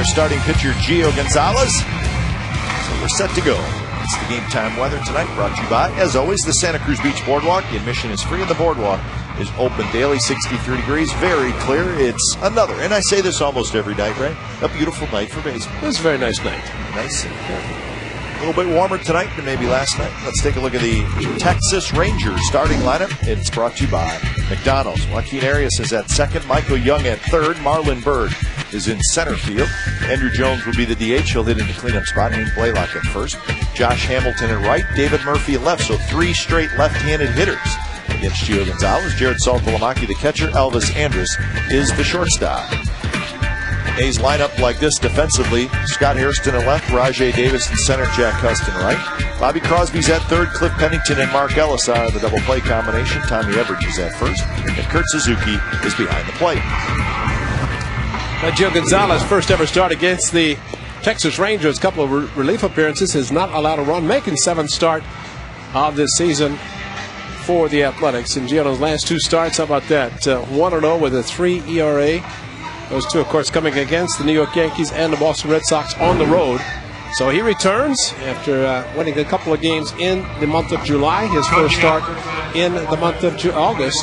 their starting pitcher, Gio Gonzalez. So we're set to go. It's the Game Time weather tonight, brought to you by, as always, the Santa Cruz Beach Boardwalk. The admission is free and the boardwalk is open daily, 63 degrees, very clear. It's another, and I say this almost every night, right? A beautiful night for baseball. It was a very nice night. Nice. A little bit warmer tonight than maybe last night. Let's take a look at the Texas Rangers starting lineup. It's brought to you by McDonald's. Joaquin Arias is at second. Michael Young at third. Marlon Byrd is in center field. Andrew Jones will be the DH. He'll hit in the cleanup spot. Hank Blaylock at first. Josh Hamilton at right. David Murphy at left. So three straight left-handed hitters against Gio Gonzalez. Jared Saltalamacchi, the catcher. Elvis Andrus is the shortstop. A's lineup like this defensively: Scott Hairston at left, Rajay Davis in center, Jack Huston right. Bobby Crosby's at third, Cliff Pennington and Mark Ellis are the double play combination. Tommy Everidge is at first, and Kurt Suzuki is behind the plate. Gio Gonzalez, first ever start against the Texas Rangers, couple of relief appearances, has not allowed a run, making seventh start of this season for the Athletics. And Gio's last two starts, how about that? 1-0 with a 3 ERA. Those two, of course, coming against the New York Yankees and the Boston Red Sox on the road. So he returns after winning a couple of games in the month of July. His first start in the month of August.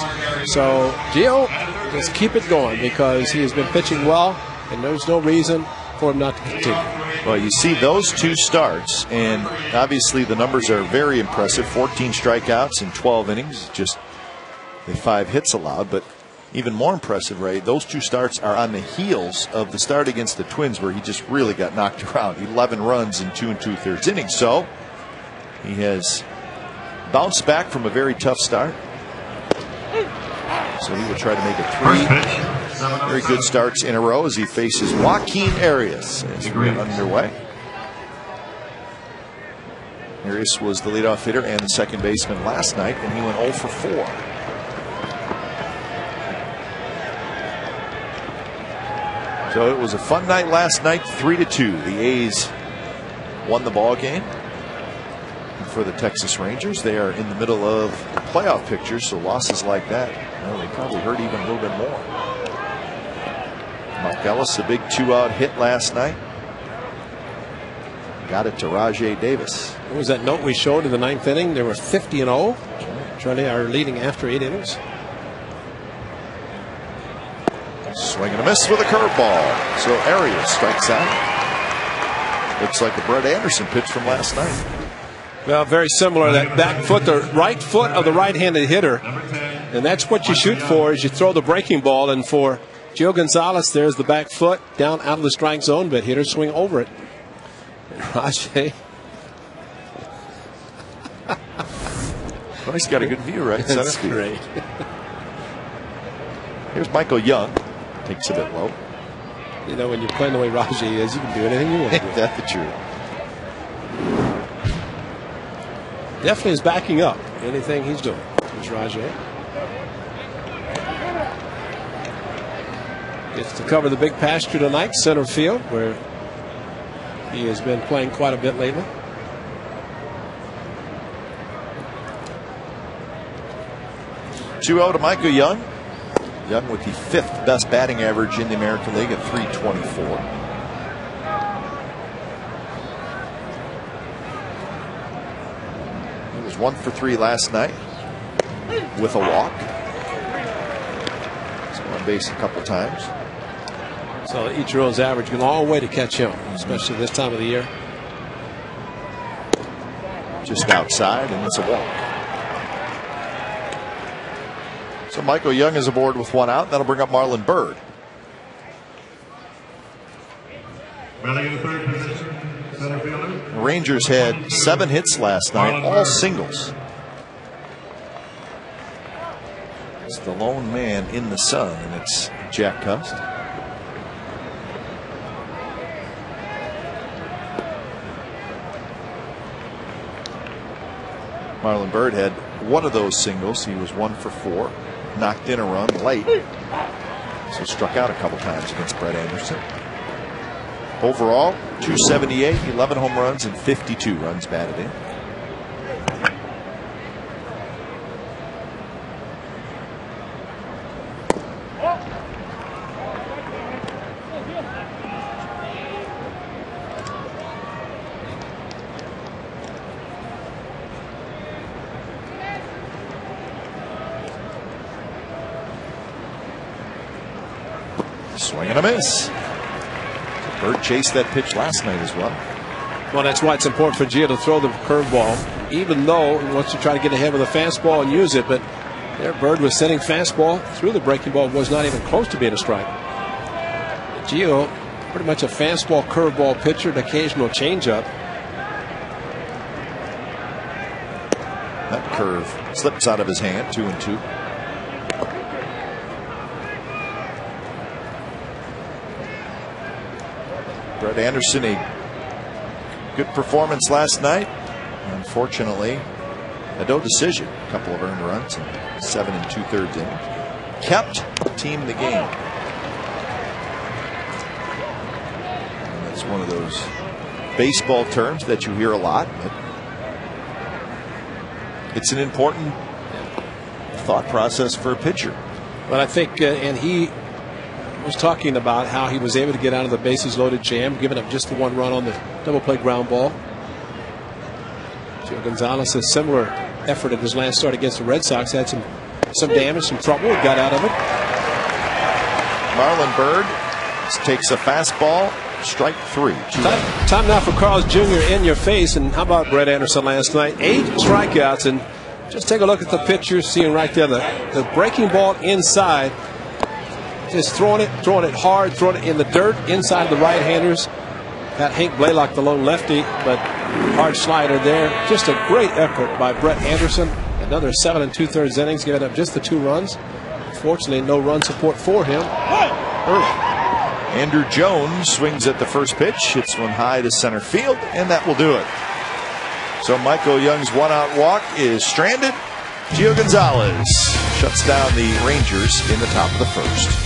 So Gio, just keep it going because he has been pitching well, and there's no reason for him not to continue. Well, you see those two starts, and obviously the numbers are very impressive. 14 strikeouts in 12 innings, just the 5 hits allowed, but even more impressive, Ray, those two starts are on the heels of the start against the Twins where he just really got knocked around. 11 runs in 2 2/3 innings. So he has bounced back from a very tough start. So he will try to make it 3 very good starts in a row as he faces Joaquin Arias as we get underway. Arias was the leadoff hitter and the second baseman last night, and he went 0 for 4. So it was a fun night last night, 3-2. The A's won the ball game. And for the Texas Rangers, they are in the middle of the playoff picture, so losses like that, well, they probably hurt even a little bit more. Mark Ellis, a big 2-out hit last night. Got it to Rajay Davis. What was that note we showed in the 9th inning? They were 50-0. Charlie are leading after 8 innings. Swing and a miss with a curveball. So Arias strikes out. Looks like a Brett Anderson pitch from last night. Well, very similar. That back foot, the right foot of the right-handed hitter. And that's what you shoot for, is you throw the breaking ball. And for Gio Gonzalez, there's the back foot down out of the strike zone, but hitters swing over it. And Rajay. Well, he's got a good view, right? That's great. Here's Michael Young. Takes a bit low. You know, when you're playing the way Rajay is, you can do anything you want to do. That's the truth. Definitely is backing up anything he's doing. Here's Rajay. Gets to cover the big pasture tonight, center field, where he has been playing quite a bit lately. Two-0 to Michael Young. Young with the 5th best batting average in the American League at .324. He was 1 for 3 last night with a walk. So on base a couple times. So Ichiro's average going a long way to catch him, especially this time of the year. Just outside, and it's a walk. So Michael Young is aboard with 1 out. That'll bring up Marlon Byrd. The Rangers had 7 hits last night, all singles. It's the lone man in the sun, and it's Jack Cust. Marlon Byrd had 1 of those singles. He was 1 for 4. Knocked in a run late. So struck out a couple times against Brett Anderson. Overall, 278, 11 home runs, and 52 runs batted in. Swing and a miss. Bird chased that pitch last night as well. Well, that's why it's important for Gio to throw the curveball, even though he wants to try to get ahead with a fastball and use it. But there, Bird was sending fastball through the breaking ball, was not even close to being a strike. Gio, pretty much a fastball, curveball pitcher, an occasional changeup. That curve slips out of his hand, 2-2. Brett Anderson, a good performance last night. Unfortunately, a no decision. A couple of earned runs and 7 2/3 innings. Kept the team in the game. And that's one of those baseball terms that you hear a lot, but it's an important thought process for a pitcher. But I think, and he was talking about how he was able to get out of the bases loaded jam, giving up just the 1 run on the double play ground ball. Gio Gonzalez, a similar effort at his last start against the Red Sox, had some damage, some trouble, got out of it. Marlon Byrd takes a fastball, strike 3. Time now for Carl's Jr. in your face. And how about Brett Anderson last night? 8 strikeouts, and just take a look at the picture, seeing right there the breaking ball inside. Just throwing it hard, throwing it in the dirt inside of the right-handers. Got Hank Blaylock, the lone lefty, but hard slider there. Just a great effort by Brett Anderson. Another 7 2/3 innings, giving up just the 2 runs. Fortunately, no run support for him early. Andrew Jones swings at the first pitch, hits one high to center field, and that will do it. So Michael Young's 1-out walk is stranded. Gio Gonzalez shuts down the Rangers in the top of the first.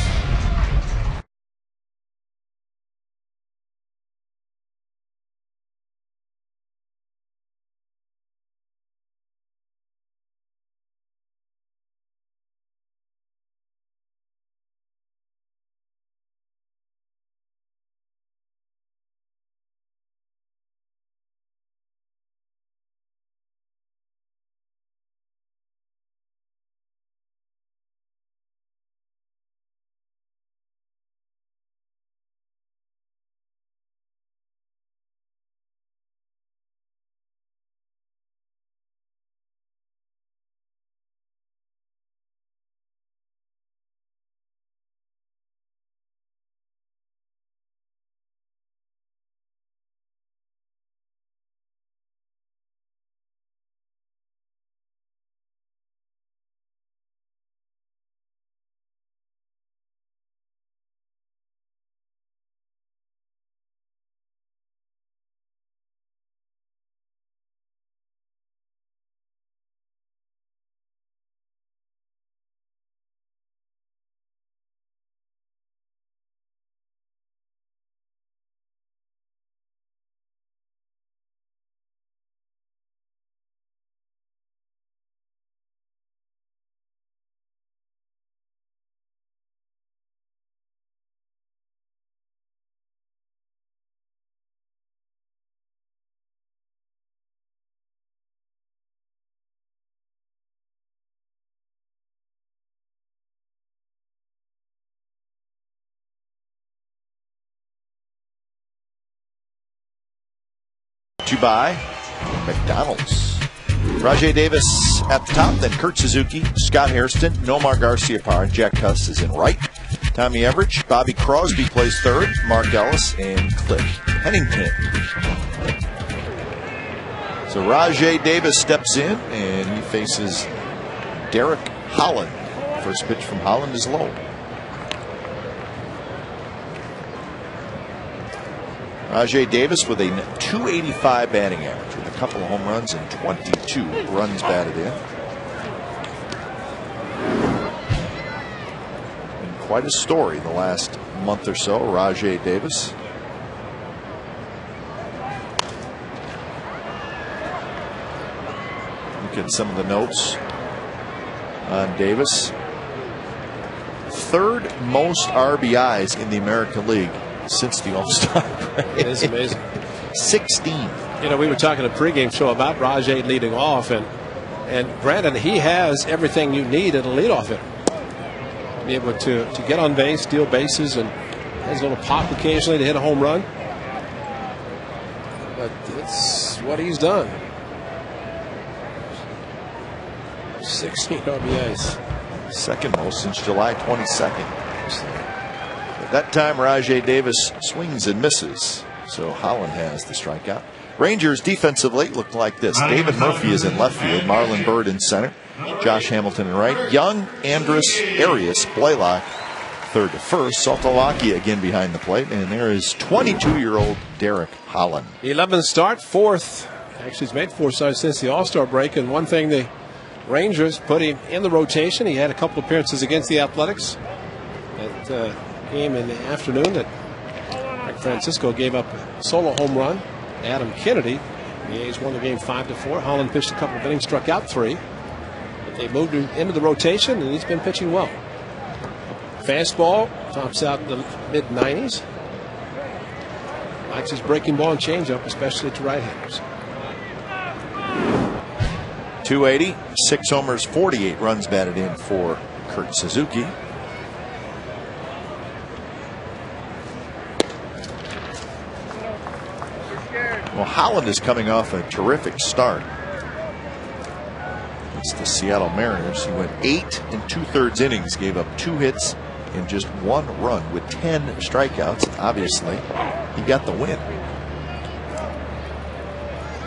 You by McDonald's. Rajay Davis at the top, then Kurt Suzuki, Scott Hairston, Nomar Garciaparra, and Jack Cuss is in right. Tommy Everidge, Bobby Crosby plays third, Mark Ellis, and Cliff Pennington. So Rajay Davis steps in, and he faces Derek Holland. First pitch from Holland is low. Rajay Davis with a .285 batting average with a couple of home runs and 22 runs batted in. And quite a story the last month or so, Rajay Davis. Look at some of the notes on Davis. Third most RBIs in the American League since the All-Star break. It is amazing. 16. You know, we were talking a pregame show about Rajay leading off, and Brandon, he has everything you need at a leadoff hitter. Be able to get on base, steal bases, and Has a little pop occasionally to hit a home run. But it's what he's done. 16 RBIs. Second most since July 22nd. At that time, Rajay Davis swings and misses. So Holland has the strikeout. Rangers defensively look like this. David Murphy is in left field. Marlon Byrd in center. Josh Hamilton in right. Young, Andrus, Arias, Blaylock third to first. Saltalaki again behind the plate. And there is 22-year-old Derek Holland. 11th start, fourth. Actually, he's made 4 starts since the All-Star break. And one thing the Rangers put him in the rotation. He had a couple appearances against the Athletics. That game in the afternoon that Mike Francisco gave up a solo home run. Adam Kennedy. The A's won the game 5-4. Holland pitched a couple of innings, struck out 3. But they moved him into the rotation, and he's been pitching well. Fastball tops out in the mid-90s. Likes his breaking ball and changeup, especially to right-handers. 280, 6 homers, 48 runs batted in for Kurt Suzuki. Well, Holland is coming off a terrific start. It's the Seattle Mariners. He went 8 2/3 innings, gave up 2 hits and just 1 run with 10 strikeouts. Obviously, he got the win.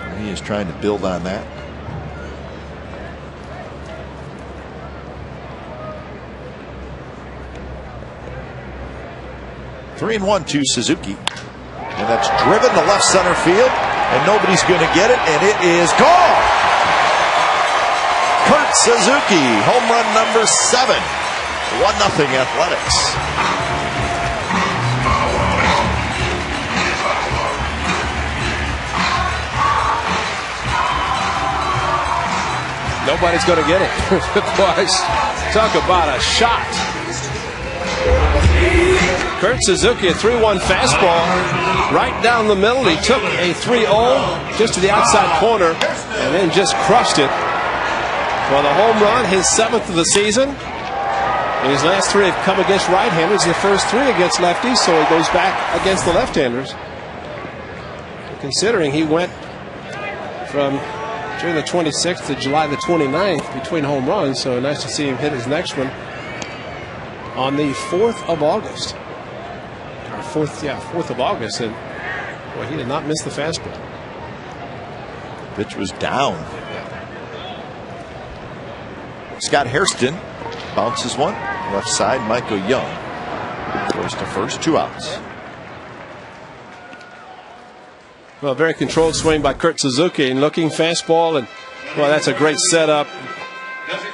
And he is trying to build on that. Three and 1 to Suzuki. And that's driven to left center field, and nobody's going to get it, and it is gone. Kurt Suzuki, home run number 7. 1-0 Athletics. Nobody's going to get it. Boys, talk about a shot. Kurt Suzuki, a 3-1 fastball right down the middle. He took a 3-0 just to the outside corner and then just crushed it for the home run, his 7th of the season. And his last 3 have come against right-handers. The first 3 against lefties, so he goes back against the left-handers. Considering he went from June the 26th to July the 29th between home runs, so nice to see him hit his next one on the 4th of August. Or 4th of August, and boy, he did not miss the fastball. Pitch was down. Scott Hairston bounces one. Left side, Michael Young. First to first, 2 outs. Well, very controlled swing by Kurt Suzuki, and looking fastball, and well, that's a great setup.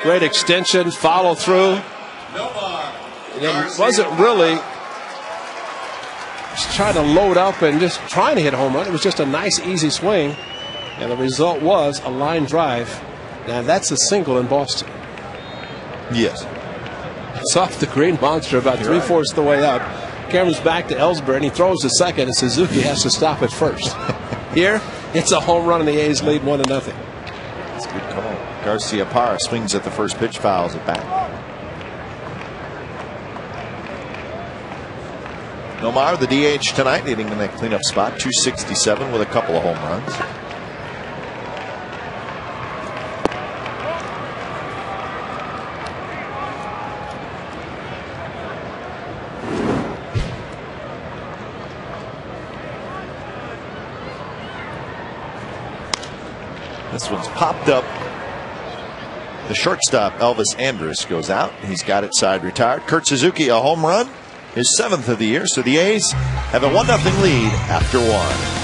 Great extension, follow through. And it wasn't really just trying to load up and just trying to hit a home run. It was just a nice, easy swing. And the result was a line drive. Now, that's a single in Boston. Yes. It's off the Green Monster about 3/4 of the way up. Camera's back to Ellsbury, and he throws to second, and Suzuki has to stop at first. Here, it's a home run, and the A's lead 1-0. That's a good call. Garcia Parra swings at the first pitch, fouls it back. Nomar, the DH tonight, hitting in that cleanup spot, 267 with a couple of home runs. This one's popped up. The shortstop, Elvis Andrus, goes out. He's got it side retired. Kurt Suzuki, a home run, his 7th of the year. So the A's have a 1-0 lead after 1.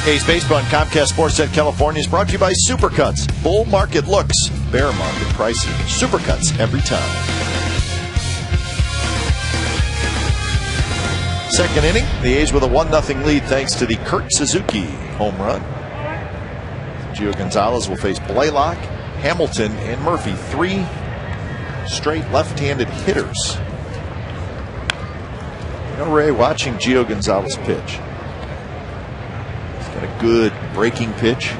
A's Baseball on Comcast Sportsnet California is brought to you by Supercuts. Bull market looks, bear market pricing. Supercuts every time. Second inning, the A's with a 1-0 lead thanks to the Kurt Suzuki home run. Gio Gonzalez will face Blaylock, Hamilton, and Murphy. 3 straight left-handed hitters. You know, Ray, watching Gio Gonzalez pitch, got a good breaking pitch.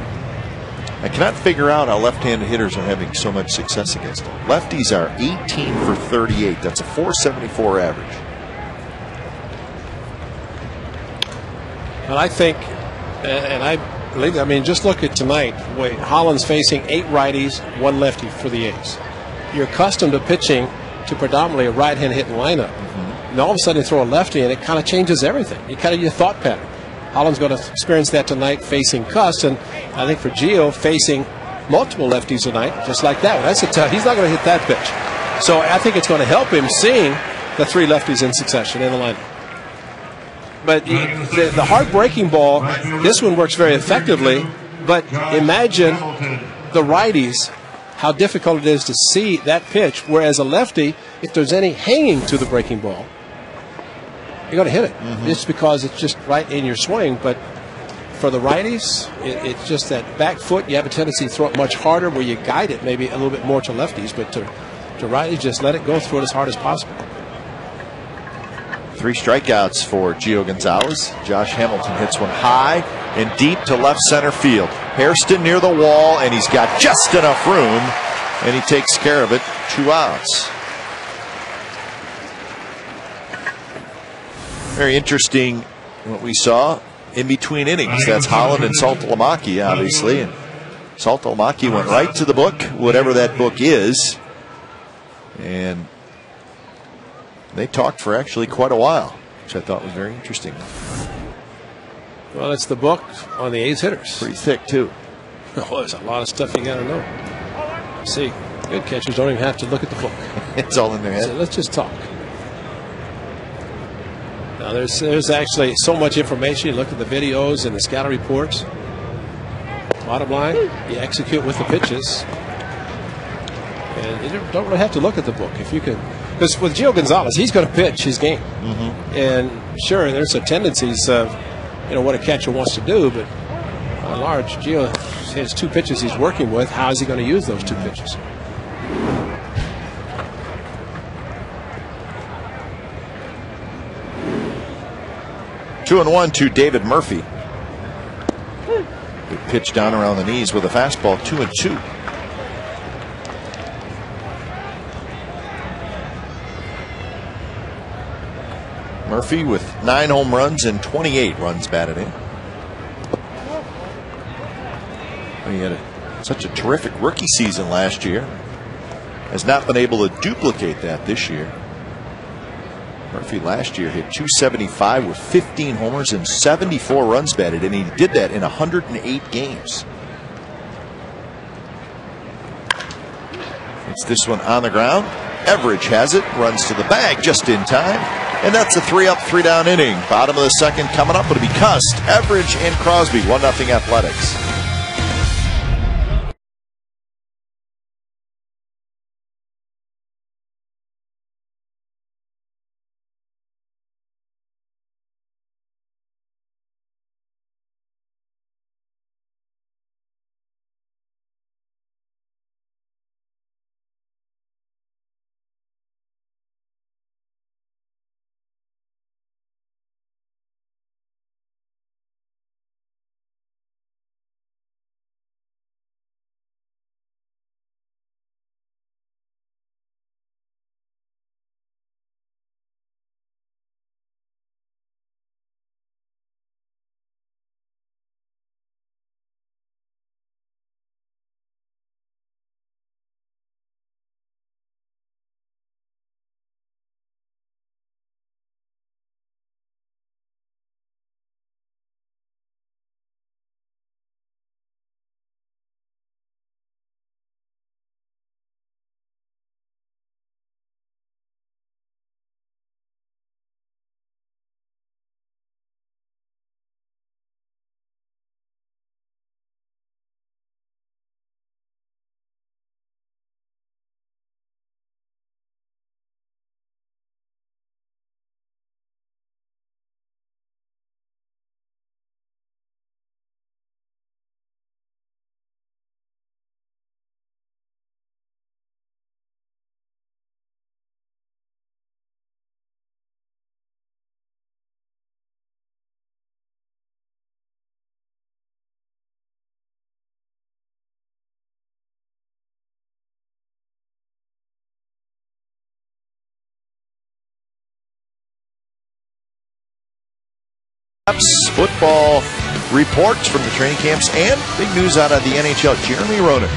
I cannot figure out how left-handed hitters are having so much success against him. Lefties are 18 for 38. That's a .474 average. And I think, and I believe, I mean, just look at tonight. Wait, Holland's facing 8 righties, 1 lefty for the A's. You're accustomed to pitching to predominantly a right-hand hitting lineup. And all of a sudden you throw a lefty and it kind of changes everything. You kind of your thought pattern. Holland's going to experience that tonight facing Cust, and I think for Gio facing multiple lefties tonight, just like that one. That's a tough. He's not going to hit that pitch. So I think it's going to help him seeing the 3 lefties in succession in the lineup. But the hard breaking ball, this one works very effectively, but imagine the righties, how difficult it is to see that pitch, whereas a lefty, if there's any hanging to the breaking ball, you're going to hit it. Just because it's just right in your swing. But for the righties, it's just that back foot. You have a tendency to throw it much harder where you guide it maybe a little bit more to lefties. But to righties, just let it go, throw it as hard as possible. 3 strikeouts for Gio Gonzalez. Josh Hamilton hits one high and deep to left center field. Hairston near the wall, and he's got just enough room, and he takes care of it. 2 outs. Very interesting what we saw in between innings. That's Holland and Saltalamacchia, obviously. And Saltalamacchia went right to the book, whatever that book is. And they talked for actually quite a while, which I thought was very interesting. Well, it's the book on the A's hitters. Pretty thick, too. Oh, there's a lot of stuff you got to know. See, good catchers don't even have to look at the book. It's all in their head. So let's just talk. Now, there's actually so much information. You look at the videos and the scouting reports. Bottom line, you execute with the pitches. And you don't really have to look at the book. If you can, because with Gio Gonzalez, he's going to pitch his game. And sure, there's a tendencies of, what a catcher wants to do, but by and large, Gio has 2 pitches he's working with. How is he going to use those 2 pitches? Two and 1 to David Murphy. Good pitch down around the knees with a fastball. 2 and 2. Murphy with 9 home runs and 28 runs batted in. He had such a terrific rookie season last year. Has not been able to duplicate that this year. Murphy last year hit .275 with 15 homers and 74 runs batted, and he did that in 108 games. It's this one on the ground. Everidge has it, runs to the bag just in time, and that's a 3-up, 3-down inning. Bottom of the second coming up. It'll be Cust, Everidge, and Crosby. 1-0 Athletics. Football reports from the training camps and big news out of the NHL. Jeremy Roenick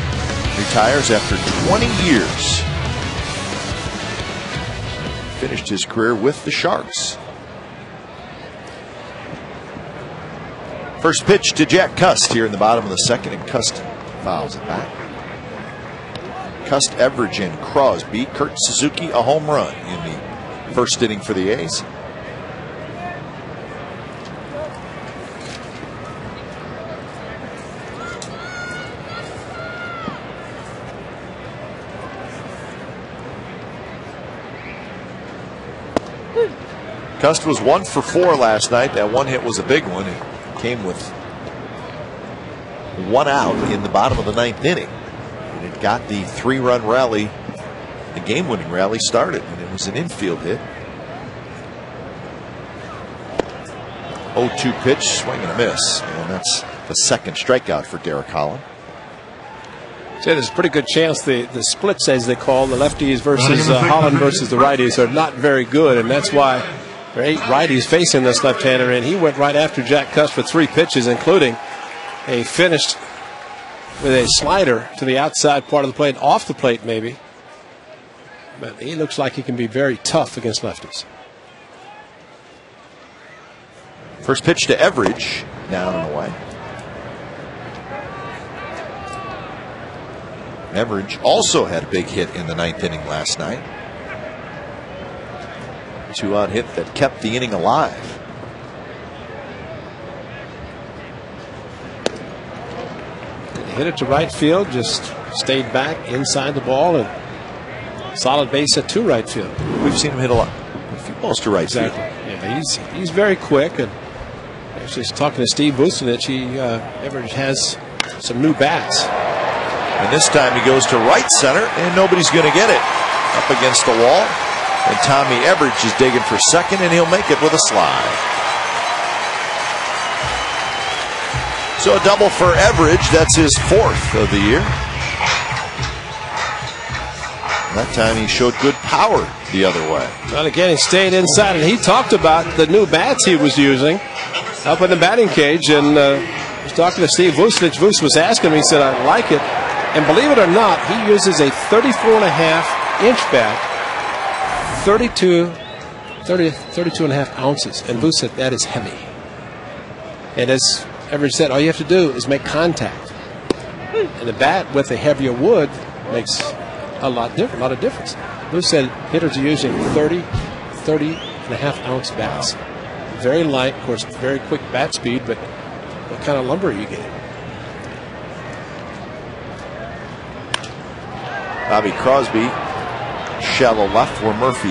retires after 20 years. Finished his career with the Sharks. First pitch to Jack Cust here in the bottom of the second, and Cust fouls it back. Cust, Everidge, and Crosby. Kurt Suzuki a home run in the first inning for the A's. Cust was 1 for 4 last night. That one hit was a big one. It came with 1 out in the bottom of the 9th inning. And it got the 3-run rally, the game-winning rally started, and it was an infield hit. 0-2 pitch, swing and a miss. And that's the second strikeout for Derek Holland. So there's a pretty good chance the splits, as they call, the lefties versus Holland versus the righties, are not very good, and that's why there are 8 righties facing this left-hander, and he went right after Jack Cust for 3 pitches, including a finished with a slider to the outside part of the plate, off the plate maybe. But he looks like he can be very tough against lefties. First pitch to Everidge, down and away. Everidge also had a big hit in the 9th inning last night. 2-out hit that kept the inning alive. He hit it to right field, just stayed back inside the ball, and solid base hit to right field. We've seen him hit a few balls to right field. Yeah, he's very quick, and actually talking to Steve Vucinich, Everidge has some new bats. And this time he goes to right center, and nobody's going to get it. Up against the wall. And Tommy Everidge is digging for second, and he'll make it with a slide. So a double for Everidge. That's his 4th of the year. That time he showed good power the other way. Well, again, he stayed inside, and he talked about the new bats he was using up in the batting cage. And he was talking to Steve Vucinich. Vuce was asking him, he said, I like it. And believe it or not, he uses a 34.5-inch bat, 32 and a half ounces. And Vuce said, that is heavy. And as Everidge said, all you have to do is make contact. And the bat with a heavier wood makes a lot of difference. Vuce said hitters are using 30 and a half ounce bats. Very light, of course, very quick bat speed, but what kind of lumber are you getting? Bobby Crosby, shallow left where Murphy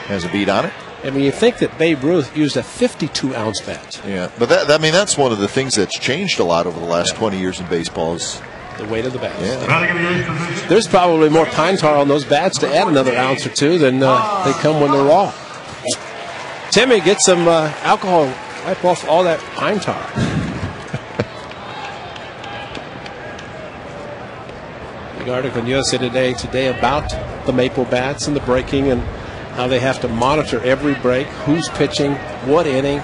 has a beat on it. I mean, you think that Babe Ruth used a 52-ounce bat. Yeah, but that's one of the things that's changed a lot over the last 20 years in baseball is the weight of the bat. Yeah. There's probably more pine tar on those bats to add another ounce or two than they come when they're raw. Timmy, get some alcohol, wipe off all that pine tar. The article in USA Today about the maple bats and the breaking and how they have to monitor every break, who's pitching, what inning,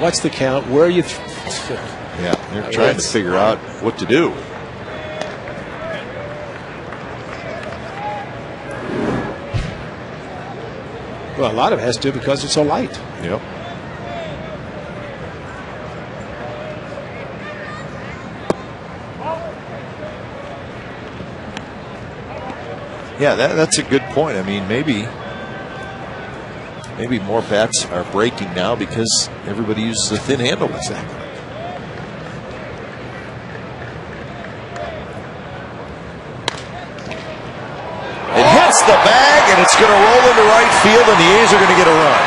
what's the count, where you. Yeah, they're trying to figure out what to do. Well, a lot of it has to do because it's so light. Yep. Yeah, that's a good point. I mean, maybe more bats are breaking now because everybody uses a thin handle. Exactly. It hits the bag, and it's going to roll into right field, and the A's are going to get a run.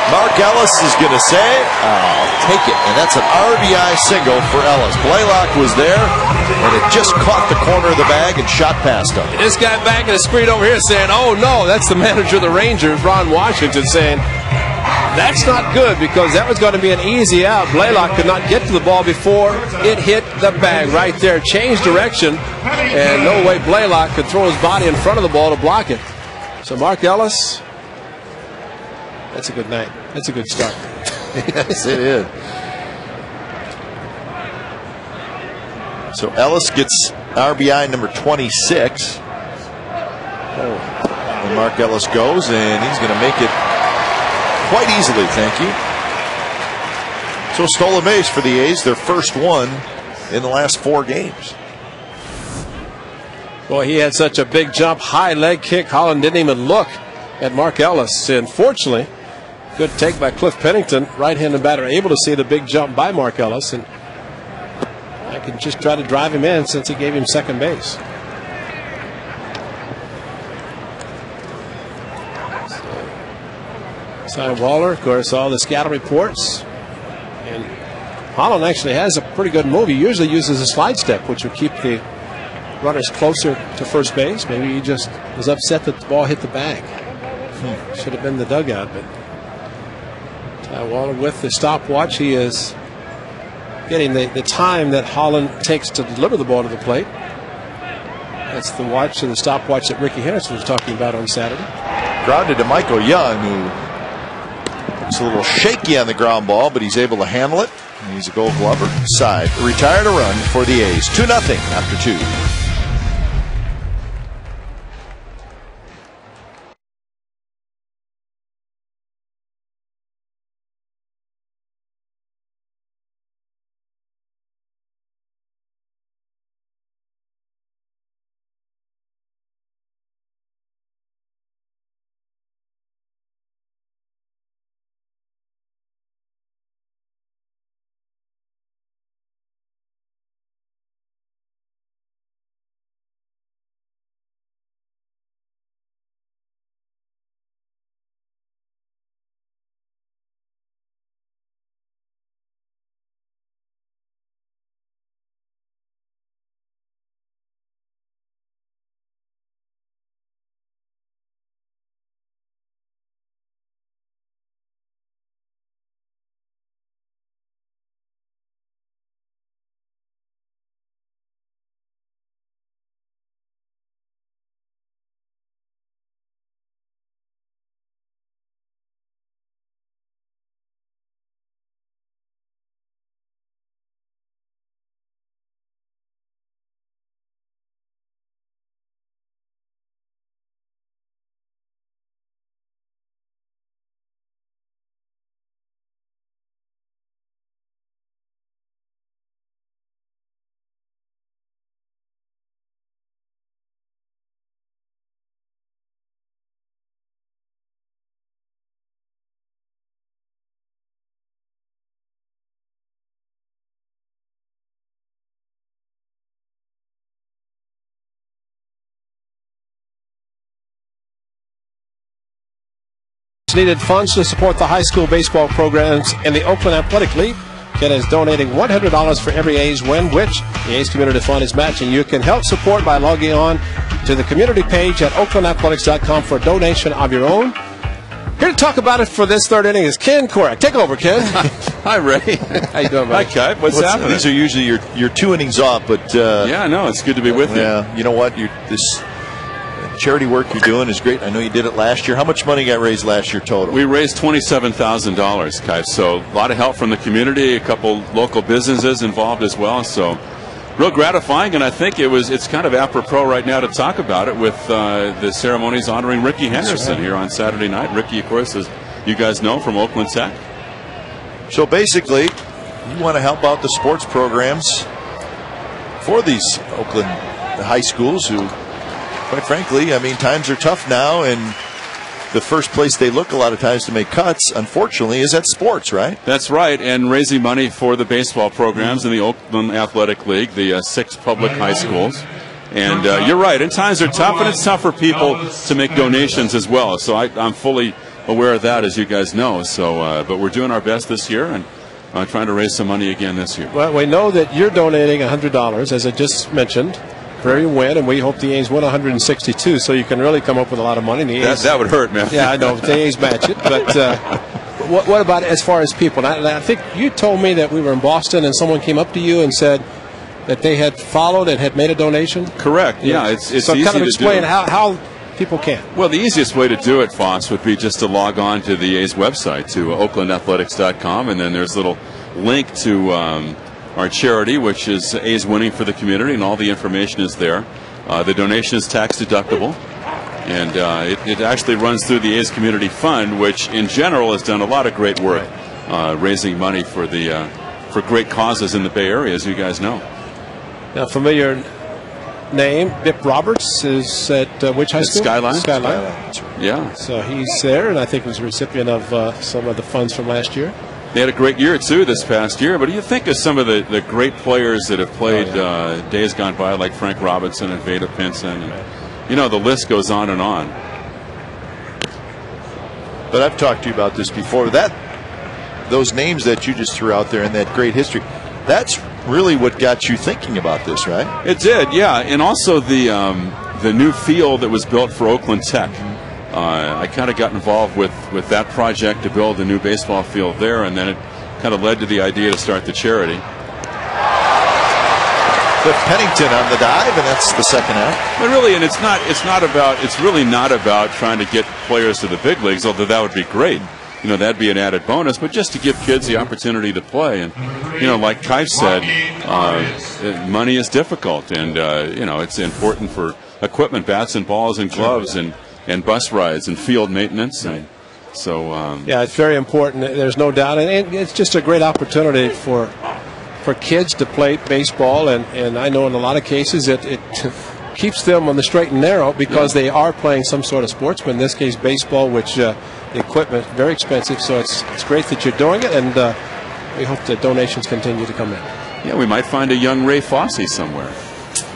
Mark Ellis is going to say, I'll take it. And that's an RBI single for Ellis. Blaylock was there, and it just caught the corner of the bag and shot past him. This guy back in the screen over here saying, oh, no, that's the manager of the Rangers, Ron Washington, saying, that's not good because that was going to be an easy out. Blaylock could not get to the ball before it hit the bag right there. Changed direction, and no way Blaylock could throw his body in front of the ball to block it. So Mark Ellis, that's a good night. That's a good start. Yes, it is. So Ellis gets RBI number 26. And Mark Ellis goes, and he's going to make it quite easily, thank you. So stolen base for the A's, their first one in the last 4 games. Boy, he had such a big jump, high leg kick. Holland didn't even look at Mark Ellis. And fortunately, good take by Cliff Pennington, right-handed batter, able to see the big jump by Mark Ellis. And I can just try to drive him in since he gave him second base. Cy Waller, of course, all the scouting reports. And Holland actually has a pretty good move. He usually uses a slide step, which would keep the runners closer to first base. Maybe he just was upset that the ball hit the bag. Should have been the dugout. But Cy Waller with the stopwatch. He is getting the time that Holland takes to deliver the ball to the plate. That's the watch and the stopwatch that Ricky Henderson was talking about on Saturday. Grounded to Michael Young, who looks a little shaky on the ground ball, but he's able to handle it. And he's a Gold Glover. Side retired a run for the A's. 2-0 after 2. Needed funds to support the high school baseball programs in the Oakland Athletic League. Ken is donating $100 for every A's win, which the A's Community Fund is matching. You can help support by logging on to the community page at oaklandathletics.com for a donation of your own. Here to talk about it for this third inning is Ken Korak. Take over, Ken. Hi, Ray. How you doing, buddy? Hi, Kite. What's happening? These are usually your 2 innings off, but yeah, I know. It's good to be with you. Yeah, you know what? This charity work you're doing is great. I know you did it last year. How much money got raised last year total? We raised $27,000, Kite. So a lot of help from the community, a couple local businesses involved as well. So real gratifying, and I think it's kind of apropos right now to talk about it with the ceremonies honoring Ricky Henderson here on Saturday night. Ricky, of course, as you guys know, from Oakland Tech. So basically, you want to help out the sports programs for these Oakland high schools who, quite frankly, I mean, times are tough now, and the first place they look a lot of times to make cuts, unfortunately, is at sports, right? That's right, and raising money for the baseball programs in the Oakland Athletic League, the 6 public high schools. And you're right, and times are tough, and it's tough for people to make donations as well. So I'm fully aware of that, as you guys know. So, but we're doing our best this year, and trying to raise some money again this year. Well, we know that you're donating $100, as I just mentioned, for every win, and we hope the A's win 162, so you can really come up with a lot of money. The A's, that would hurt, man. Yeah, I know. The A's match it. But what about as far as people? And I think you told me that we were in Boston, and someone came up to you and said that they had followed and had made a donation. Correct. Yeah, it's so easy kind of explain to do. how people can. Well, the easiest way to do it, Foss, would be just to log on to the A's website, to oaklandathletics.com, and then there's a little link to our charity, which is A's Winning for the Community, and all the information is there. The donation is tax deductible, and it actually runs through the A's Community Fund, which in general has done a lot of great work raising money for great causes in the Bay Area, as you guys know. Now, familiar name, Bip Roberts, is at which high school? Skyline. That's right. Yeah. So he's there, and I think was a recipient of some of the funds from last year. They had a great year, too, this past year. But you think of some of the great players that have played days gone by, like Frank Robinson and Veda Pinson. And, you know, the list goes on and on. But I've talked to you about this before. Those names that you just threw out there in that great history, that's really what got you thinking about this, right? It did, yeah. And also the new field that was built for Oakland Tech. I kind of got involved with that project to build a new baseball field there, and then it kind of led to the idea to start the charity. Cliff Pennington on the dive, and that's the second out. But really, and it's really not about trying to get players to the big leagues, although that would be great. You know, that'd be an added bonus, but just to give kids the opportunity to play. And, you know, like Kai said, money is difficult, and, you know, it's important for equipment, bats and balls and gloves and bus rides and field maintenance. And so, yeah, it's very important. There's no doubt. And it's just a great opportunity for kids to play baseball. And I know in a lot of cases it keeps them on the straight and narrow because they are playing some sort of sportsman. In this case, baseball, which the equipment is very expensive. So it's great that you're doing it, and we hope that donations continue to come in. Yeah, we might find a young Ray Fosse somewhere.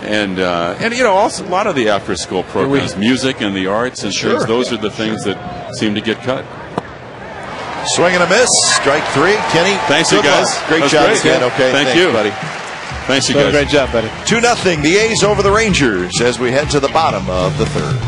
And you know, also a lot of the after-school programs, music and the arts and things, those are the things that seem to get cut. Swing and a miss, strike three. Kenny, thanks you guys. Great job again. Okay, thank you, buddy. Thanks you guys. Great job, buddy. 2-0, the A's over the Rangers as we head to the bottom of the third.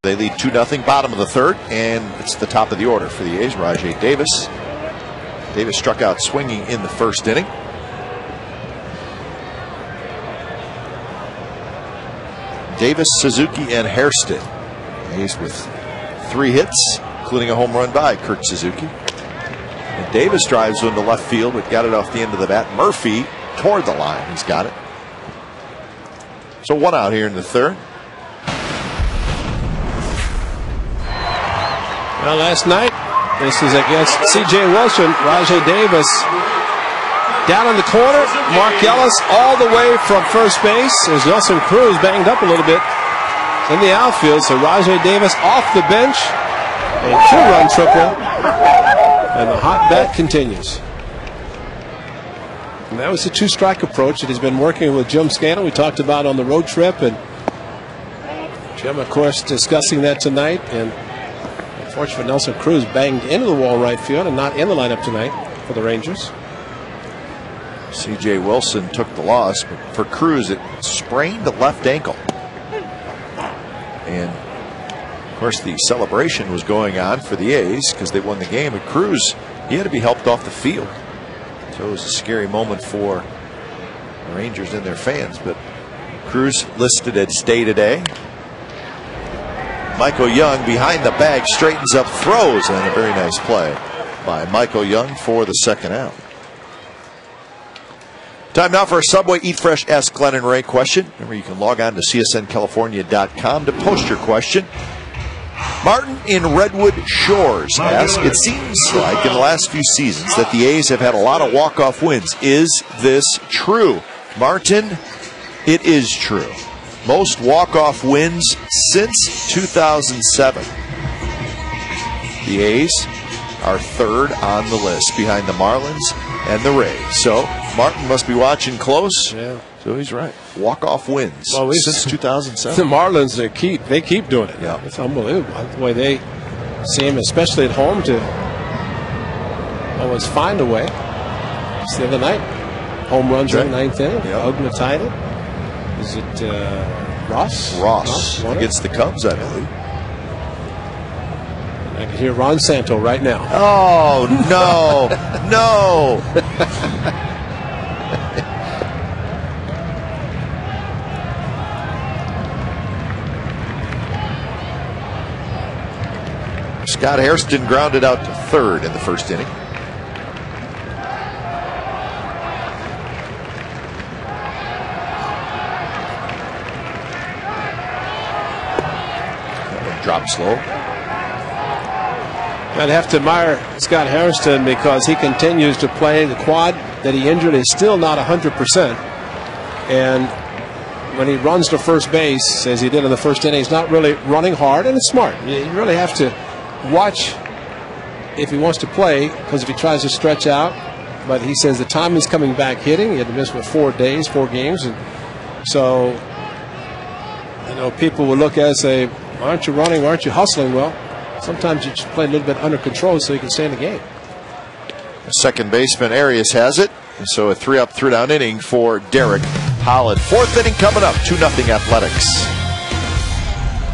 They lead 2-0, bottom of the third, and it's the top of the order for the A's. Rajai Davis. Davis struck out swinging in the first inning. Davis, Suzuki, and Hairston. A's with 3 hits, including a home run by Kurt Suzuki. And Davis drives into left field, but got it off the end of the bat. Murphy toward the line. He's got it. So 1 out here in the third. Well, last night, this is against C.J. Wilson. Rajai Davis down in the corner. Mark Ellis all the way from first base. There's Nelson Cruz banged up a little bit in the outfield. So Rajai Davis off the bench. A 2-run triple. And the hot bat continues. And that was the two-strike approach that he's been working with Jim Scannell. We talked about on the road trip, and Jim, of course, discussing that tonight. And unfortunately, Nelson Cruz banged into the wall right field and not in the lineup tonight for the Rangers. C.J. Wilson took the loss, but for Cruz, it sprained the left ankle. And of course, the celebration was going on for the A's because they won the game. But Cruz, he had to be helped off the field. So it was a scary moment for the Rangers and their fans. But Cruz listed at stay today. Michael Young behind the bag, straightens up, throws, and a very nice play by Michael Young for the second out. Time now for a Subway Eat Fresh Ask Glenn and Ray question. Remember, you can log on to csncalifornia.com to post your question. Martin in Redwood Shores asks, it seems like in the last few seasons that the A's have had a lot of walk-off wins. Is this true? Martin, it is true. Most walk-off wins since 2007. The A's are third on the list behind the Marlins and the Rays. So Martin must be watching close. Yeah. So he's right. Walk-off wins since 2007. The Marlins, they keep doing it. Yeah. It's unbelievable the way they seem, especially at home, to always find a way. Just the other night, home runs in the ninth inning. Yeah. Ogna tied it. Is it Ross? Ross against the Cubs, I believe. I can hear Ron Santo right now. Oh, no. No. Scott Hairston grounded out to third in the first inning. Drop slow. I'd have to admire Scott Hairston because he continues to play. The quad that he injured is still not 100%. And when he runs to first base, as he did in the first inning, he's not really running hard, and it's smart. You really have to watch if he wants to play, because if he tries to stretch out. But he says the time he's coming back hitting, he had to miss for 4 days, 4 games. And so, you know, people will look at it and say, aren't you running, aren't you hustling? Well, sometimes you just play a little bit under control so you can stay in the game. Second baseman Arias has it. And so a 3-up, 3-down inning for Derek Holland. Fourth inning coming up, 2-0 Athletics.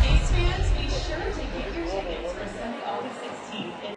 A's fans, be sure to get your tickets for Sunday, August 16th.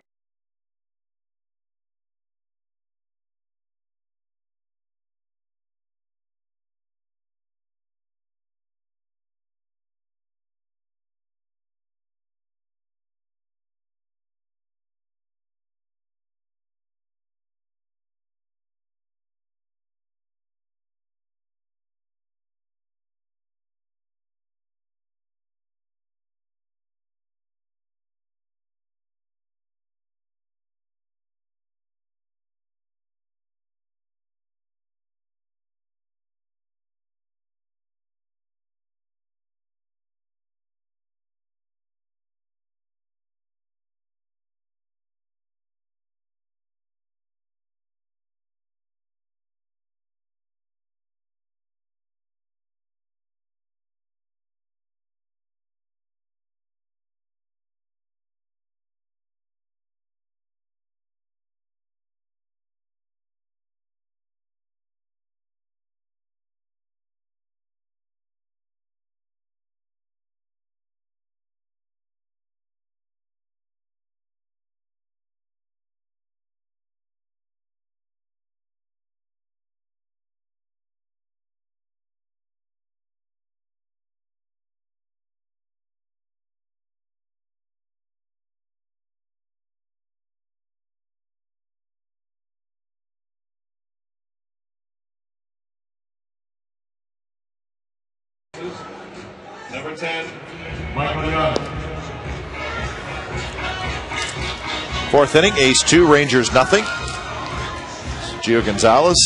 Number 10, Michael Young. Fourth inning, A's 2, Rangers nothing. Gio Gonzalez,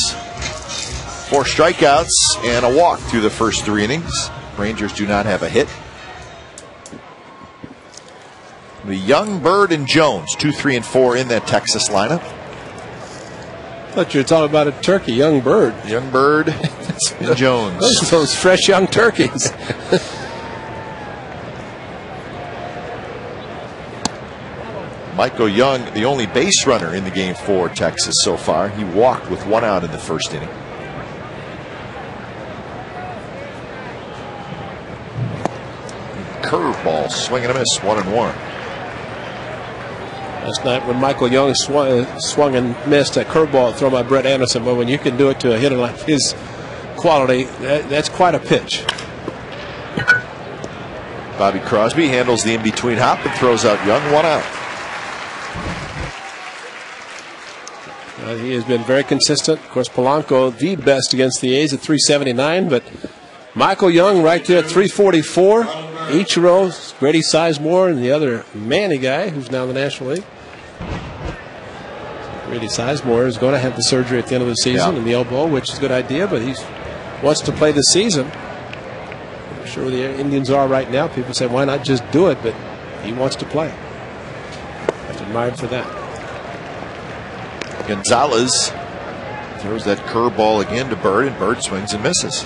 4 strikeouts and a walk through the first 3 innings. Rangers do not have a hit. The Young, Bird, and Jones, 2, 3, and 4 in that Texas lineup. Thought you were talking about a turkey, Young Bird. Young Bird and Jones. Those fresh young turkeys. Michael Young, the only base runner in the game for Texas so far. He walked with 1 out in the first inning. Curveball, swing and a miss, 1-1. Last night when Michael Young swung and missed a curveball thrown by Brett Anderson, but when you can do it to a hitter like his quality, that's quite a pitch. Bobby Crosby handles the in-between hop and throws out Young, 1 out. He has been very consistent. Of course, Polanco the best against the A's at 379, but Michael Young right there at 344. Ichiro, Grady Sizemore, and the other Manny guy who's now in the National League. Grady Sizemore is going to have the surgery at the end of the season in the elbow, which is a good idea, but he wants to play the season. I'm sure where the Indians are right now, people say, why not just do it? But he wants to play. I'm admired for that. Gonzalez throws that curveball again to Bird, and Bird swings and misses.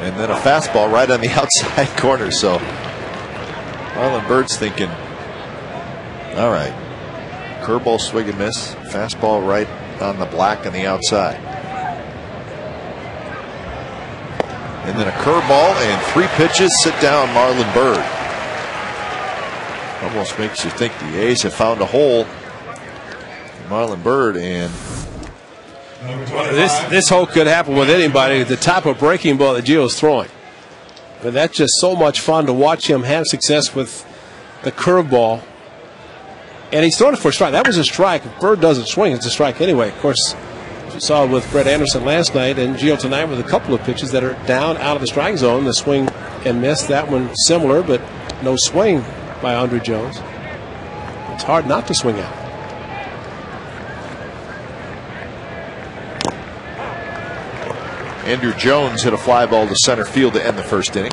And then a fastball right on the outside corner. So Marlon Bird's thinking, all right, curveball, swing and miss, fastball right on the black on the outside. And then a curveball and 3 pitches, sit down Marlon Bird. Almost makes you think the A's have found a hole for Marlon Bird. And this hole could happen with anybody. The type of breaking ball that Gio's throwing. But that's just so much fun to watch him have success with the curveball. And he's throwing it for a strike. That was a strike. If Bird doesn't swing, it's a strike anyway. Of course, you saw it with Brett Anderson last night, and Gio tonight with a couple of pitches that are down out of the strike zone. The swing and miss. That one similar, but no swing by Andre Jones. It's hard not to swing out. Andrew Jones hit a fly ball to center field to end the first inning.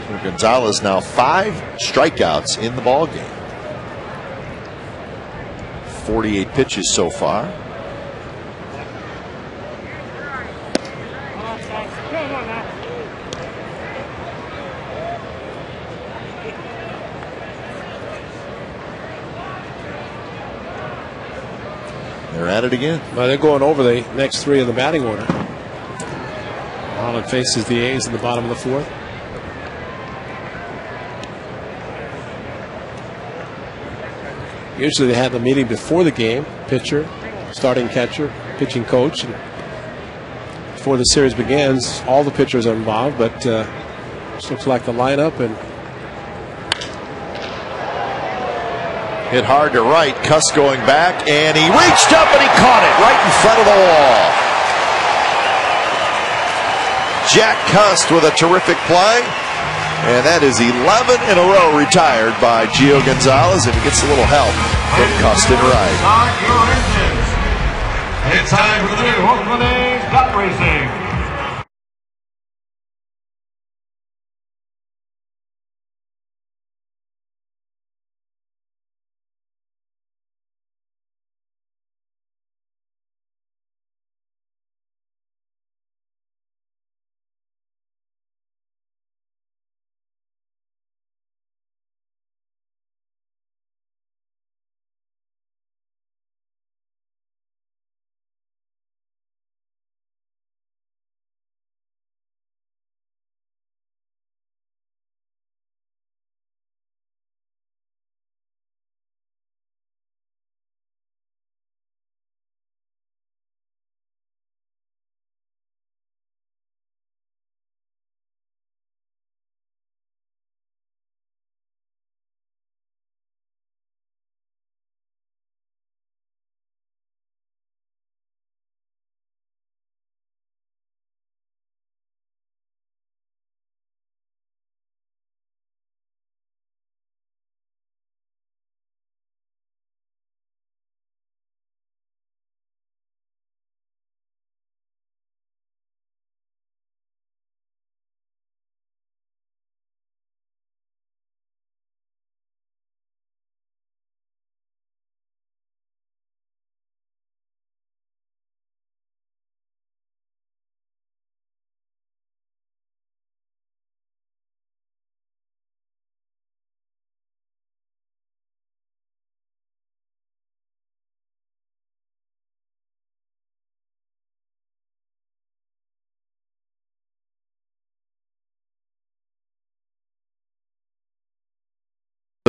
So Gonzalez now 5 strikeouts in the ball game. 48 pitches so far. They're at it again. Well, they're going over the next 3 in the batting order. Holland faces the A's in the bottom of the 4th. Usually they have the meeting before the game, pitcher, starting catcher, pitching coach. And before the series begins, all the pitchers are involved, but this looks like the lineup. And hit hard to right, Cuss going back, and he reached up and he caught it right in front of the wall. Jack Cuss with a terrific play. And that is 11 in a row retired by Gio Gonzalez, and he gets a little help from Custon Wright. Start your engines. It's time for the new Oakland A's duck racing.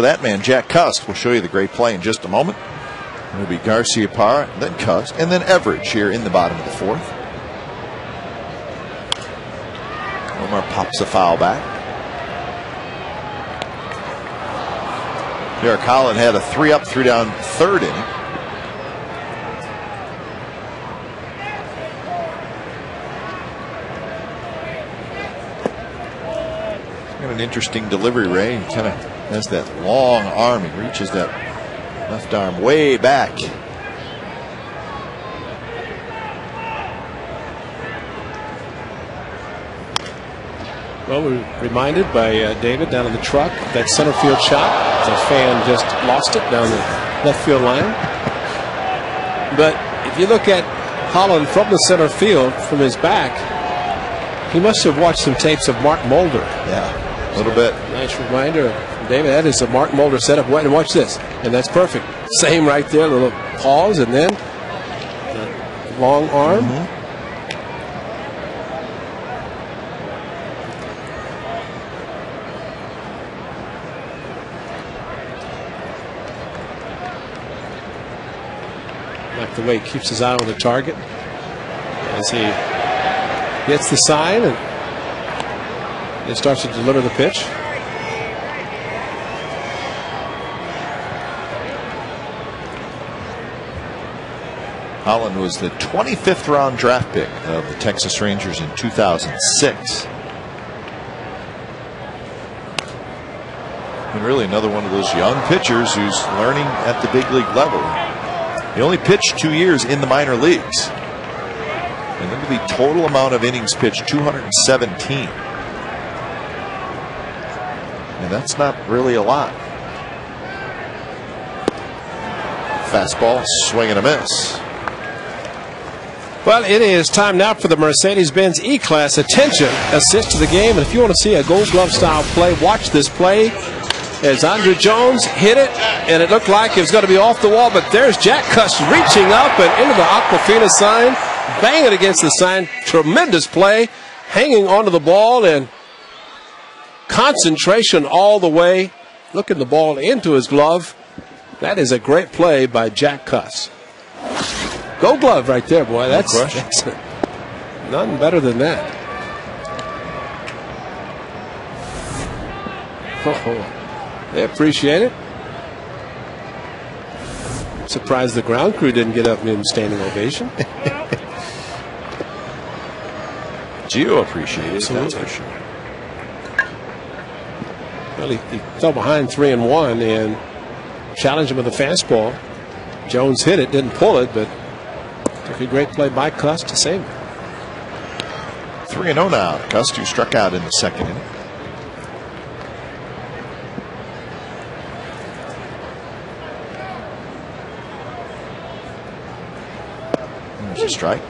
that man, Jack Cust. We'll show you the great play in just a moment. It'll be Garcia Parra, then Cust, and then Everidge here in the bottom of the fourth. Omar pops a foul back. Derek Holland had a 3-up, 3-down third inning. Got an interesting delivery, Ray. He kind of has that long arm. He reaches that left arm way back. Well, we're reminded by David down in the truck that center field shot. The fan just lost it down the left field line. But if you look at Holland from the center field, from his back, he must have watched some tapes of Mark Mulder. Yeah. A little bit. Nice reminder, David. That is a Mark Mulder setup. And watch this. And that's perfect. Same right there. A little pause and then long arm. Like the way he keeps his eye on the target as he gets the sign and he starts to deliver the pitch. Holland was the 25th round draft pick of the Texas Rangers in 2006. And really another one of those young pitchers who's learning at the big league level. He only pitched 2 years in the minor leagues. And look at the total amount of innings pitched, 217. And that's not really a lot. Fastball, swing and a miss. Well, it is time now for the Mercedes-Benz E-Class. Attention, assist to the game. And if you want to see a Gold Glove style play, watch this play as Andrew Jones hit it, and it looked like it was going to be off the wall, but there's Jack Cust reaching up and into the Aquafina sign, bang it against the sign. Tremendous play, hanging onto the ball and concentration all the way, looking the ball into his glove. That is a great play by Jack Cust. Gold Glove right there, boy. That's nothing better than that. Oh, they appreciate it. Surprised the ground crew didn't get up and give him standing ovation. Gio appreciated it, that's for sure. Well, he fell behind 3-1 and challenged him with a fastball. Jones hit it, didn't pull it, but took a great play by Cust to save it. 3-0 now. Cust, who struck out in the second inning. There's a strike.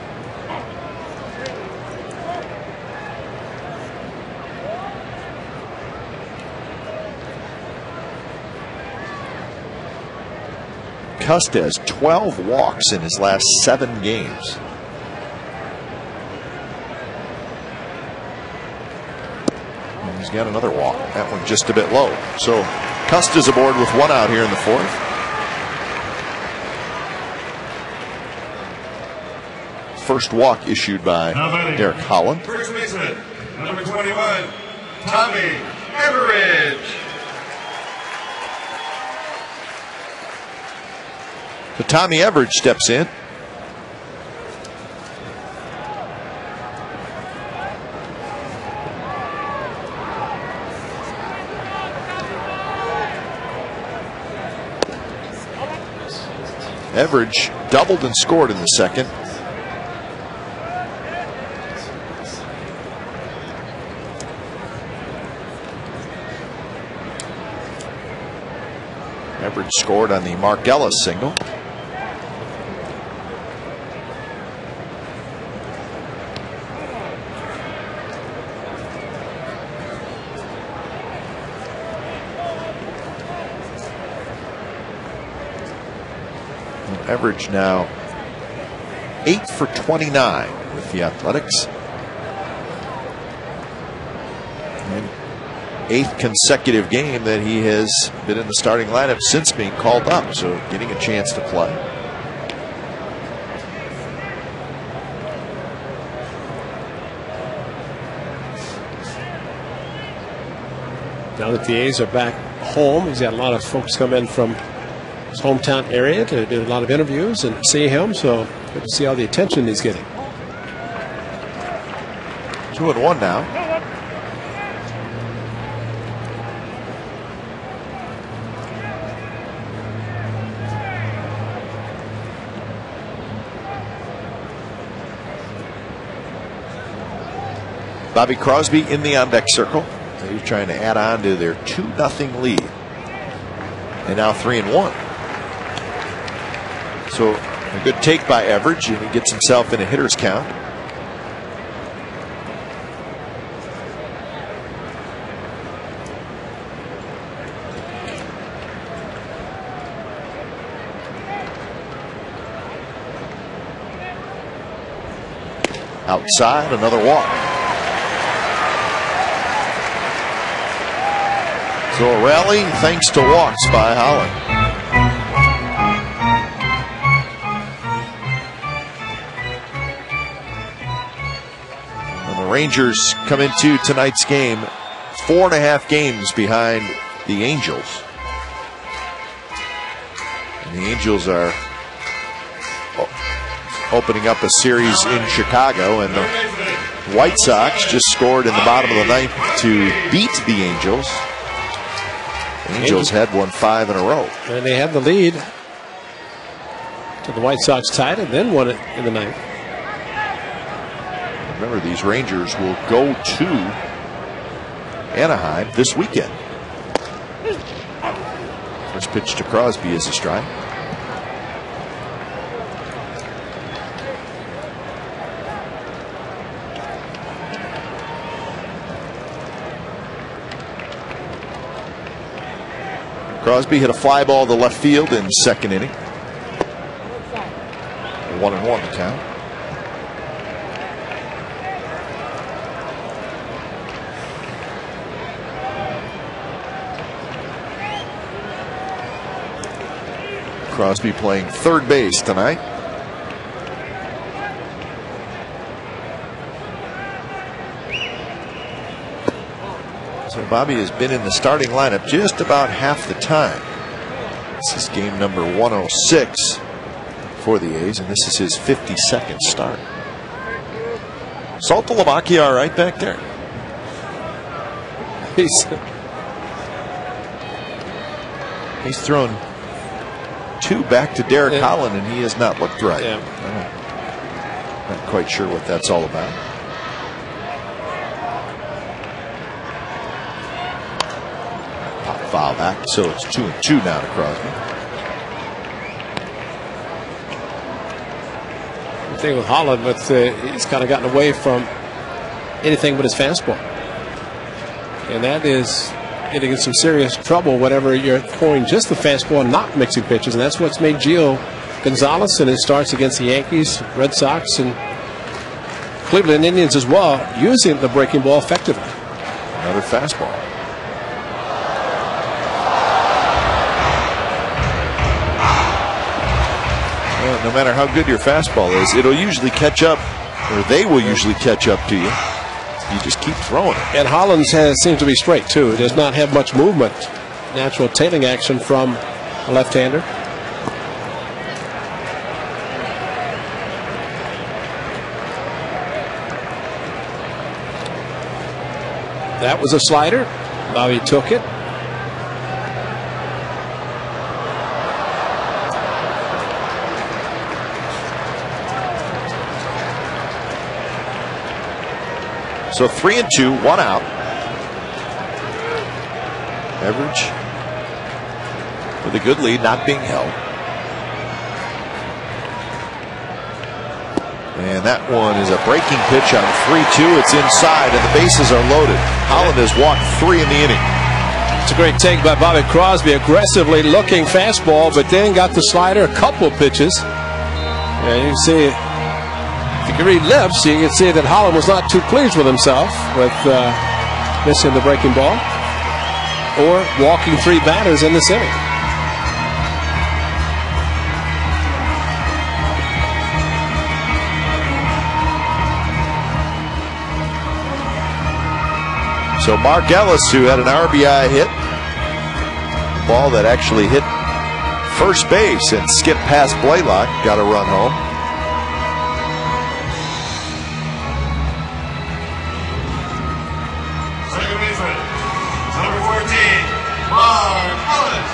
Cust has 12 walks in his last 7 games. And he's got another walk. That one just a bit low. So Cust is aboard with 1 out here in the fourth. First walk issued by Derek Holland. First baseman, number 21, Tommy Everidge. So Tommy Everidge steps in. Everidge doubled and scored in the second. Everidge scored on the Mark Ellis single. Everidge now 8 for 29 with the Athletics. And 8th consecutive game that he has been in the starting lineup since being called up, so getting a chance to play. Now that the A's are back home, he's got a lot of folks come in from his hometown area to do a lot of interviews and see him, so good to see all the attention he's getting. 2-1 now. Bobby Crosby in the on-deck circle. He's trying to add on to their 2-0 lead. And now 3-1. So a good take by Everidge, and he gets himself in a hitter's count. Outside, another walk. So a rally thanks to walks by Holland. And the Rangers come into tonight's game 4.5 games behind the Angels. And the Angels are opening up a series in Chicago, and the White Sox just scored in the bottom of the 9th to beat the Angels. The Angels had won 5 in a row. And they had the lead till the White Sox tied and then won it in the 9th. Remember, these Rangers will go to Anaheim this weekend. First pitch to Crosby is a strike. Crosby hit a fly ball to left field in second inning. 1-1 the count. Crosby playing third base tonight. So Bobby has been in the starting lineup just about half the time. This is game number 106 for the A's, and this is his 52nd start. Saltalamacchia all right back there? He's thrown 2 back to Derek Holland, and he has not looked right. Not quite sure what that's all about. Foul back, so it's 2-2 now to Crosby. The thing with Holland, he's kind of gotten away from anything but his fastball, and that is getting in some serious trouble whenever you're throwing just the fastball and not mixing pitches, and that's what's made Gio Gonzalez in his starts against the Yankees, Red Sox, and Cleveland Indians as well, using the breaking ball effectively. Another fastball. No matter how good your fastball is, it'll usually catch up, or they will usually catch up to you. You just keep throwing it. And Holland's seems to be straight, too. It does not have much movement. Natural tailing action from a left-hander. That was a slider. Bobby took it. So 3-2, 1 out. Everidge with a good lead, not being held. And that one is a breaking pitch on 3-2. It's inside, and the bases are loaded. Holland has walked 3 in the inning. It's a great take by Bobby Crosby. Aggressively looking fastball, but then got the slider, a couple pitches. And you can see, if you can read lips, you can see that Holland was not too pleased with himself with missing the breaking ball. or walking 3 batters in this inning. So Mark Ellis, who had an RBI hit, ball that actually hit first base and skipped past Blaylock, got a run home. Second baseman, number 14, Mark Ellis.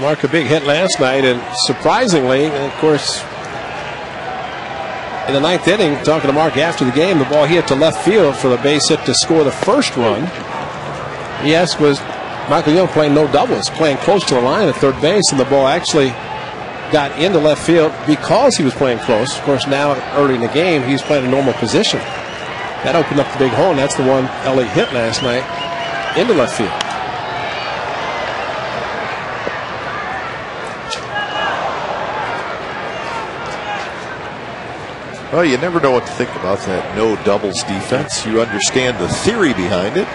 Mark a big hit last night, and surprisingly, of course, in the 9th inning, talking to Mark after the game, the ball hit to left field for the base hit to score the first run. He asked, was Michael Young playing no doubles, playing close to the line at third base, and the ball actually got into left field because he was playing close. Of course, now early in the game, he's playing a normal position. That opened up the big hole, and that's the one Ellie hit last night into left field. Well, you never know what to think about that no doubles defense. You understand the theory behind it,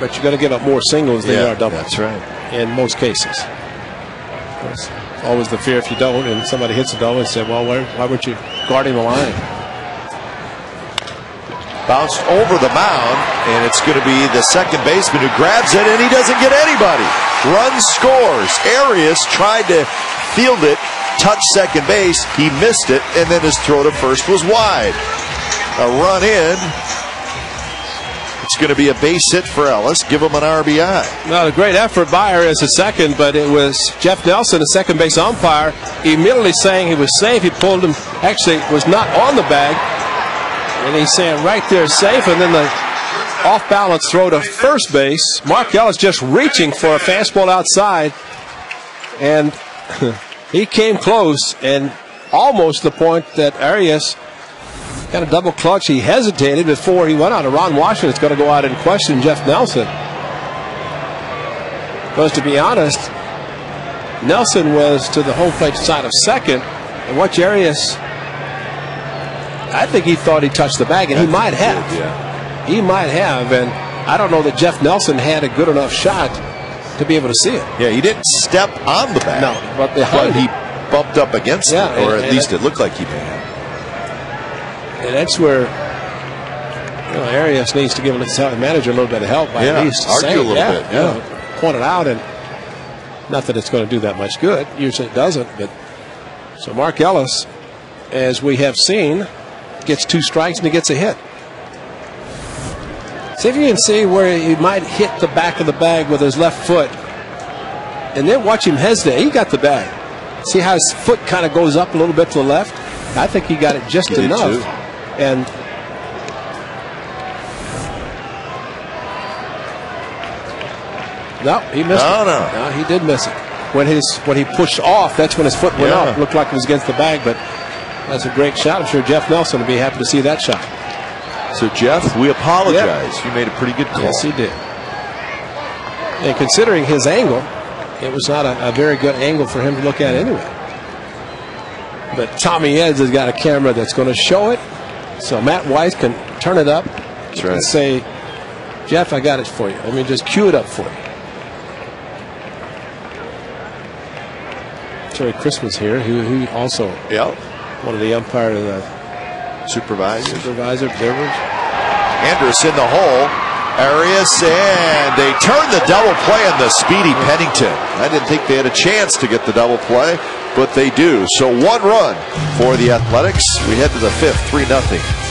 but you got to give up more singles than you are doubles. That's right. In most cases. Of course, always the fear if you don't, and somebody hits a double and say, well, why weren't you guarding the line? Bounced over the mound, and it's going to be the second baseman who grabs it, and he doesn't get anybody. Run scores. Arias tried to field it, touch second base, he missed it, and then his throw to first was wide. A run in. It's going to be a base hit for Ellis. Give him an RBI. Not a great effort by Arias at second, but it was Jeff Nelson, the second base umpire, immediately saying he was safe. He pulled him, actually was not on the bag, and he's saying right there safe, and then the off-balance throw to first base. Mark Ellis just reaching for a fastball outside, and he came close, and almost the point that Arias kind of double clutch. He hesitated before he went out. Ron Washington's going to go out and question Jeff Nelson. Because to be honest, Nelson was to the home plate side of second, and watch Arias. I think he thought he touched the bag, and he might have. He might have, and I don't know that Jeff Nelson had a good enough shot to be able to see it. Yeah, he didn't step on the bag. No, but he bumped up against it, or at least it looked like he may have. And that's where Arias needs to give the manager a little bit of help by at least argue saying, a little bit. Point it out, and not that it's going to do that much good. Usually it doesn't. But so Mark Ellis, as we have seen, gets 2 strikes and he gets a hit. See if you can see where he might hit the back of the bag with his left foot, and then watch him hesitate. He got the bag. See how his foot kind of goes up a little bit to the left? I think he got it just enough. And no, he missed it. No, he did miss it. When he pushed off, that's when his foot went up. Looked like it was against the bag, but that's a great shot. I'm sure Jeff Nelson would be happy to see that shot. So, Jeff, we apologize. You made a pretty good call. Yes, he did. And considering his angle, it was not a very good angle for him to look at anyway. But Tommy Eds has got a camera that's going to show it. So Matt Weiss can turn it up and say, Jeff, I got it for you. Let me just cue it up for you. Terry Christmas here, who also one of the umpire of the supervisor observers. Andrus in the hole. Arias, and they turn the double play on the speedy Pennington. I didn't think they had a chance to get the double play, but they do. So 1 run for the Athletics. We head to the 5th, 3-0.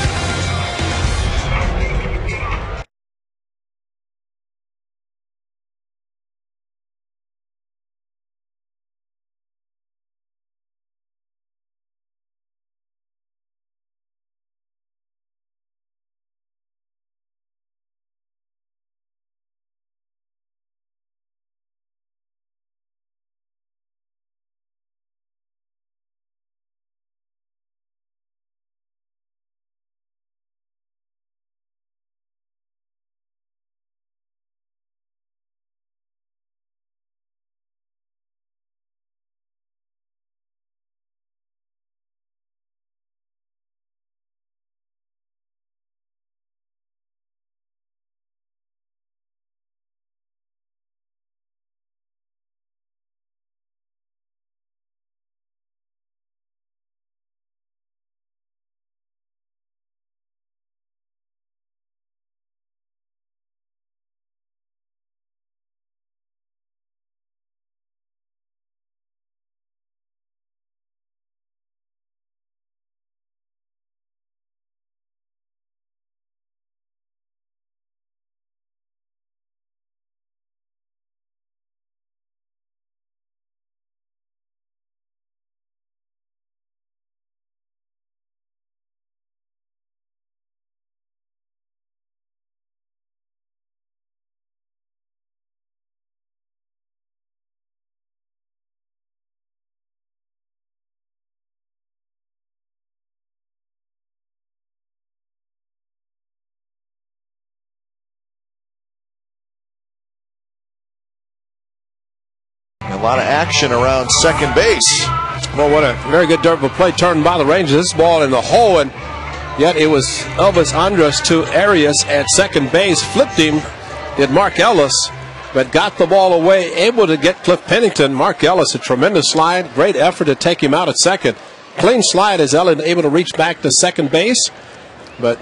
A lot of action around second base. Well, what a very good dirt play turned by the Rangers. This ball in the hole, and yet it was Elvis Andrus to Arias at second base. Flipped him, did Mark Ellis, but got the ball away, able to get Cliff Pennington. Mark Ellis, a tremendous slide, great effort to take him out at second. Clean slide as Ellis able to reach back to second base, but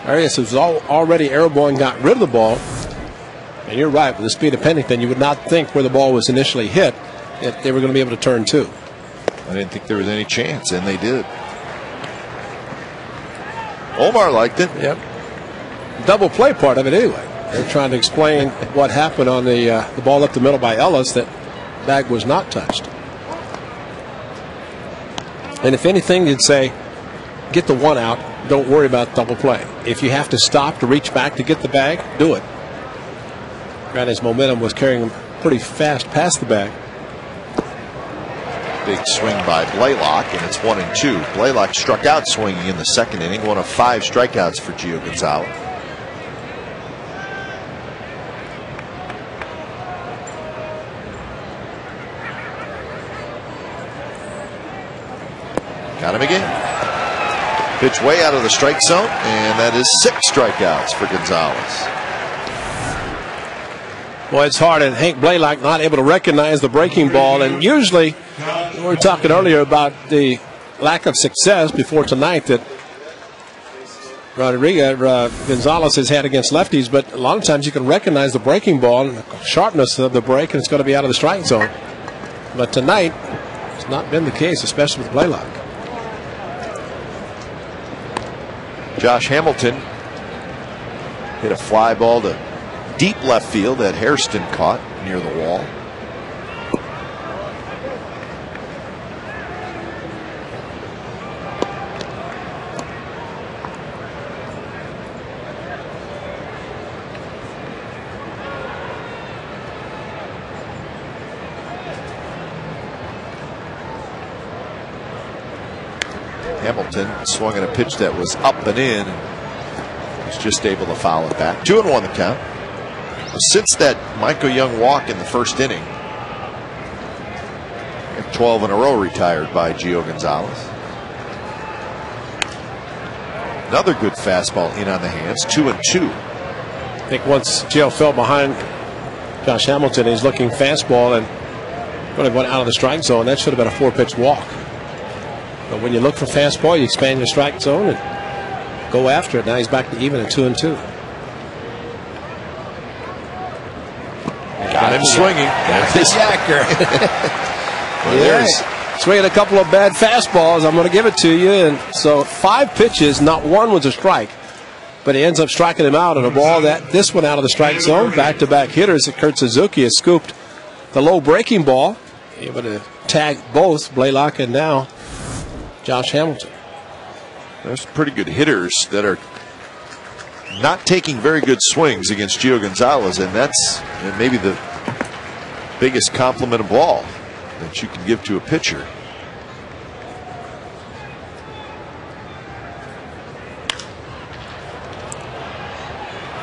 Arias was already airborne, got rid of the ball. And you're right, with the speed of Pennington, you would not think where the ball was initially hit that they were going to be able to turn two. I didn't think there was any chance, and they did. Omar liked it. Yep. Double play part of it anyway. They're trying to explain what happened on the ball up the middle by Ellis, that bag was not touched. And if anything, you'd say, get the one out, don't worry about double play. If you have to stop to reach back to get the bag, do it. Granted, his momentum was carrying him pretty fast past the bag. Big swing by Blaylock, and it's 1-2. Blaylock struck out swinging in the second inning, one of 5 strikeouts for Gio Gonzalez. Got him again. Pitch way out of the strike zone, and that is 6 strikeouts for Gonzalez. Well, it's hard, and Hank Blaylock not able to recognize the breaking ball. And usually, we were talking earlier about the lack of success before tonight that Gonzalez has had against lefties, but a lot of times you can recognize the breaking ball and the sharpness of the break, and it's going to be out of the strike zone. But tonight, it's not been the case, especially with Blaylock. Josh Hamilton hit a fly ball to deep left field that Hairston caught near the wall. Hamilton swung at a pitch that was up and in. Was just able to foul it back. 2-1 the count. Since that Michael Young walk in the first inning, 12 in a row retired by Gio Gonzalez. Another good fastball in on the hands, 2-2. I think once Gio fell behind Josh Hamilton, he's looking fastball and really went out of the strike zone. That should have been a 4-pitch walk. But when you look for fastball, you expand your strike zone and go after it. Now he's back to even at 2-2. Got him swinging. That's Yacker. Well, there's swinging a couple of bad fastballs. I'm going to give it to you. And so 5 pitches, not one was a strike. But he ends up striking him out on a ball that this one out of the strike zone. Back-to-back hitters. Kurt Suzuki has scooped the low breaking ball, able to tag both Blaylock and now Josh Hamilton. There's pretty good hitters that are not taking very good swings against Gio Gonzalez, and that's maybe the biggest compliment of all that you can give to a pitcher.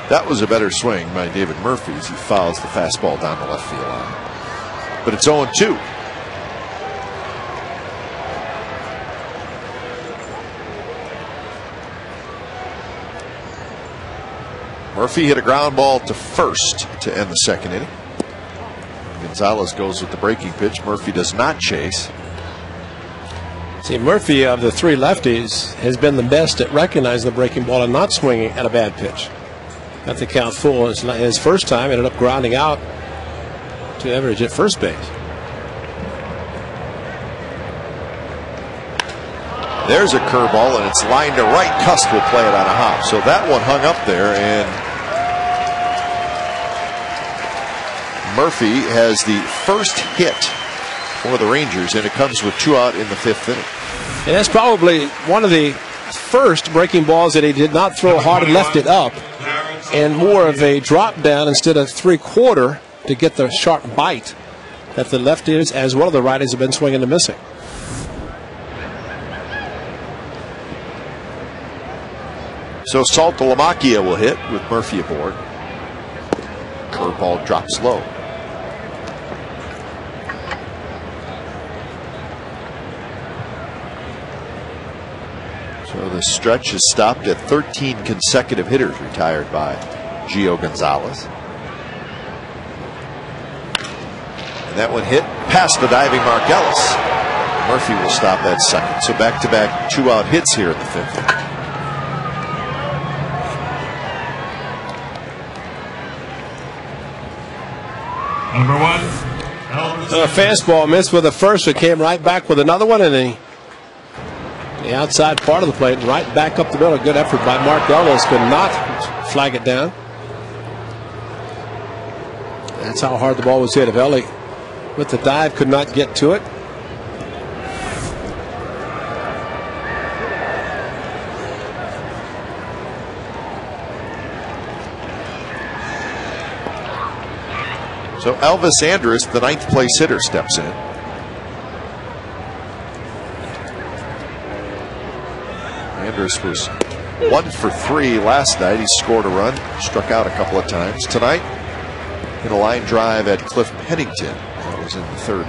That was a better swing by David Murphy as he fouls the fastball down the left field line. But it's 0-2. Murphy hit a ground ball to first to end the second inning. Gonzalez goes with the breaking pitch. Murphy does not chase. See, Murphy of the 3 lefties has been the best at recognizing the breaking ball and not swinging at a bad pitch. Got the count full his first time, ended up grounding out to Everidge at first base. There's a curveball, and it's lined to right. Cust will play it on a hop. So that one hung up there, and Murphy has the first hit for the Rangers, and it comes with 2 out in the 5th inning. And that's probably one of the first breaking balls that he did not throw hard and left it up, and more of a drop down instead of 3/4 to get the sharp bite that the lefties as well as the righties have been swinging and missing. So Saltalamacchia will hit with Murphy aboard. Curveball drops low. The stretch is stopped at 13 consecutive hitters retired by Gio Gonzalez. And that one hit past the diving Mark Ellis. Murphy will stop that second. So back-to-back two-out hits here in the 5th. Number 1. A fastball missed with the first. It came right back with another one, and the outside part of the plate, right back up the middle. Good effort by Mark Ellis. Could not flag it down. That's how hard the ball was hit. Ellie, with the dive, could not get to it. So Elvis Andrus, the 9th place hitter, steps in. Andrus was 1 for 3 last night. He scored a run, struck out a couple of times. Tonight, hit a line drive at Cliff Pennington. That was in the 3rd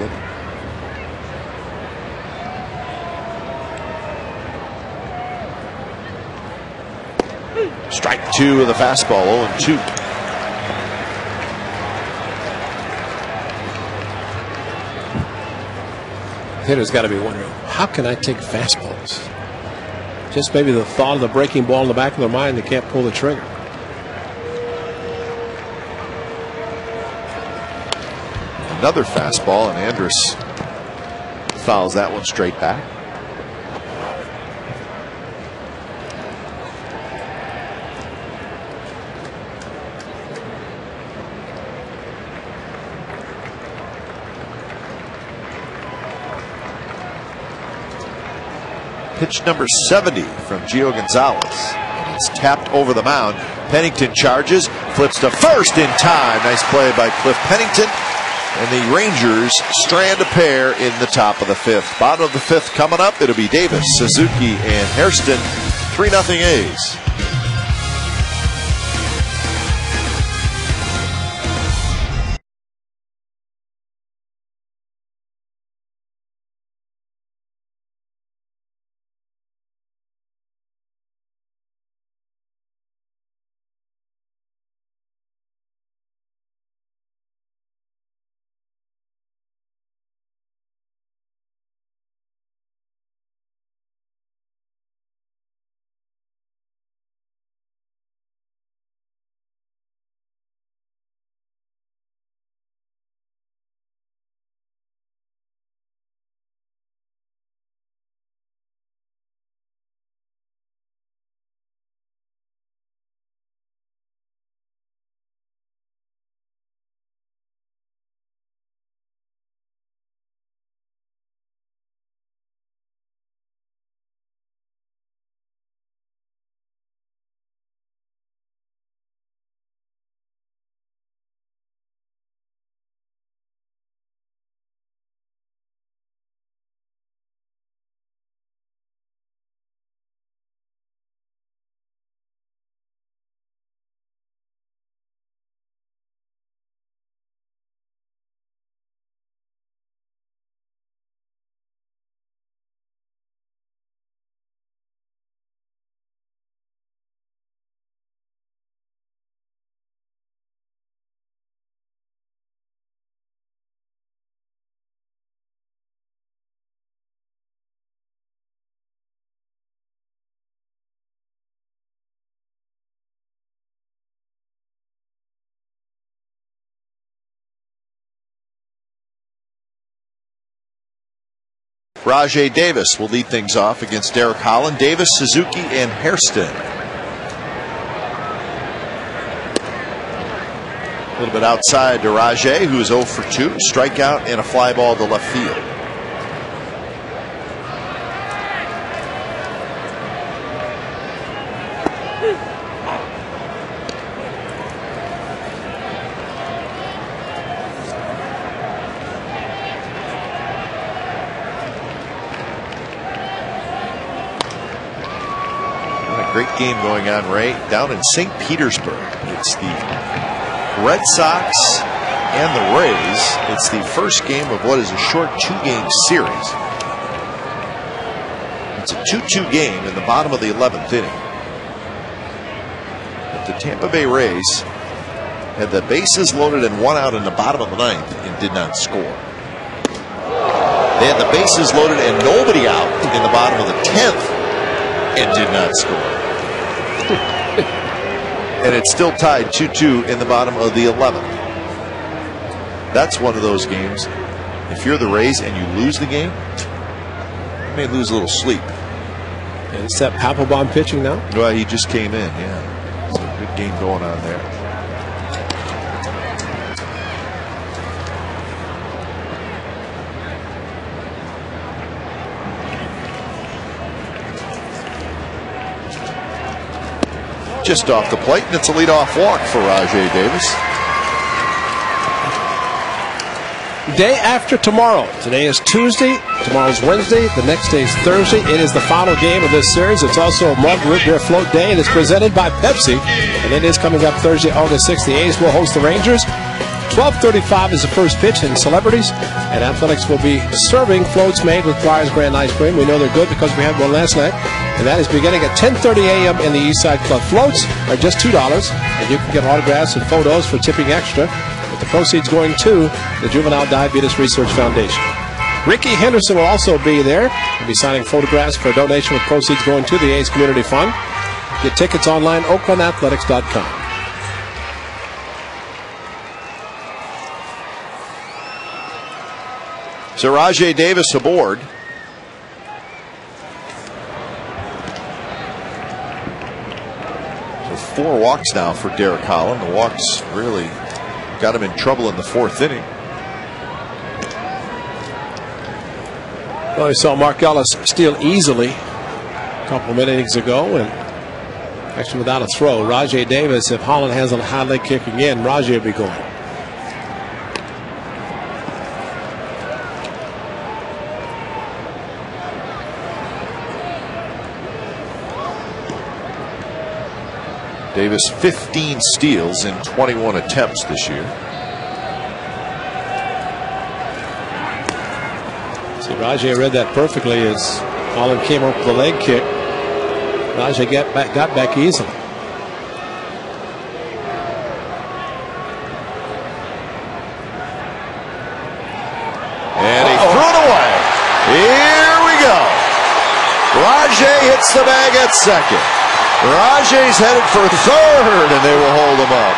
inning. Strike 2 with a fastball, 0-2. Hitter's got to be wondering, how can I take fastballs? Just maybe the thought of the breaking ball in the back of their mind, they can't pull the trigger. Another fastball, and Andrus fouls that one straight back. Pitch number 70 from Gio Gonzalez. And it's tapped over the mound. Pennington charges, flips to first in time. Nice play by Cliff Pennington. And the Rangers strand a pair in the top of the 5th. Bottom of the 5th coming up. It'll be Davis, Suzuki, and Hairston. 3-0 A's. Rajay Davis will lead things off against Derek Holland. Davis, Suzuki, and Hairston. A little bit outside to Rajay, who is 0 for 2. Strikeout and a fly ball to left field. Great game going on, Ray, down in St. Petersburg. It's the Red Sox and the Rays. It's the first game of what is a short 2-game series. It's a 2-2 game in the bottom of the 11th inning. But the Tampa Bay Rays had the bases loaded and 1 out in the bottom of the 9th and did not score. They had the bases loaded and nobody out in the bottom of the 10th and did not score. And it's still tied 2-2 in the bottom of the 11th. That's one of those games. If you're the Rays and you lose the game, you may lose a little sleep. And it's that Papelbon pitching now? Well, he just came in, yeah. It's a good game going on there. Just off the plate, and it's a leadoff walk for Rajai Davis. Day after tomorrow. Today is Tuesday. Tomorrow's Wednesday. The next day is Thursday. It is the final game of this series. It's also a mug root beer float day, and it's presented by Pepsi. And it is coming up Thursday, August 6th. The A's will host the Rangers. 12:35 is the first pitch, and Celebrities and Athletics will be serving floats made with Flyers Grand Ice Cream. We know they're good because we had one last night, and that is beginning at 10:30 a.m. in the Eastside Club. Floats are just $2, and you can get autographs and photos for tipping extra, with the proceeds going to the Juvenile Diabetes Research Foundation. Ricky Henderson will also be there. He'll be signing photographs for a donation with proceeds going to the A's Community Fund. Get tickets online, oaklandathletics.com. So Rajai Davis aboard. So 4 walks now for Derek Holland. The walks really got him in trouble in the 4th inning. Well, we saw Mark Ellis steal easily a couple of innings ago, and actually without a throw. Rajai Davis, if Holland has a high leg kick again, Rajai will be going. Davis 15 steals in 21 attempts this year. See, Rajai read that perfectly as Holland came up with a leg kick. Rajai got back easily. And he threw it away. Here we go. Rajai hits the bag at second. Rajai's headed for third, and they will hold him up.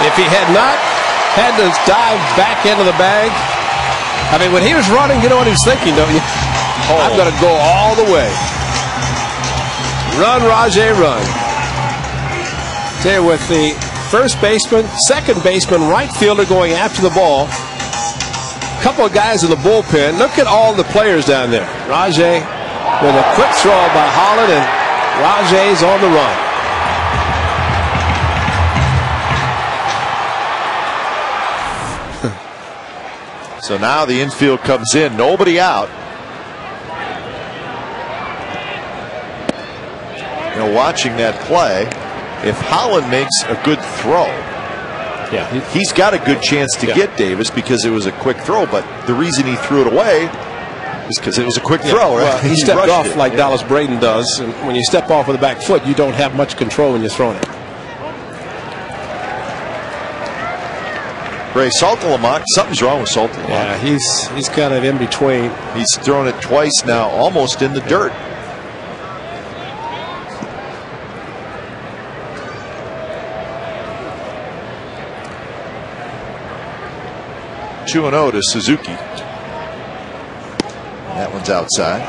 If he had not had to dive back into the bag, I mean, when he was running, you know what he was thinking, don't you? I'm going to go all the way. Run, Rajai, run. Tell you, with the first baseman, second baseman, right fielder going after the ball, a couple of guys in the bullpen. Look at all the players down there. Rajai with a quick throw by Holland, and Rajai's on the run. So now the infield comes in, nobody out. You know, watching that play, if Holland makes a good throw, yeah, he's got a good chance to get Davis because it was a quick throw. But the reason he threw it away is because it was a quick throw. Right? Well, he stepped off like Dallas Braden does, and when you step off with a back foot, you don't have much control when you're throwing it. Ray Saltalamont, something's wrong with Saltalamont. Yeah, he's kind of in between. He's thrown it twice now, almost in the dirt. Two 2-0 to Suzuki. That one's outside.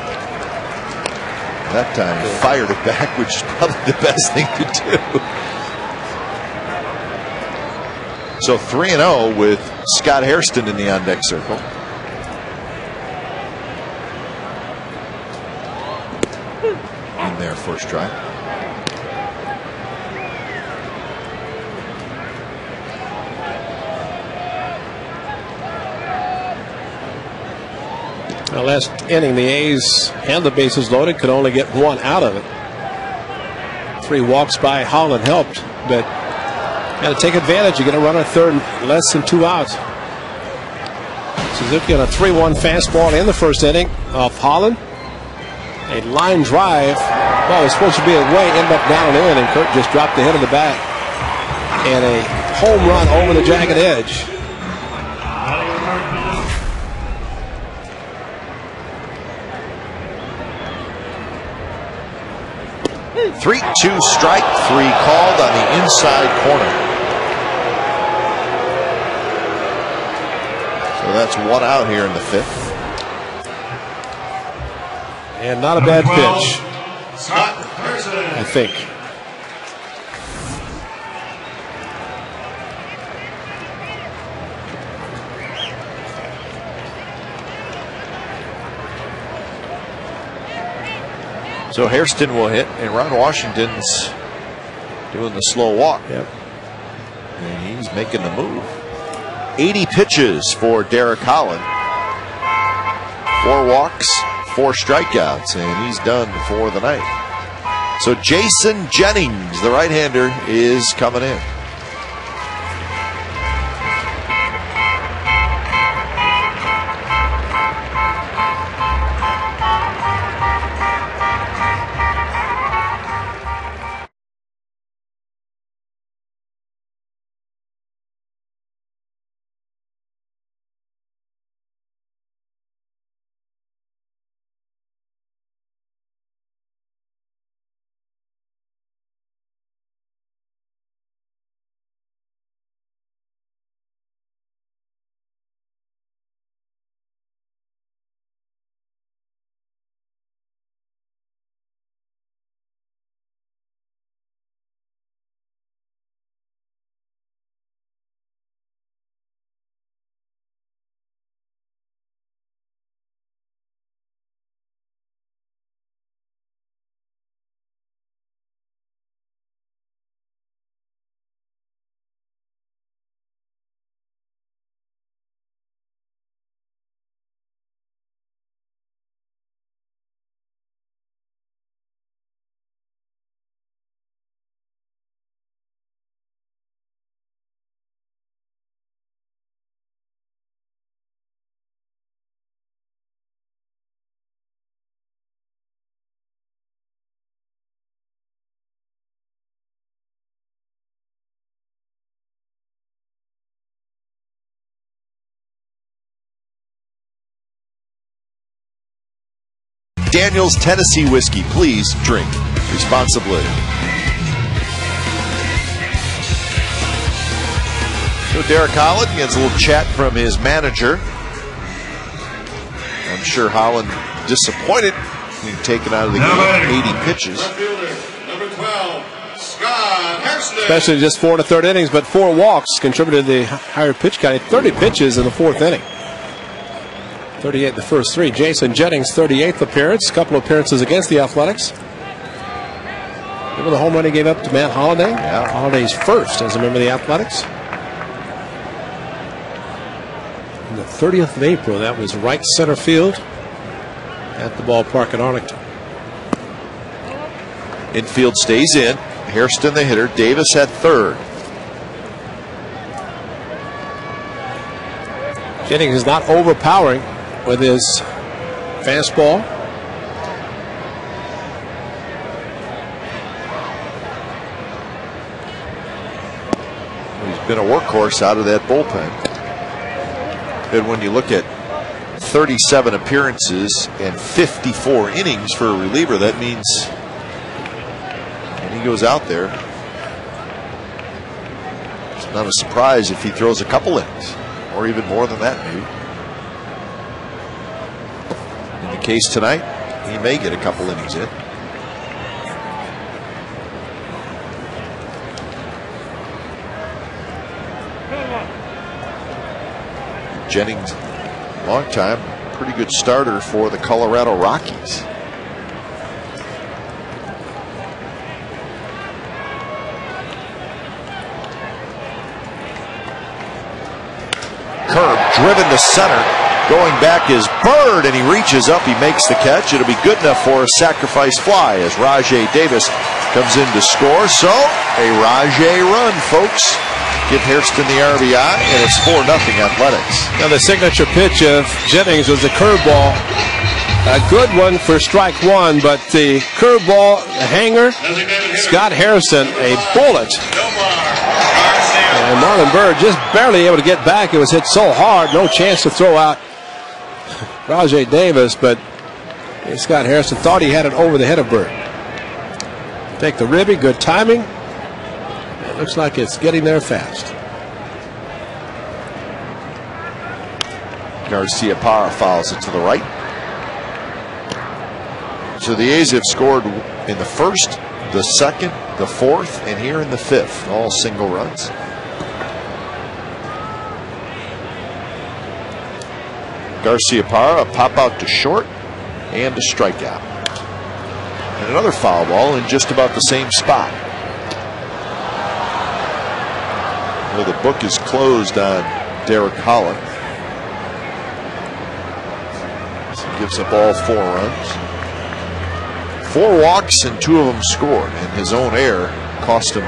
That time he fired it back, which is probably the best thing to do. So 3-0 with Scott Hairston in the on-deck circle. In there, first try. Now, last inning, the A's had the bases loaded, could only get one out of it. 3 walks by Holland helped, but got to take advantage. You get a runner third, less than 2 outs. Suzuki on a 3-1 fastball in the first inning of Holland. A line drive. Ball was supposed to be away, ended up down and in, and Kurt just dropped the head of the bat. And a home run over the jagged edge. Three-two strike, 3 called on the inside corner. So that's 1 out here in the 5th. And not a bad pitch, I think. So Hairston will hit, and Ron Washington's doing the slow walk. Yep. And he's making the move. 80 pitches for Derek Holland. 4 walks, 4 strikeouts, and he's done for the night. So Jason Jennings, the right-hander, is coming in. Daniel's Tennessee Whiskey. Please drink responsibly. So Derek Holland gets a little chat from his manager. I'm sure Holland disappointed being taken out of the game. 80 pitches. Number 12, Scott Hairston. Especially just 4 in the 3rd innings, but 4 walks contributed to the higher pitch count. 30 pitches in the 4th inning. 38 the first 3. Jason Jennings, 38th appearance. A couple of appearances against the Athletics. Remember the home run he gave up to Matt Holliday? Yeah. Holliday's first as a member of the Athletics. On the 30th of April, that was right center field at the ballpark in Arlington. Infield stays in. Hairston the hitter. Davis at 3rd. Jennings is not overpowering with his fastball. He's been a workhorse out of that bullpen. And when you look at 37 appearances and 54 innings for a reliever, that means when he goes out there, it's not a surprise if he throws a couple innings, or even more than that maybe. In the case tonight, he may get a couple innings in. Jennings, long time, pretty good starter for the Colorado Rockies. Curve driven to center. Going back is Bird, and he reaches up. He makes the catch. It'll be good enough for a sacrifice fly as Rajay Davis comes in to score. So a Rajay run, folks. give Hairston the RBI, and it's 4-0 Athletics. Now the signature pitch of Jennings was a curveball. A good one for strike one, but the curveball, the hanger, Scott Hairston, a bullet. And Marlon Byrd just barely able to get back. It was hit so hard, no chance to throw out Rajay Davis, but Scott Hairston thought he had it over the head of Byrd. Take the ribby, good timing. It looks like it's getting there fast. Garcia Parra fouls it to the right. So the A's have scored in the first, the second, the fourth, and here in the fifth, all single runs. Garcia Parra, a pop out to short and a strikeout. And another foul ball in just about the same spot. Well, the book is closed on Derek Holland. So he gives up all 4 runs. 4 walks and 2 of them scored, and his own error cost him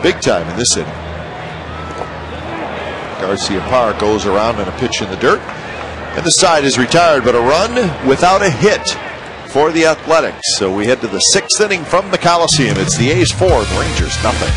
big time in this inning. Garcia Parra goes around on a pitch in the dirt, and the side is retired, but a run without a hit for the Athletics. So we head to the 6th inning from the Coliseum. It's the A's 4, the Rangers nothing.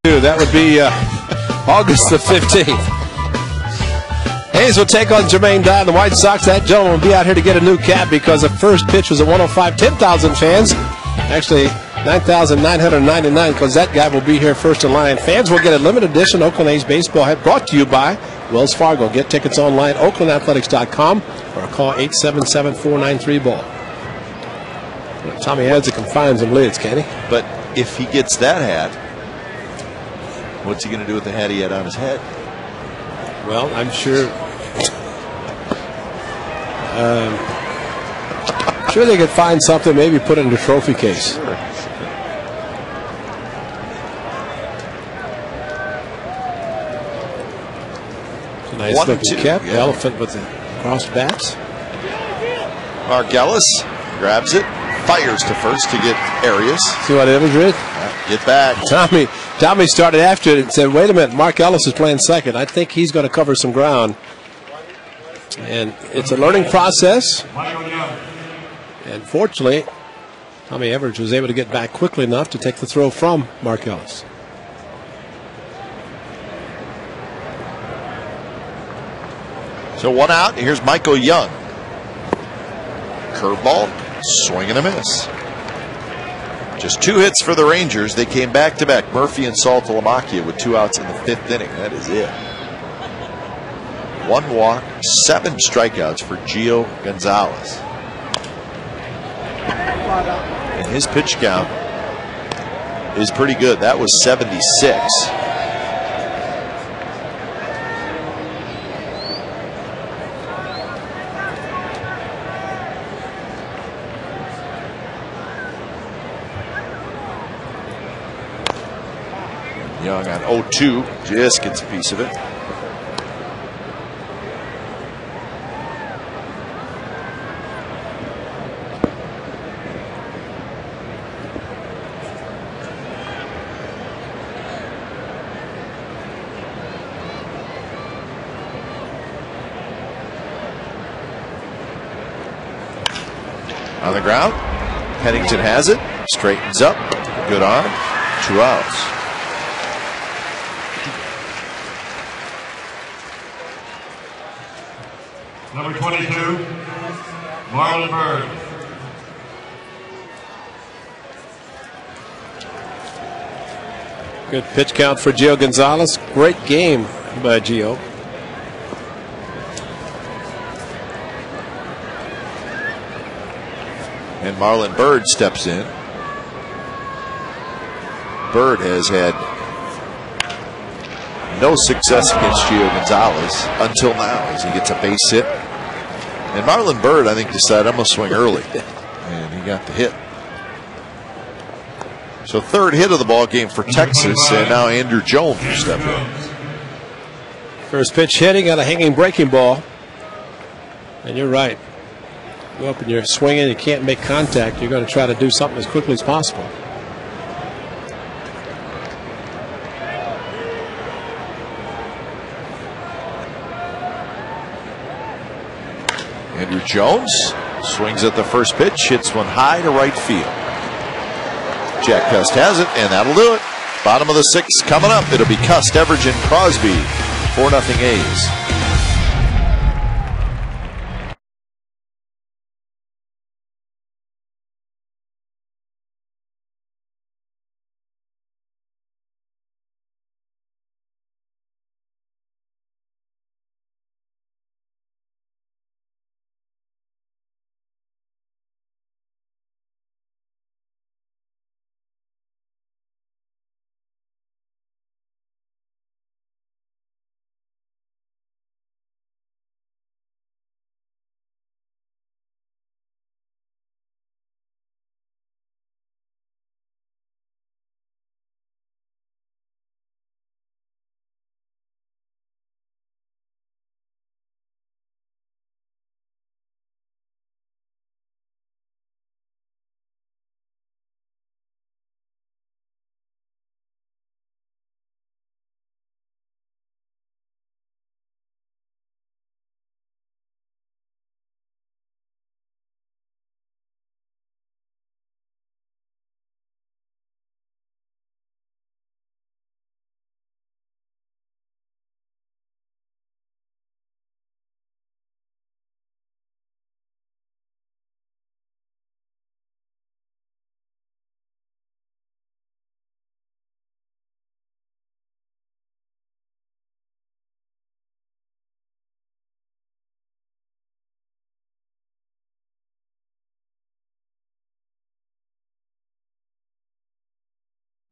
That would be August the 15th. A's will take on Jermaine Dye, the White Sox. That gentleman will be out here to get a new cap because the first pitch was at 105. 10,000 fans. Actually, 9,999 because that guy will be here first in line. Fans will get a limited edition Oakland A's baseball hat brought to you by Wells Fargo. Get tickets online, oaklandathletics.com, or call 877-493-BALL. Tommy Hudson can find some lids, can he? But if he gets that hat, what's he going to do with the hat he had on his head? Well, I'm sure. Sure they could find something, maybe put it in the trophy case. Sure. It's a nice looking cap. The elephant with the crossed bats. Mark Ellis grabs it, fires to first to get Arias. See what Evans did? Get back. Tommy started after it and said, wait a minute, Mark Ellis is playing second. I think he's going to cover some ground. And it's a learning process. And fortunately, Tommy Evers was able to get back quickly enough to take the throw from Mark Ellis. So 1 out. Here's Michael Young. Curveball, swing and a miss. Just 2 hits for the Rangers. They came back-to-back. Murphy and Saltalamacchia with 2 outs in the 5th inning. That is it. 1 walk, 7 strikeouts for Gio Gonzalez. And his pitch count is pretty good. That was 76. Young on 0-2, just gets a piece of it. On the ground, Pennington has it, straightens up, good arm, 2 outs. Number 22, Marlon Bird. Good pitch count for Gio Gonzalez. Great game by Gio. And Marlon Bird steps in. Bird has had no success against Gio Gonzalez until now as he gets a base hit. And Marlon Bird, I think, decided I'm going to swing early. And he got the hit. So 3rd hit of the ball game for Texas, and now Andrew Jones will step in. First pitch hitting on a hanging breaking ball. And you're right. Go up and you're swinging, you can't make contact. You're going to try to do something as quickly as possible. Andrew Jones swings at the first pitch, hits one high to right field. Jack Cust has it, and that'll do it. Bottom of the 6th coming up. It'll be Cust, Everidge, and Crosby. 4-0 A's.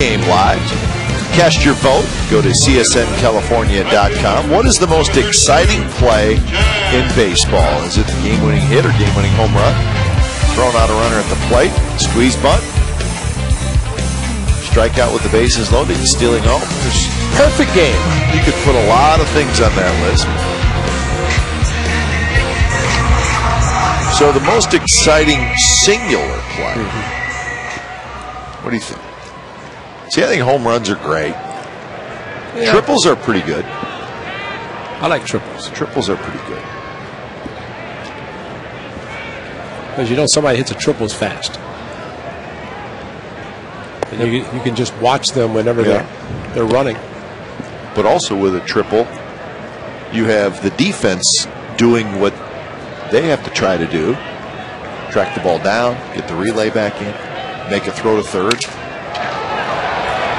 Game live. Cast your vote. Go to csncalifornia.com. What is the most exciting play in baseball? Is it the game-winning hit or game-winning home run? Throwing out a runner at the plate, squeeze bunt, strike out with the bases loaded, stealing home. There's perfect game. You could put a lot of things on that list. So the most exciting singular play. What do you think? See, I think home runs are great. Yeah. Triples are pretty good. I like triples. Triples are pretty good. Because you know somebody hits a triples fast. And you can just watch them whenever they're running. But also with a triple, you have the defense doing what they have to try to do. Track the ball down, get the relay back in, make a throw to third.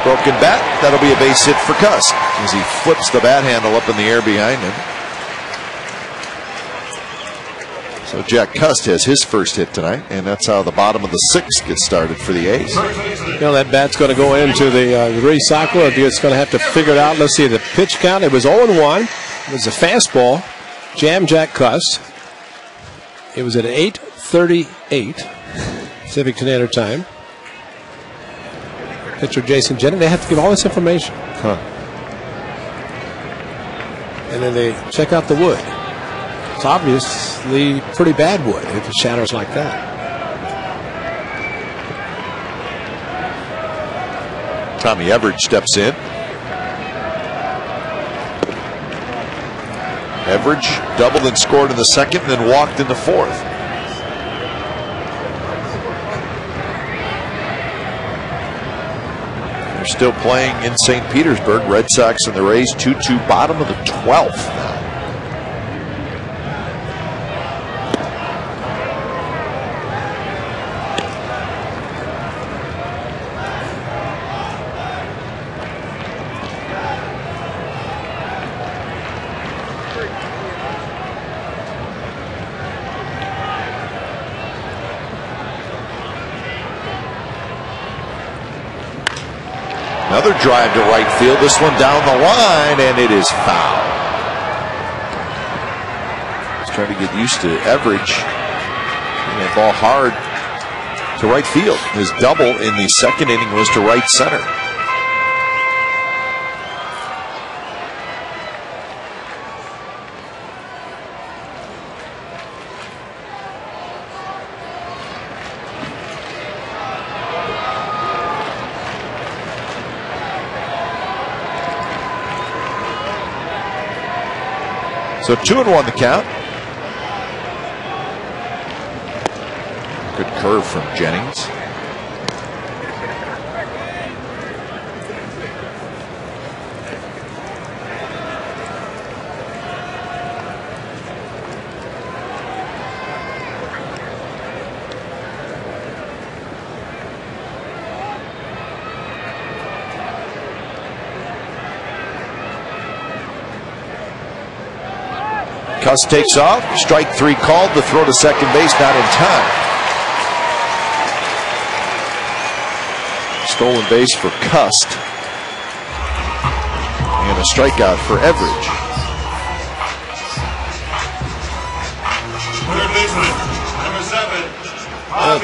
Broken bat, that'll be a base hit for Cust as he flips the bat handle up in the air behind him. So Jack Cust has his first hit tonight, and that's how the bottom of the sixth gets started for the A's. You know, that bat's going to go into the recycle. It's going to have to figure it out. Let's see the pitch count. It was 0-1. It was a fastball. Jam Jack Cust. It was at 8:38 Pacific Standard Time. Pitcher Jason Jennings. They have to give all this information. Huh. And then they check out the wood. It's obviously pretty bad wood if it shatters like that. Tommy Everidge steps in. Everidge doubled and scored in the second, then walked in the fourth. They're still playing in St. Petersburg. Red Sox and the Rays 2-2, bottom of the 12th now. Another drive to right field. This one down the line, and it is foul. He's trying to get used to Everidge. And that ball hard to right field. His double in the second inning was to right center. So 2-1 the count. Good curve from Jennings. Cust takes off. Strike three called. The throw to second base, not in time. Stolen base for Cust. And a strikeout for Everidge.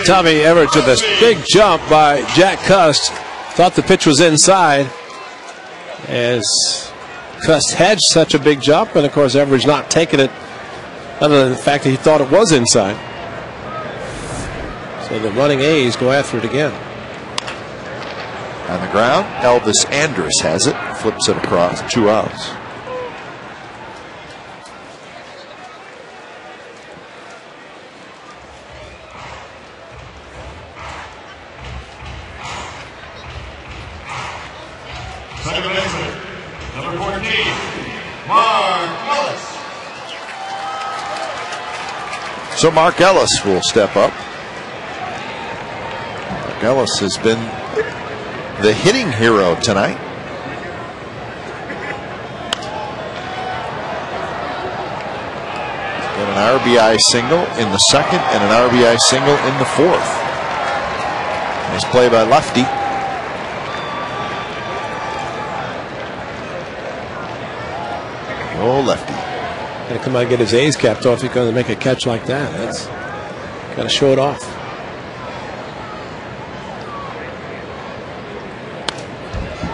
Tommy Everidge with a big jump by Jack Cust. Thought the pitch was inside. As Cust had such a big jump, and of course Everidge not taking it other than the fact that he thought it was inside. So the running A's go after it again. On the ground, Elvis Andrus has it. Flips it across. 2 outs. Second baseman, number 14, Mark Ellis. So Mark Ellis will step up. Mark Ellis has been the hitting hero tonight. He's got an RBI single in the second and an RBI single in the fourth. Nice play by Lefty. Oh, Lefty. Gotta come out and get his A's capped off if he's going to make a catch like that. That's got to show it off.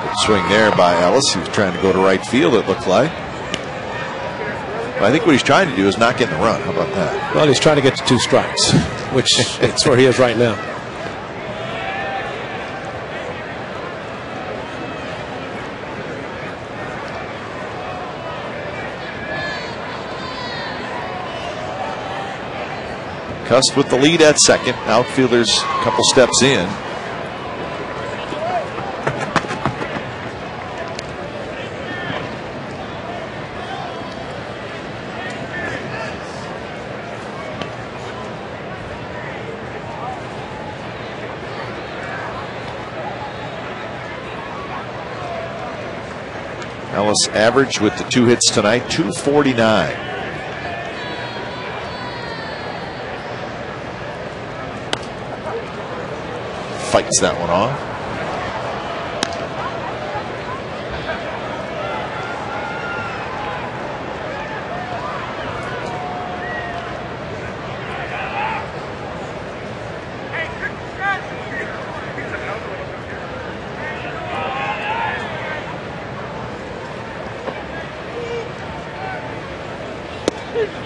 Good swing there by Ellis. He was trying to go to right field, it looked like. But I think what he's trying to do is not get in the run. How about that? Well, he's trying to get to 2 strikes, which that's where he is right now. Cust with the lead at second. Outfielders a couple steps in. Ellis average with the 2 hits tonight, 249. fights that one off.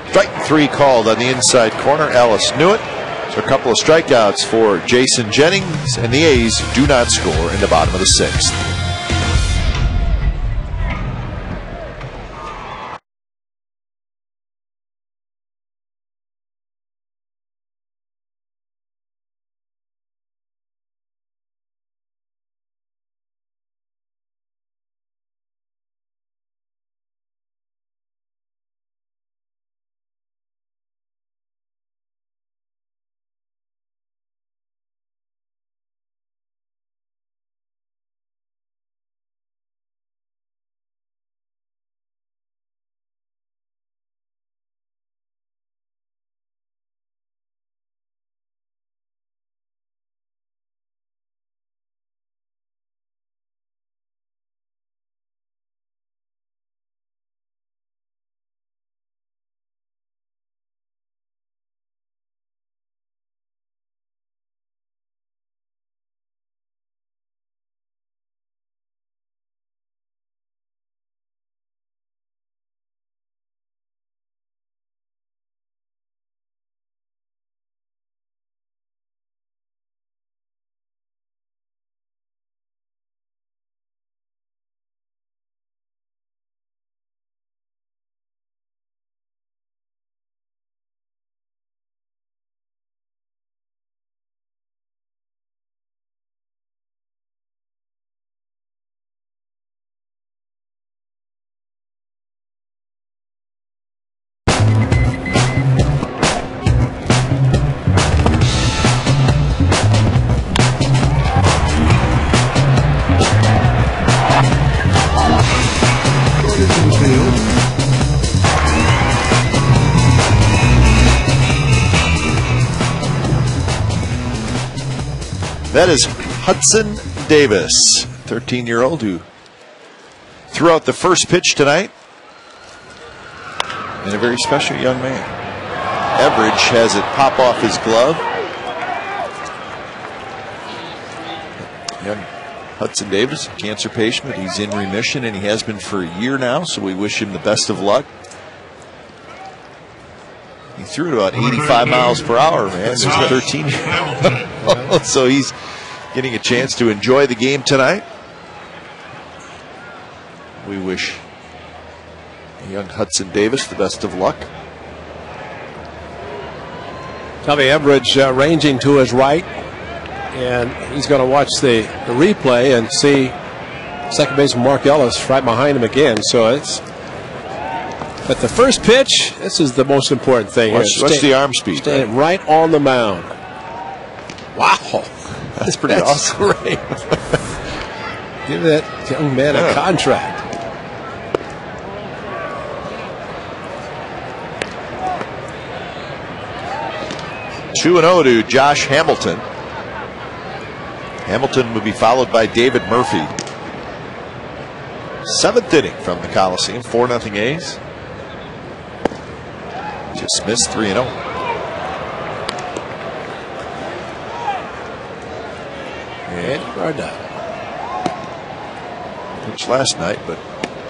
Strike 3 called on the inside corner. Ellis knew it. So a couple of strikeouts for Jason Jennings, and the A's do not score in the bottom of the 6th. That is Hudson Davis, 13-year-old who threw out the first pitch tonight. And a very special young man. Everidge has it pop off his glove. Young Hudson Davis, a cancer patient, but he's in remission, and he has been for a year now, so we wish him the best of luck. He threw it about 85 miles per hour, man. He's 13 years old. So he's getting a chance to enjoy the game tonight. We wish young Hudson Davis the best of luck. Tommy Everidge ranging to his right, and he's going to watch the replay and see second baseman Mark Ellis right behind him again. So it's but the first pitch, this is the most important thing. What's the arm speed? Staying right on the mound. Wow, that's pretty awesome. Great. Give that young man a contract. Two 2-0 to Josh Hamilton. Hamilton will be followed by David Murphy. 7th inning from the Coliseum, 4-0 A's. Just missed 3-0. And Gardner pitched last night, but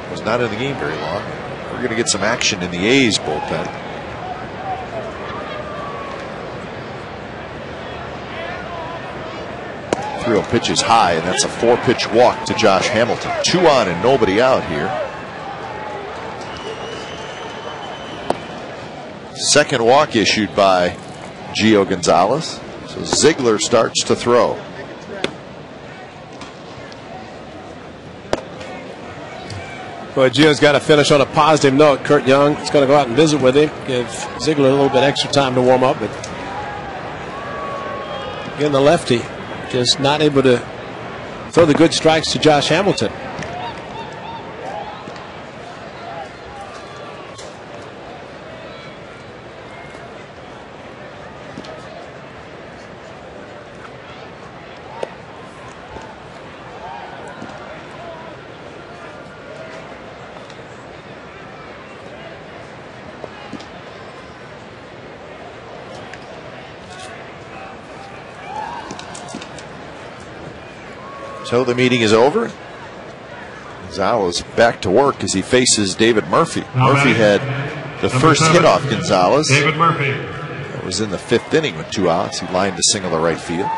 was not in the game very long. We're going to get some action in the A's bullpen. Real pitch is high, and that's a 4-pitch walk to Josh Hamilton. 2 on and nobody out here. Second walk issued by Gio Gonzalez. So Ziegler starts to throw. Boy, Gio's got to finish on a positive note. Kurt Young is going to go out and visit with him, give Ziegler a little bit extra time to warm up. But again, the lefty just not able to throw the good strikes to Josh Hamilton. So the meeting is over. Gonzalez back to work as he faces David Murphy. Murphy had the first hit off Gonzalez. David Murphy. It was in the 5th inning with 2 outs. He lined a single to right field.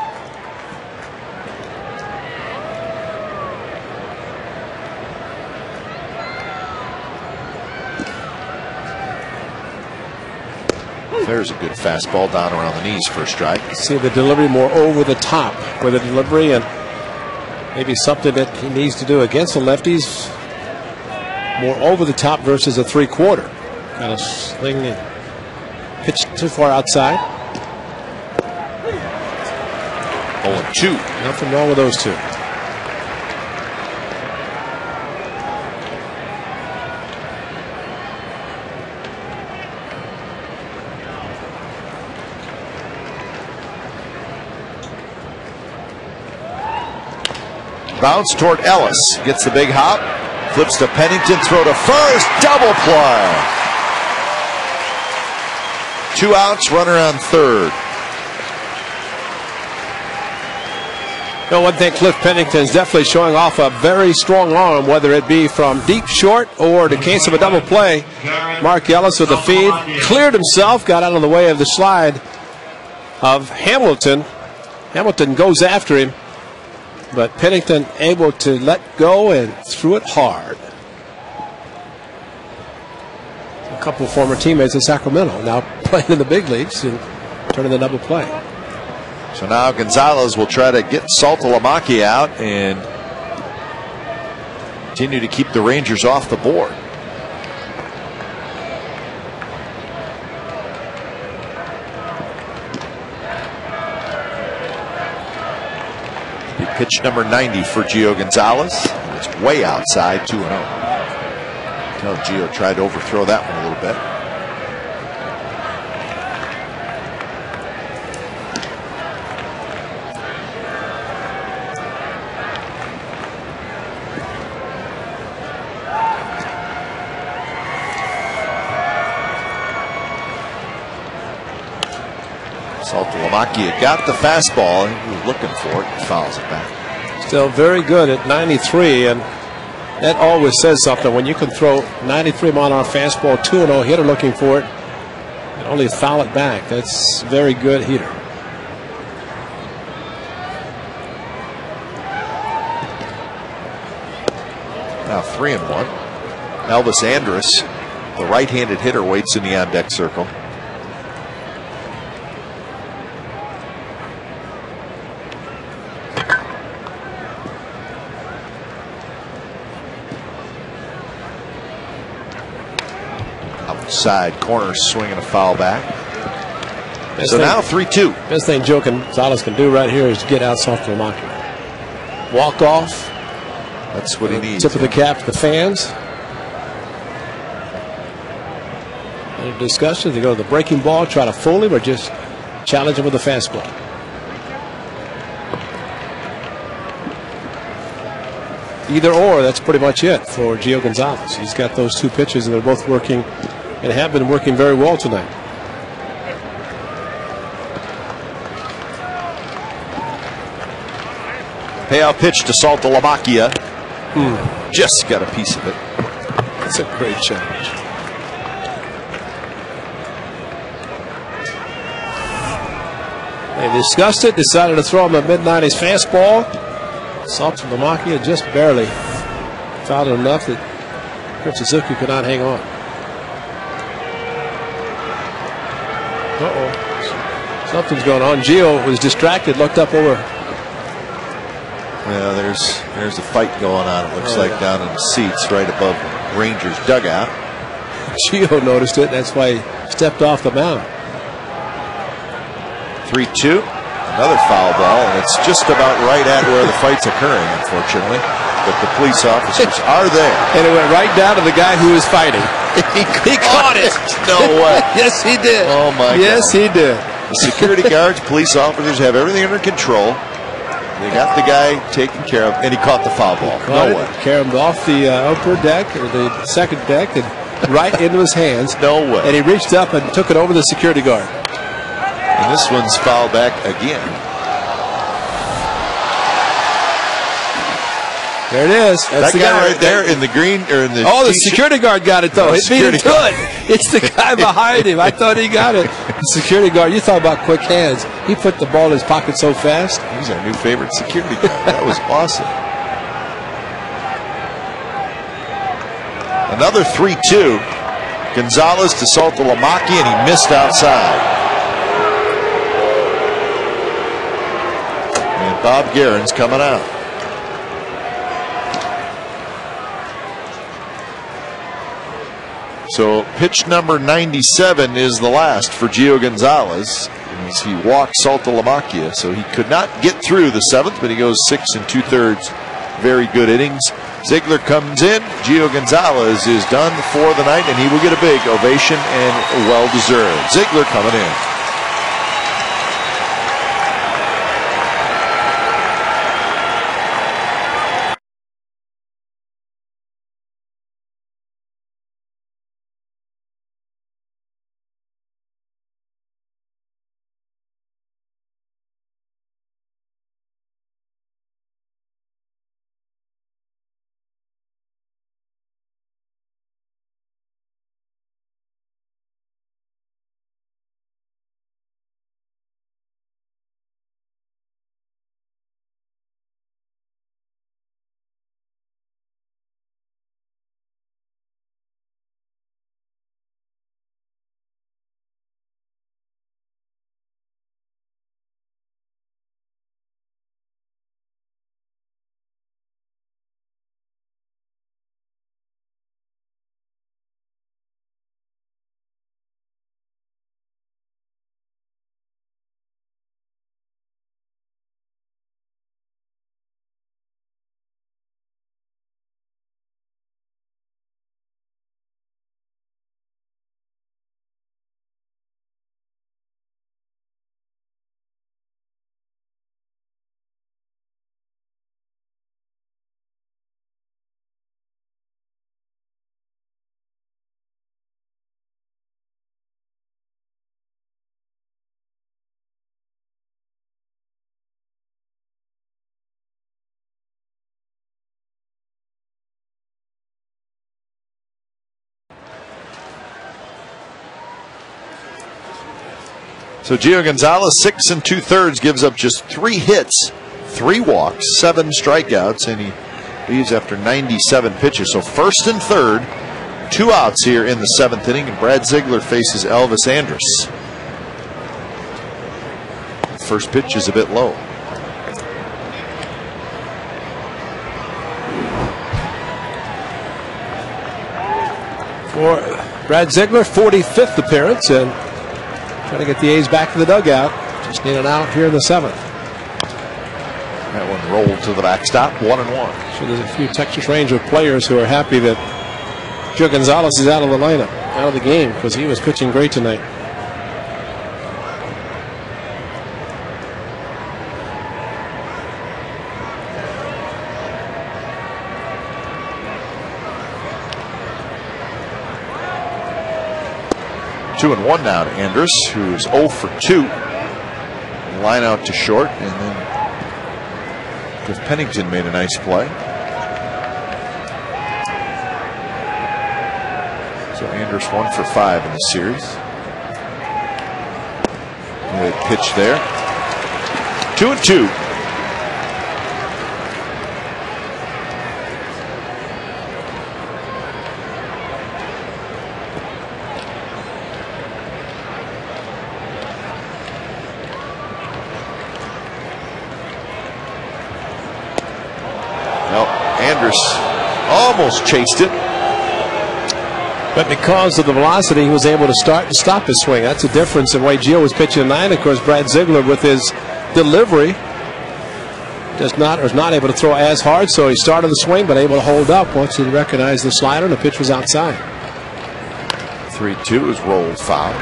There's a good fastball down around the knees for a strike. See the delivery more over the top with the delivery, and maybe something that he needs to do against the lefties. More over the top versus a 3/4. Kind of sling and pitch too far outside. 0-2. Nothing wrong with those two. Bounce toward Ellis. Gets the big hop. Flips to Pennington. Throw to first. Double play. 2 outs. Runner on third. You know, one thing, Cliff Pennington's definitely showing off a very strong arm, whether it be from deep short or in the case of a double play. Mark Ellis with the feed. Cleared himself. Got out of the way of the slide of Hamilton. Hamilton goes after him. But Pennington able to let go and threw it hard. A couple of former teammates in Sacramento now playing in the big leagues and turning the double play. So now Gonzalez will try to get Saltalamacchia out and continue to keep the Rangers off the board. Pitch number 90 for Gio Gonzalez. It's way outside, 2-0. Tell Gio tried to overthrow that one a little bit. Saltalamacchia got the fastball. He was looking for it and fouls it back. Still very good at 93, and that always says something. When you can throw 93-mile-an-hour fastball, 2-0 hitter looking for it, and only foul it back. That's very good hitter. Now 3-1. Elvis Andrus, the right-handed hitter, waits in the on-deck circle. Outside corner swinging a foul back. So now 3-2. Best thing Joe Gonzalez can do right here is get out Saltalamacchia. Walk off. That's what he needs. Tip of the cap to the fans. Any discussion? They go to the breaking ball, try to fool him, or just challenge him with a fastball. Either or, that's pretty much it for Gio Gonzalez. He's got those two pitches, and they're both working and have been working very well tonight. Payout pitch to Saltalamacchia. Just got a piece of it. That's a great challenge. They discussed it, decided to throw him a mid-90s fastball. Saltalamacchia just barely fouled it enough that Suzuki could not hang on. Uh-oh. Something's going on. Gio was distracted, looked up over. Yeah, there's a fight going on, it looks like, down in the seats right above Rangers dugout. Gio noticed it. That's why he stepped off the mound. 3-2. Another foul ball, and it's just about right at where the fight's occurring, unfortunately. But the police officers are there. And it went right down to the guy who was fighting. He caught it. No way. Yes, he did. Oh, my God. Yes, he did. The security guards, police officers have everything under control. They got the guy taken care of, and he caught the foul ball. No way. Carried him off the upper deck, or the second deck, and right into his hands. No way. And he reached up and took it over the security guard. And this one's fouled back again. There it is. That's That guy right there in the green or in the. Oh, the security guard got it though. It beat him to it. It's the guy behind him. I thought he got it. The security guard. You thought about quick hands. He put the ball in his pocket so fast. He's our new favorite security guard. That was awesome. Another 3-2. Gonzalez to Saltalamacchia, and he missed outside. And Bob Guerin's coming out. So pitch number 97 is the last for Gio Gonzalez as he walked Saltalamacchia. So he could not get through the seventh, but he goes 6 2/3. Very good innings. Ziegler comes in. Gio Gonzalez is done for the night, and he will get a big ovation and well-deserved. Ziegler coming in. So Gio Gonzalez, 6 2/3, gives up just 3 hits, 3 walks, 7 strikeouts, and he leaves after 97 pitches. So first and third, 2 outs here in the 7th inning, and Brad Ziegler faces Elvis Andrus. First pitch is a bit low. For Brad Ziegler, 45th appearance, and trying to get the A's back to the dugout. Just need an out here in the 7th. That one rolled to the backstop, 1-1. So there's a few Texas Ranger players who are happy that Gio Gonzalez is out of the lineup, out of the game, because he was pitching great tonight. Two and 1 now to Andrus, who's 0 for 2. Line out to short, and then Cliff Pennington made a nice play. So Andrus 1 for 5 in the series. Good pitch there. 2 and 2. Almost chased it. But because of the velocity, he was able to start and stop his swing. That's a difference in the way Gio was pitching tonight. Of course, Brad Ziegler, with his delivery, is not able to throw as hard, so he started the swing, but able to hold up once he recognized the slider, and the pitch was outside. 3-2 is rolled foul.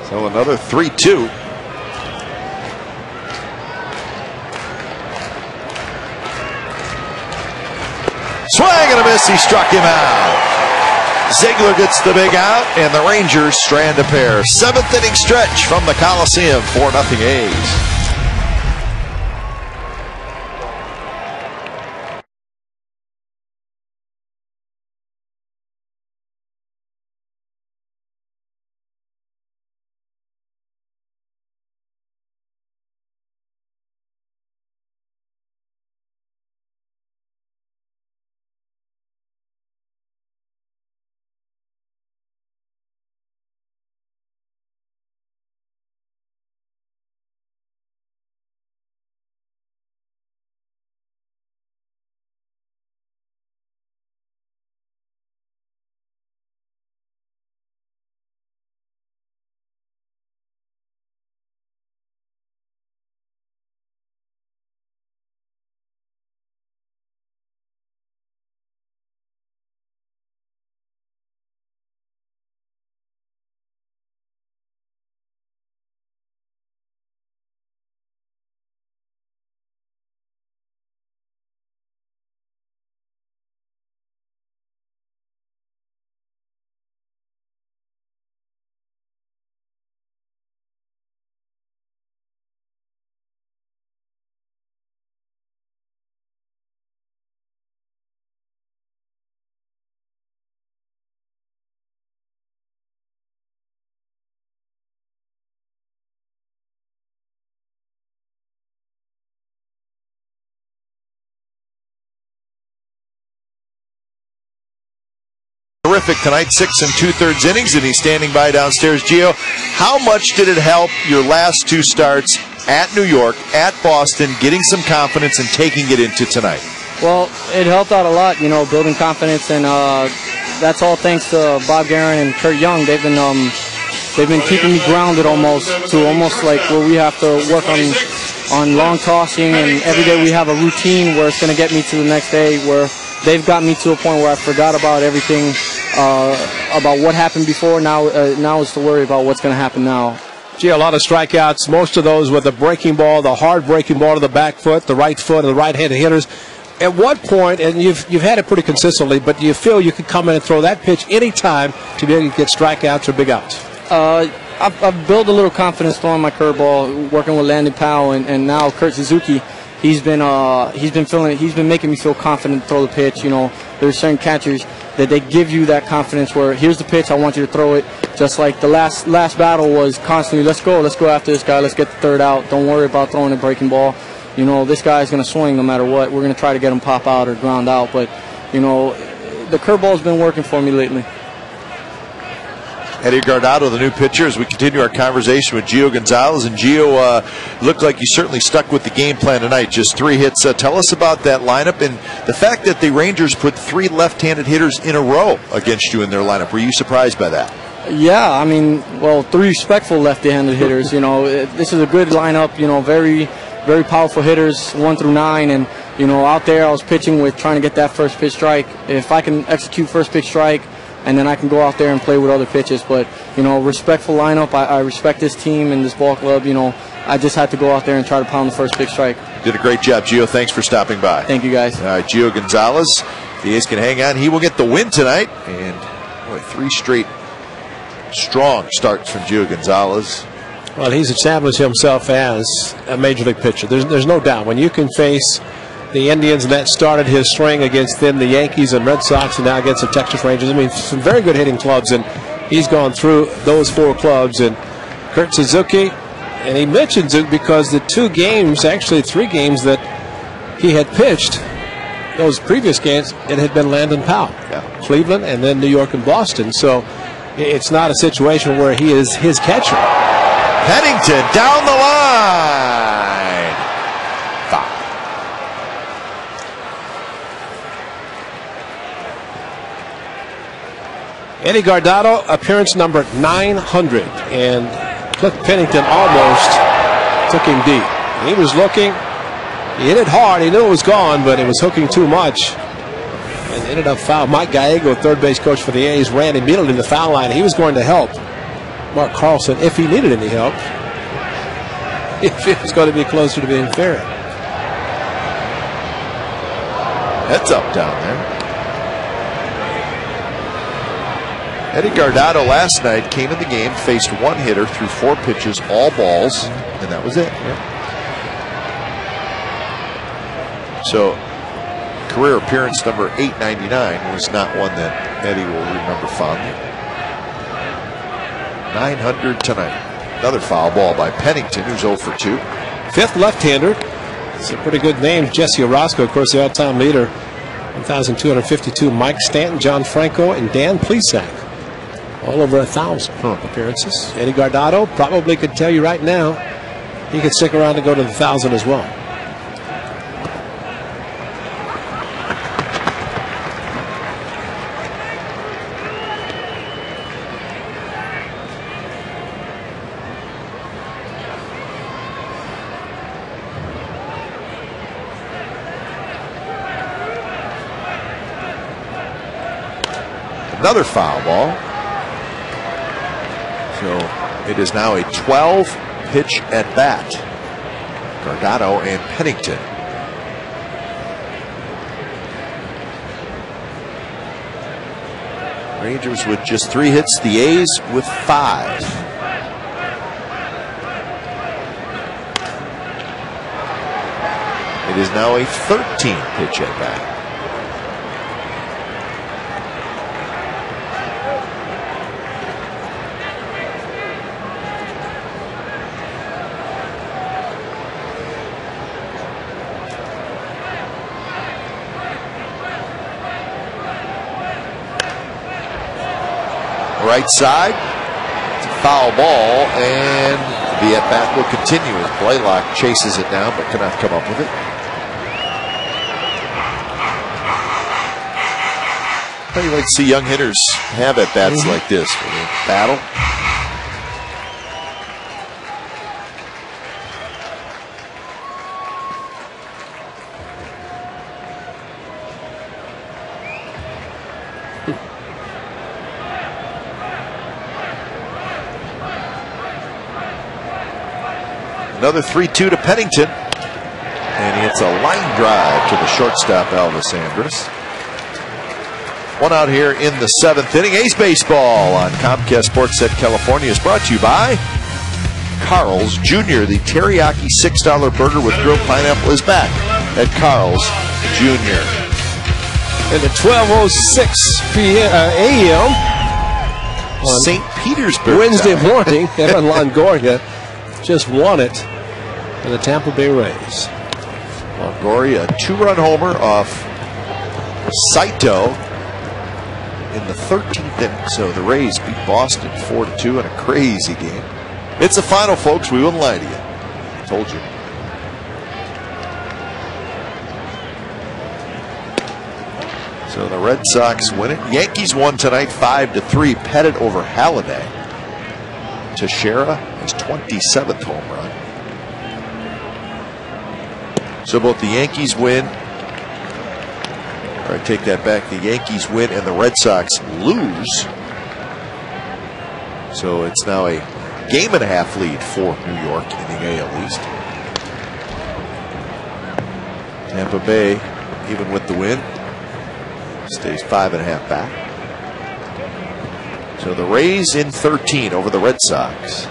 So another 3-2. Swing and a miss. He struck him out. Ziegler gets the big out, and the Rangers strand a pair. 7th inning stretch from the Coliseum. 4-0 A's. Terrific tonight, 6 2/3 innings, and he's standing by downstairs. Gio, how much did it help your last 2 starts at New York, at Boston, getting some confidence and taking it into tonight? Well, it helped out a lot, you know, building confidence, and that's all thanks to Bob Guerin and Kurt Young. They've been keeping me grounded almost like where we have to work on long tossing, and every day we have a routine where it's going to get me to the next day, where they've got me to a point where I forgot about everything, about what happened before. Now it's to worry about what's going to happen now. Gee, a lot of strikeouts, most of those with the breaking ball, the hard breaking ball to the back foot, the right foot, and the right-handed hitters. At what point, and you've had it pretty consistently, but do you feel you could come in and throw that pitch any time to be able to get strikeouts or big outs? I've built a little confidence throwing my curveball, working with Landon Powell, and now Kurt Suzuki. He's been making me feel confident to throw the pitch. You know, there's certain catchers that they give you that confidence where here's the pitch, I want you to throw it. Just like the last battle was constantly, let's go after this guy, let's get the 3rd out. Don't worry about throwing a breaking ball. You know, this guy's going to swing no matter what. We're going to try to get him pop out or ground out. But, you know, the curveball's been working for me lately. Eddie Guardado, the new pitcher, as we continue our conversation with Gio Gonzalez. And Gio looked like he certainly stuck with the game plan tonight. Just 3 hits. Tell us about that lineup and the fact that the Rangers put 3 left-handed hitters in a row against you in their lineup. Were you surprised by that? Yeah, I mean, well, 3 respectful left-handed hitters. You know, this is a good lineup. You know, very, very powerful hitters, 1 through 9. And, you know, out there I was pitching with trying to get that first pitch strike. If I can execute first pitch strike, and then I can go out there and play with other pitches. But, you know, respectful lineup. I respect this team and this ball club. You know, I just had to go out there and try to pound the first pitch strike. Did a great job, Gio. Thanks for stopping by. Thank you, guys. All right, Gio Gonzalez. The A's can hang on. He will get the win tonight. And, boy, 3 straight strong starts from Gio Gonzalez. Well, he's established himself as a major league pitcher. There's no doubt. When you can face the Indians, and that started his string against them, the Yankees and Red Sox, and now against the Texas Rangers. I mean, some very good hitting clubs, and he's gone through those 4 clubs. And Kurt Suzuki, and he mentions it because the 2 games, actually 3 games that he had pitched, those previous games, it had been Landon Powell. Yeah. Cleveland and then New York and Boston. So it's not a situation where he is his catcher. Pennington down the line. Foul. Eddie Guardado, appearance number 900, and Cliff Pennington almost took him deep. He was looking, he hit it hard, he knew it was gone, but it was hooking too much, and ended up foul. Mike Gallego, third base coach for the A's, ran immediately to the foul line. He was going to help Mark Carlson if he needed any help, if it was going to be closer to being fair. Heads up down there. Eddie Guardado last night came in the game, faced one hitter, threw 4 pitches, all balls, and that was it. So, career appearance number 899 was not one that Eddie will remember fondly. 900 tonight. Another foul ball by Pennington, who's 0 for 2. 5th left-hander. It's a pretty good name. Jesse Orozco, of course, the all-time leader. 1,252. Mike Stanton, John Franco, and Dan Plesac. All over 1,000 appearances. Eddie Guardado probably could tell you right now he could stick around to go to the 1,000 as well. Another foul ball. So it is now a 12-pitch at bat. Guardado and Pennington. Rangers with just 3 hits, the A's with 5. It is now a 13-pitch at bat. Right side, it's a foul ball, and the at-bat will continue as Blaylock chases it down but cannot come up with it. How do you like to see young hitters have at-bats like this, where they battle? Another 3-2 to Pennington. And he hits a line drive to the shortstop, Elvis Andrus. One out here in the 7th inning. A's baseball on Comcast Sportsnet California is brought to you by Carl's Jr. The teriyaki $6 burger with grilled pineapple is back at Carl's Jr. And at 12:06 a.m. on St. Petersburg Wednesday morning, Evan Longoria just won it for the Tampa Bay Rays. Longoria, a 2-run homer off Saito in the 13th inning. So the Rays beat Boston 4-2 in a crazy game. It's the final, folks. We wouldn't lie to you. Told you. So the Red Sox win it. Yankees won tonight 5-3. Pettit over Halladay. Teixeira, his 27th home run. So both the Yankees win. Or I take that back. The Yankees win and the Red Sox lose. So it's now a game-and-a-half lead for New York in the AL East. Tampa Bay, even with the win, stays 5.5 back. So the Rays in 13 over the Red Sox.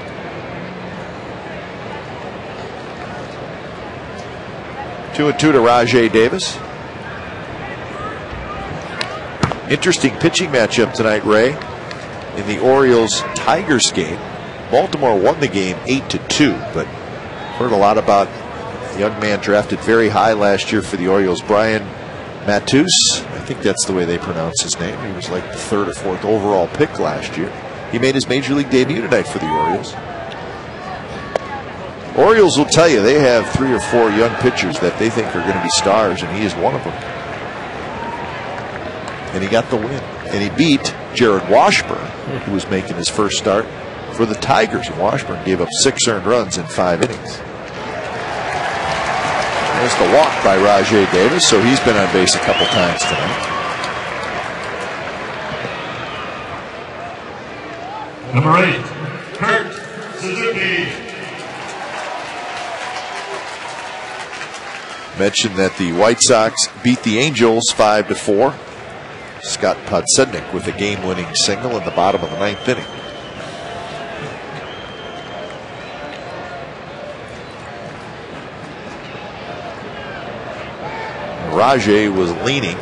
Two and 2 to Rajai Davis. Interesting pitching matchup tonight, Ray. In the Orioles-Tigers game, Baltimore won the game 8-2, but heard a lot about a young man drafted very high last year for the Orioles, Brian Matus. I think that's the way they pronounce his name. He was like the 3rd or 4th overall pick last year. He made his major league debut tonight for the Orioles. Orioles will tell you they have 3 or 4 young pitchers that they think are going to be stars, and he is one of them. And he got the win. And he beat Jared Washburn, who was making his first start for the Tigers. And Washburn gave up 6 earned runs in 5 innings. There's the walk by Rajai Davis, so he's been on base a couple times tonight. Number 8, Kurt Suzuki. Mentioned that the White Sox beat the Angels 5-4. Scott Podsednik with a game-winning single in the bottom of the 9th inning. Rajay was leaning.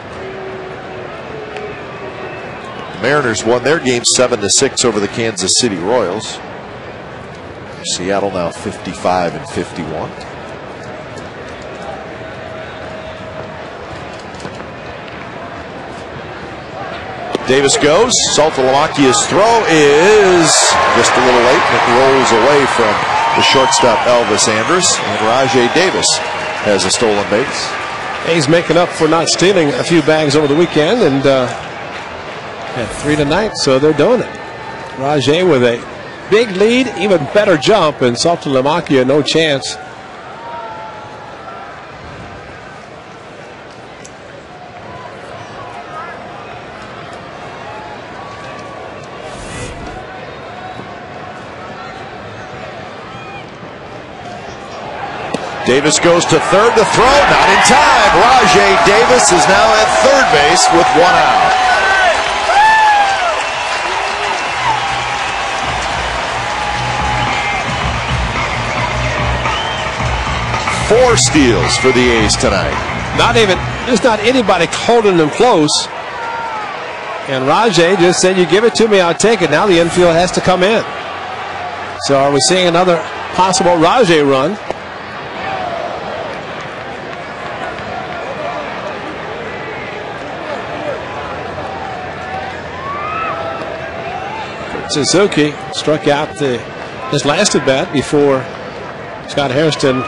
The Mariners won their game 7-6 over the Kansas City Royals. Seattle now 55-51. Davis goes. Saltalamakia's throw is just a little late, and it rolls away from the shortstop Elvis Andrus, and Rajay Davis has a stolen base. He's making up for not stealing a few bags over the weekend, and had 3 tonight, so they're doing it. Rajay with a big lead, even better jump, and Saltalamakia no chance. Davis goes to third. The throw, not in time. Rajay Davis is now at third base with 1 out. Four steals for the A's tonight. There's not anybody holding them close. And Rajay just said, "You give it to me, I'll take it." Now the infield has to come in. So are we seeing another possible Rajay run? Suzuki struck out his last at bat before Scott Hairston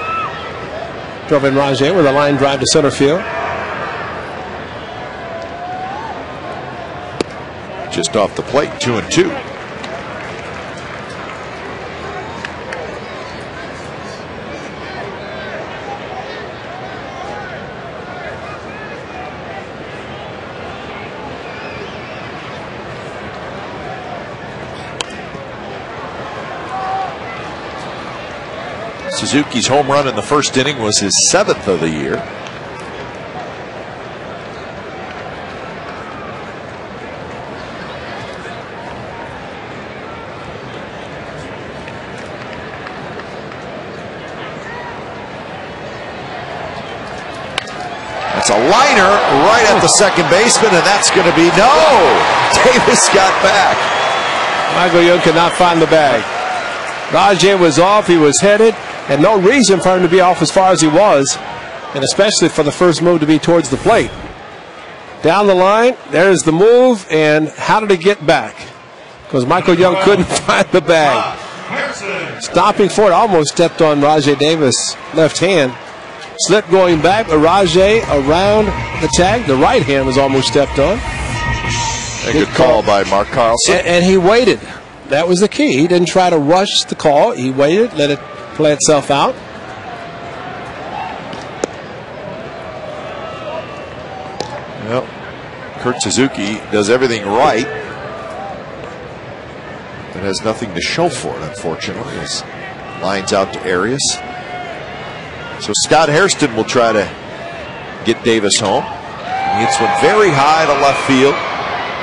drove in Rajay with a line drive to center field. Just off the plate, 2-2. Suzuki's home run in the first inning was his 7th of the year. That's a liner right at the second baseman, and that's going to be no. Davis got back. Michael Young could not find the bag. Rajay was off, he was headed, and no reason for him to be off as far as he was, and especially for the first move to be towards the plate. Down the line, there's the move, and how did he get back? Because Michael Young couldn't find the bag. Stopping for it, almost stepped on Rajay Davis' left hand. Slip going back, but Rajay around the tag. The right hand was almost stepped on. A good call by Mark Carlson. And he waited. That was the key. He didn't try to rush the call. He waited, let it play itself out. Well, Kurt Suzuki does everything right, but has nothing to show for it, unfortunately. His lines out to Arias. So Scott Hairston will try to get Davis home. He hits one very high to left field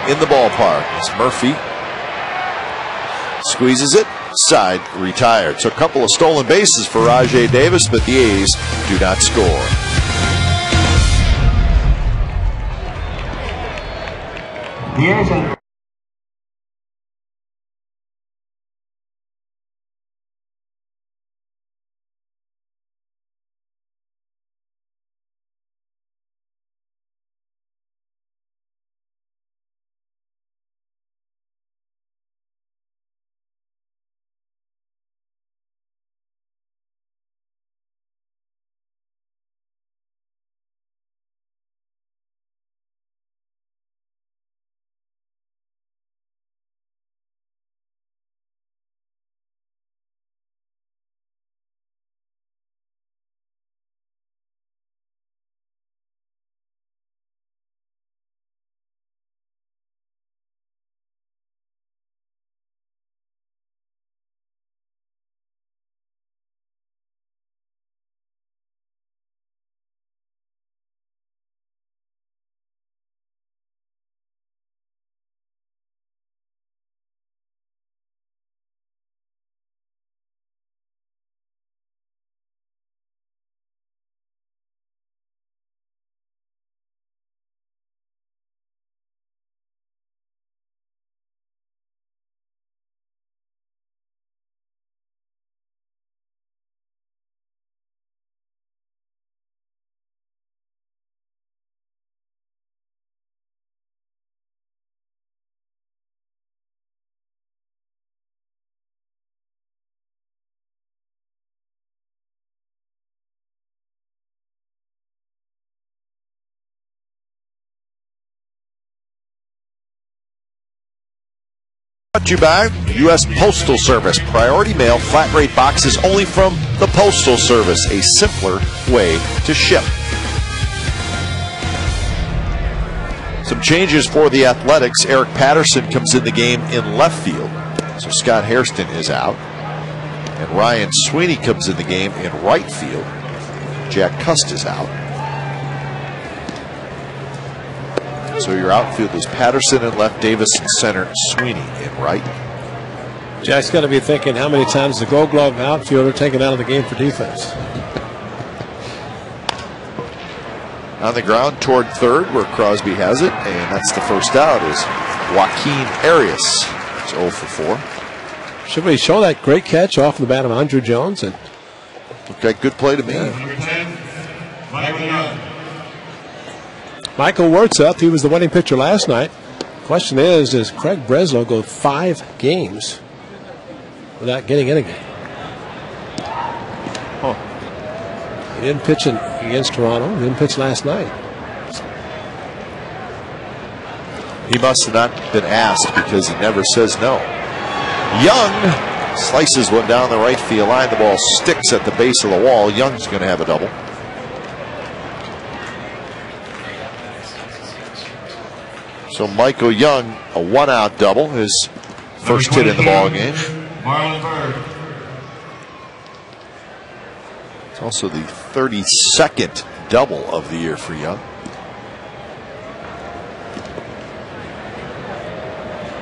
in the ballpark. As Murphy squeezes it, side retired. So a couple of stolen bases for Rajay Davis, but the A's do not score. The A's Brought to you by U.S. Postal Service. Priority mail flat rate boxes only from the Postal Service. A simpler way to ship. Some changes for the Athletics. Eric Patterson comes in the game in left field. So Scott Hairston is out. And Ryan Sweeney comes in the game in right field. Jack Cust is out. So your outfield is Patterson in left, Davis in center, Sweeney in right. Jack's got to be thinking how many times the Gold Glove outfielder taken out of the game for defense. On the ground toward third where Crosby has it, and that's the first out is Joaquin Arias. It's 0 for 4. Should we show that great catch off the bat of Andrew Jones? And looked like good play to me. Number 10, Michael Young. Michael Wurtz, he was the winning pitcher last night. Question is, does Craig Breslow go 5 games without getting in a game? He didn't pitch against Toronto. He didn't pitch last night. He must have not been asked because he never says no. Young slices one down the right field line. The ball sticks at the base of the wall. Young's going to have a double. So Michael Young, a 1-out double, his first hit in the ball game. Marlon Byrd. It's also the 32nd double of the year for Young.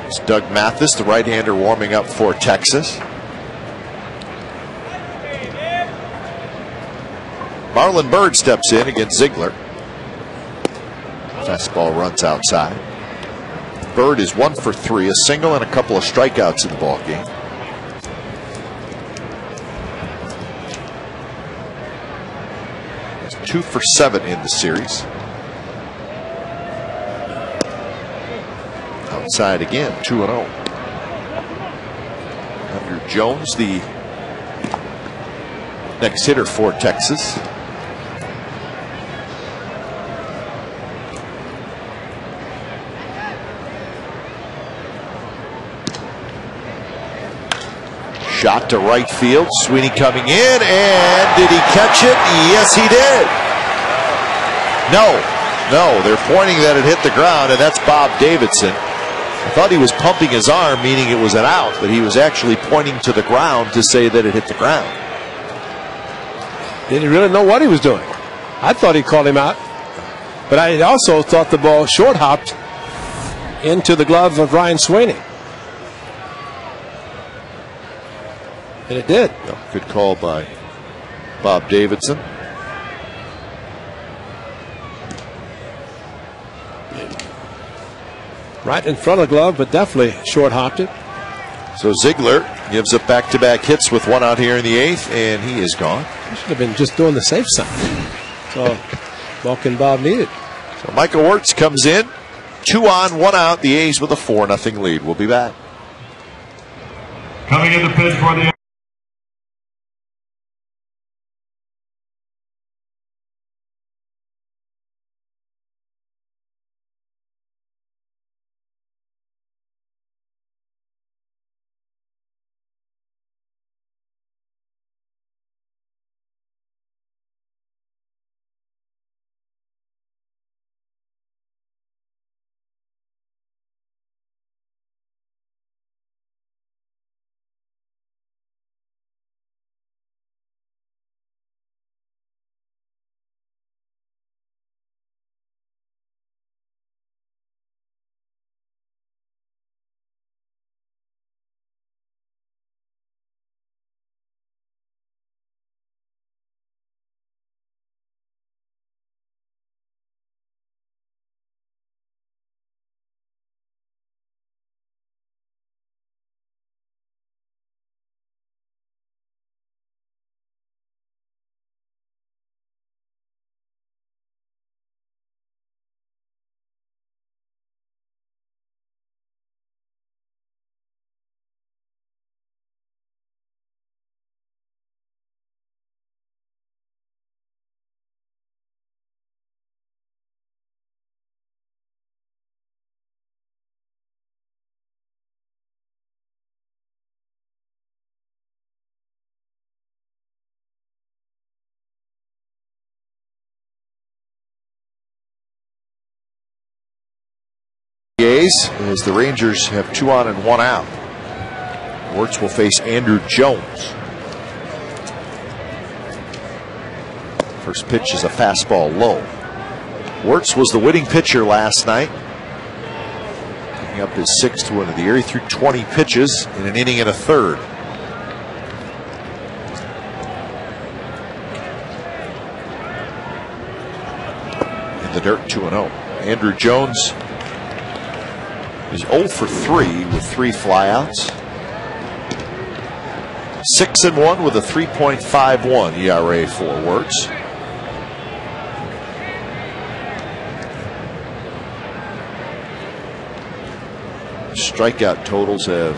It's Doug Mathis, the right-hander, warming up for Texas. Marlon Byrd steps in against Ziegler. Fastball runs outside. Byrd is 1 for 3, a single and a couple of strikeouts in the ball game. He's 2 for 7 in the series. Outside again, 2-0. Andrew Jones, the next hitter for Texas. Shot to right field. Sweeney coming in, and did he catch it? Yes, he did. No, they're pointing that it hit the ground, and that's Bob Davidson. I thought he was pumping his arm, meaning it was an out, but he was actually pointing to the ground to say that it hit the ground. Didn't really know what he was doing. I thought he called him out, but I also thought the ball short hopped into the glove of Ryan Sweeney. And it did. Good call by Bob Davidson. Right in front of the glove, but definitely short hopped it. So Ziegler gives up back-to-back hits with 1 out here in the 8th, and he is gone. He should have been just doing the safe side. So Bulk and Bob needed. So Michael Wurtz comes in, 2 on, 1 out. The A's with a 4-0 lead. We'll be back. Coming in the pitch for the base as the Rangers have 2 on and 1 out. Wirtz will face Andrew Jones. First pitch is a fastball low. Wirtz was the winning pitcher last night, picking up his 6th win of the year. He threw 20 pitches in an inning and a third. In the dirt, 2-0. Andrew Jones is 0 for 3 with 3 flyouts. 6-1 with a 3.51 ERA for Wirtz. Strikeout totals have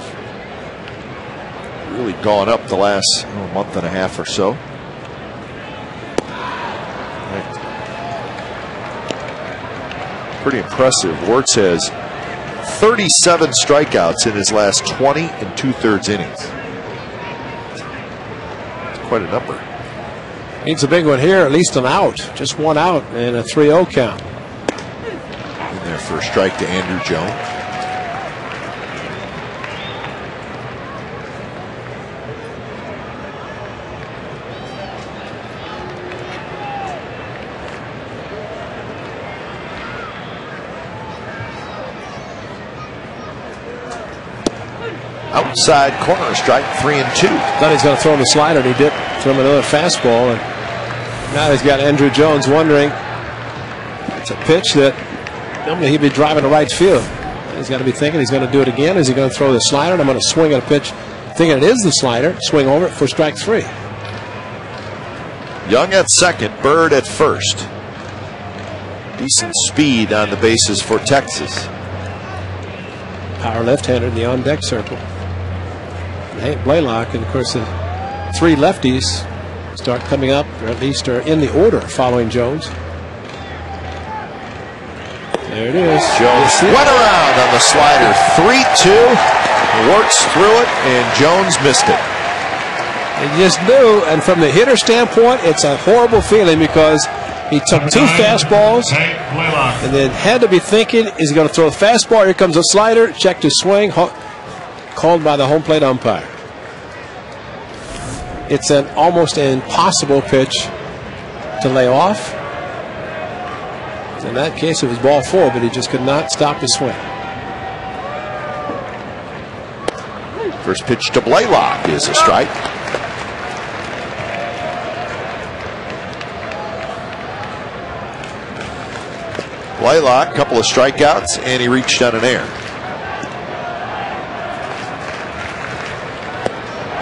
really gone up the last month and a half or so. Pretty impressive. Wirtz has 37 strikeouts in his last 20 and 2/3 innings. It's quite a number. Needs a big one here, at least an out. Just 1 out and a 3-0 count. In there for a strike to Andrew Jones. Outside corner strike, 3-2. Thought he's going to throw him a slider, and he did throw him another fastball. And now he's got Andrew Jones wondering. It's a pitch that normally he'd be driving to right field. He's got to be thinking he's going to do it again. Is he going to throw the slider? And I'm going to swing at a pitch, thinking it is the slider. Swing over it for strike 3. Young at second, Bird at first. Decent speed on the bases for Texas. Power left-hander in the on-deck circle. Hank Blaylock, and of course the 3 lefties start coming up, or at least are in the order following Jones. There it is. Jones went around on the slider. 3-2. Wirtz threw it, and Jones missed it. He just knew, and from the hitter standpoint, it's a horrible feeling because he took 2 fastballs and then had to be thinking, is he going to throw a fastball? Here comes a slider. Checked his swing. Called by the home plate umpire. It's an almost impossible pitch to lay off. In that case, it was ball 4, but he just could not stop his swing. First pitch to Blaylock is a strike. Blaylock, couple of strikeouts, and he reached on an error.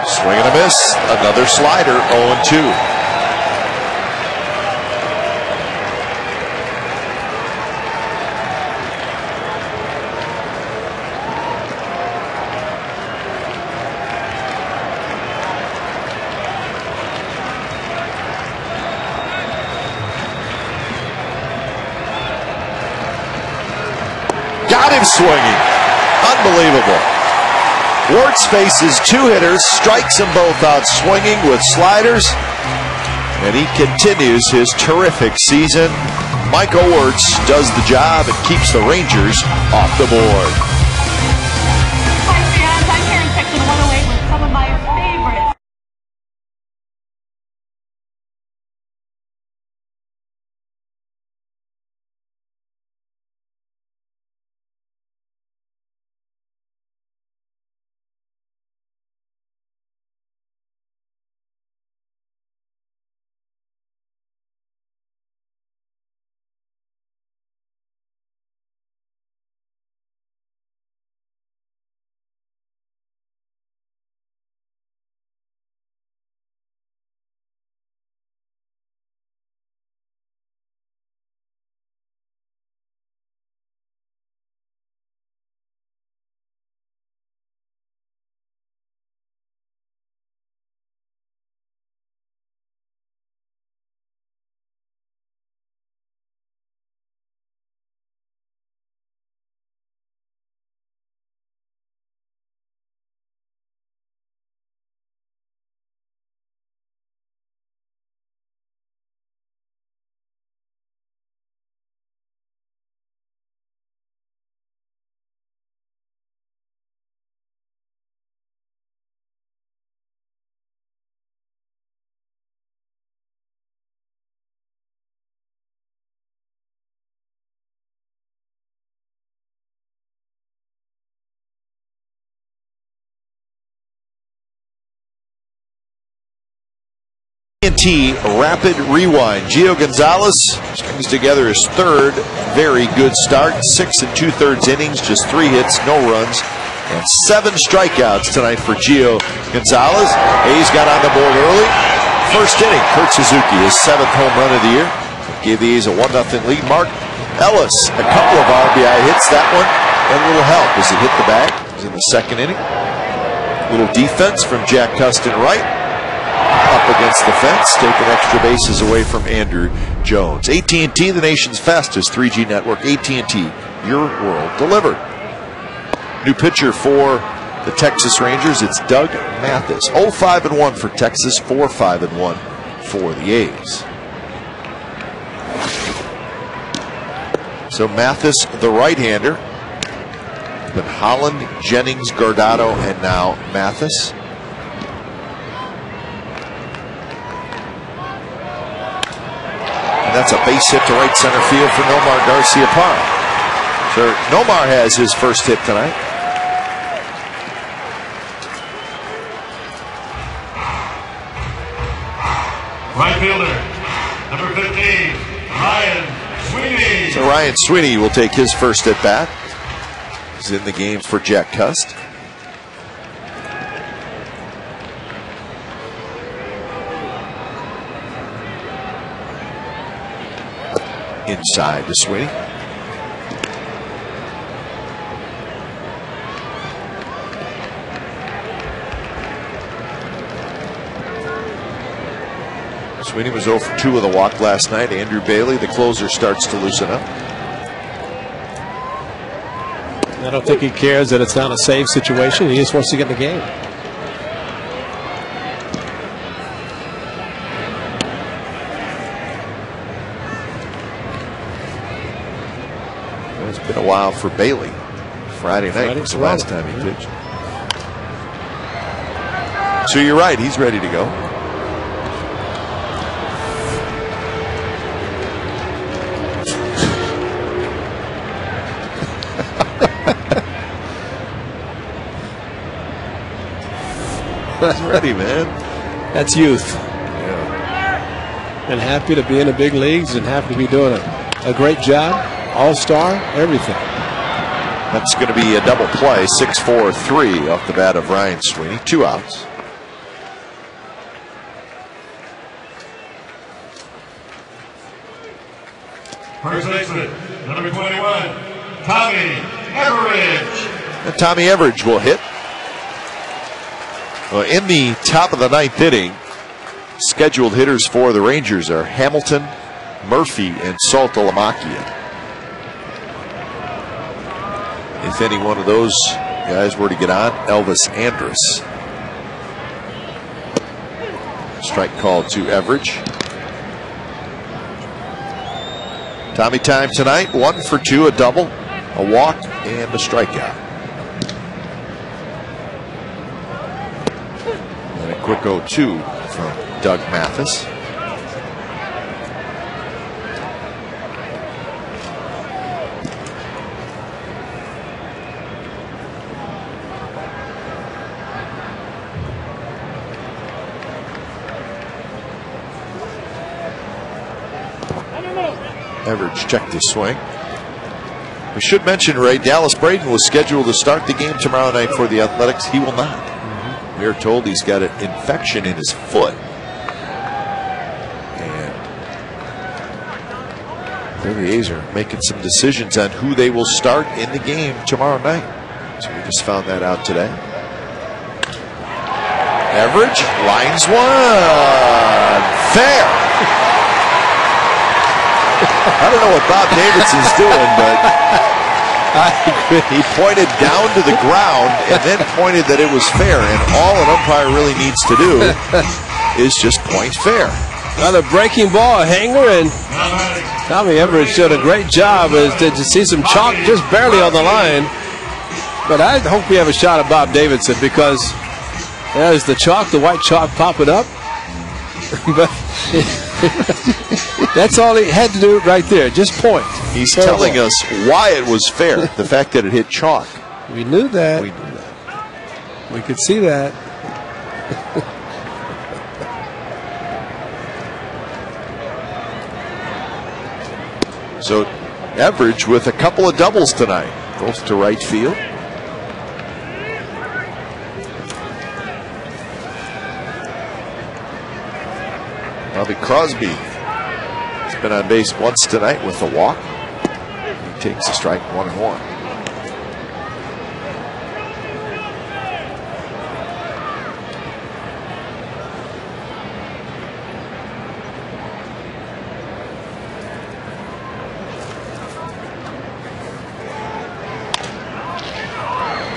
Swing and a miss. Another slider, 0-2. Got him swinging. Unbelievable. Wirtz faces 2 hitters, strikes them both out swinging with sliders, and he continues his terrific season. Michael Wirtz does the job and keeps the Rangers off the board. AT&T Rapid Rewind. Gio Gonzalez strings together his third very good start. 6 2/3 innings, just 3 hits, no runs, and 7 strikeouts tonight for Gio Gonzalez. A's got on the board early. First inning, Kurt Suzuki, his 7th home run of the year. Gave the A's a 1-0 lead. Mark Ellis, a couple of RBI hits. That one, and a little help as it hit the bag. It was in the 2nd inning. Little defense from Jack Custon right. Up against the fence, taking extra bases away from Andrew Jones. AT&T, the nation's fastest 3G network. AT&T, your world delivered. New pitcher for the Texas Rangers, it's Doug Mathis. 0-5-1 for Texas, 4-5-1 for the A's. So Mathis, the right-hander. But Holland, Jennings, Guardado, and now Mathis. And that's a base hit to right center field for Nomar Garciaparra. So Nomar has his first hit tonight. Right fielder, number 15, Ryan Sweeney. So Ryan Sweeney will take his first at bat. He's in the game for Jack Cust. Inside to Sweeney. Sweeney was 0 for 2 with a walk last night. Andrew Bailey, the closer, starts to loosen up. I don't think he cares that it's not a save situation. He just wants to get in the game. It's been a while for Bailey. Friday night was the last time he pitched. So you're right, he's ready to go. That's ready, man. That's youth. Yeah. And happy to be in the big leagues and happy to be doing a great job. All-star, everything. That's going to be a double play. 6-4-3 off the bat of Ryan Sweeney. 2 outs. First baseman, number 21, Tommy Everidge. And Tommy Everidge will hit. Well, in the top of the 9th inning, scheduled hitters for the Rangers are Hamilton, Murphy, and Saltalamacchia. If any one of those guys were to get on, Elvis Andrus. Strike call to Everidge. Tommy time tonight, 1 for 2, a double, a walk, and a strikeout. And a quick 0-2 from Doug Mathis. Everidge checked his swing. We should mention, Ray, Dallas Braden was scheduled to start the game tomorrow night for the Athletics. He will not. We are told he's got an infection in his foot. And the A's are making some decisions on who they will start in the game tomorrow night. So we just found that out today. Everidge lines one. Fair. I don't know what Bob Davidson's doing, but he pointed down to the ground and then pointed that it was fair. And all an umpire really needs to do is just point fair. Another breaking ball, a hanger, and Tommy Everidge did a great job. Did you see some chalk just barely on the line? But I hope we have a shot at Bob Davidson, because there's the chalk, the white chalk popping up. But that's all he had to do right there, just point. He's telling us why it was fair, the fact that it hit chalk. We knew that. We knew that. We could see that. So Everidge with a couple of doubles tonight, both to right field. Bobby Crosby has been on base once tonight with a walk. He takes a strike, 1-1.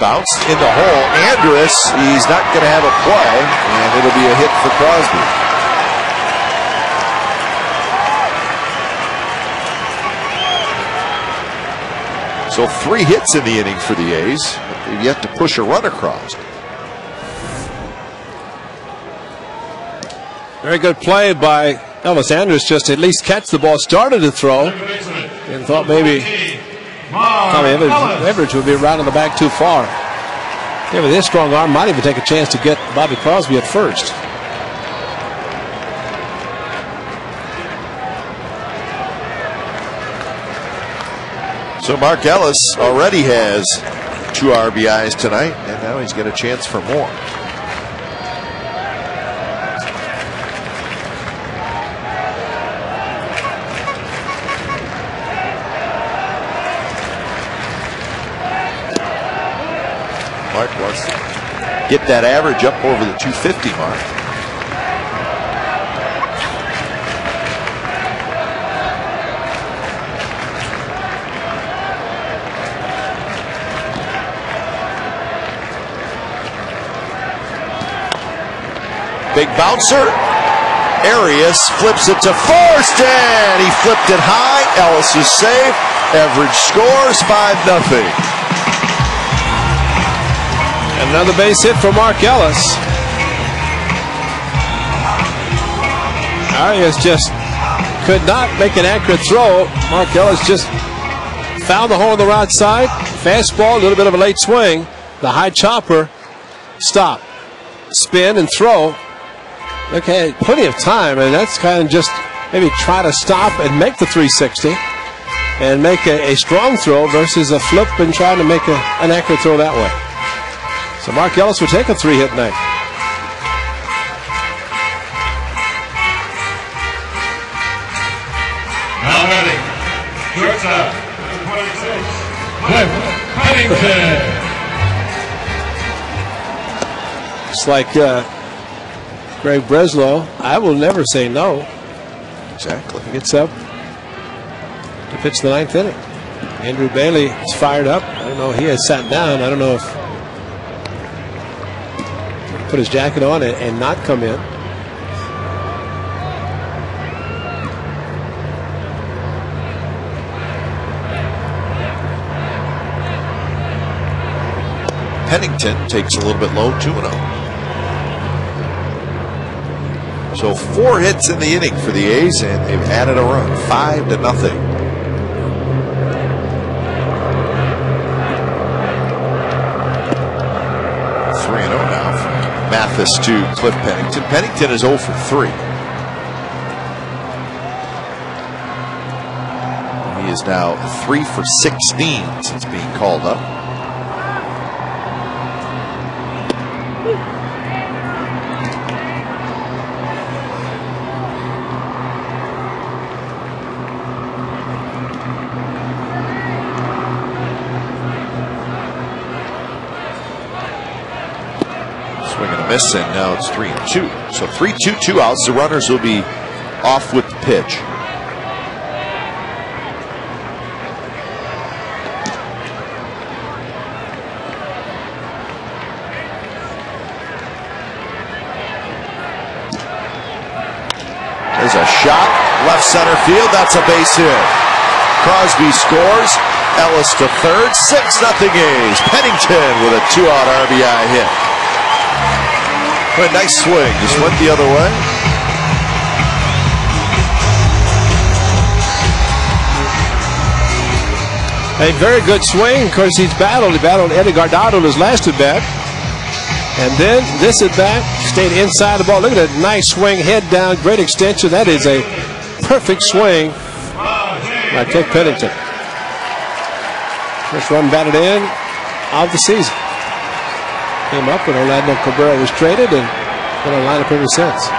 Bounced in the hole. Andrus, he's not going to have a play, and it'll be a hit for Crosby. So 3 hits in the inning for the A's, but they've yet to push a run across. Very good play by Elvis Andrus, just to at least catch the ball, started to throw, and thought maybe Tommy Everidge would be around in the back too far. Yeah, with his strong arm, might even take a chance to get Bobby Crosby at first. So Mark Ellis already has 2 RBIs tonight, and now he's got a chance for more. Mark wants to get that average up over the 250 mark. Big bouncer. Arias flips it to first, and he flipped it high. Ellis is safe. Everidge scores 5-0. Another base hit for Mark Ellis. Arias just could not make an accurate throw. Mark Ellis just found the hole on the right side. Fastball, a little bit of a late swing. The high chopper, stop, spin, and throw. Okay, plenty of time, and that's kind of just maybe try to stop and make the 360 and make a strong throw versus a flip and trying to make an accurate throw that way. So Mark Ellis would take a 3-hit night. Now batting, shortstop, 26, Cliff Pennington. It's like Greg Breslow. I will never say no. Exactly. He gets up to pitch the 9th inning. Andrew Bailey is fired up. I don't know. He has sat down. I don't know if put his jacket on and not come in. Pennington takes a little bit low, 2-0. So 4 hits in the inning for the A's, and they've added a run, 5-0. Mathis to Cliff Pennington. Pennington is 0 for 3. He is now 3 for 16 since being called up. Miss, and now it's 3-2. So 3-2, 2 outs. The runners will be off with the pitch. There's a shot, left center field. That's a base hit. Crosby scores. Ellis to third. 6-0 A's. Pennington with a 2-out RBI hit. A nice swing, just went the other way. A very good swing. Of course, he's battled. He battled Eddie Guardado in his last at bat. And then this at bat stayed inside the ball. Look at that nice swing, head down, great extension. That is a perfect swing. by Cliff Pennington. First run batted in of the season. Came up when Orlando Cabrera was traded and been on lineup ever since.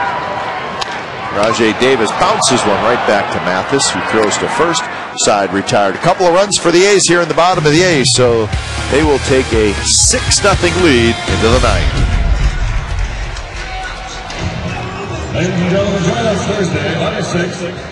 Rajay Davis bounces one right back to Mathis, who throws to first. Side retired. A couple of runs for the A's here in the bottom of the A's, so they will take a 6-0 lead into the ninth. Ladies and gentlemen, join us Thursday, August 6th.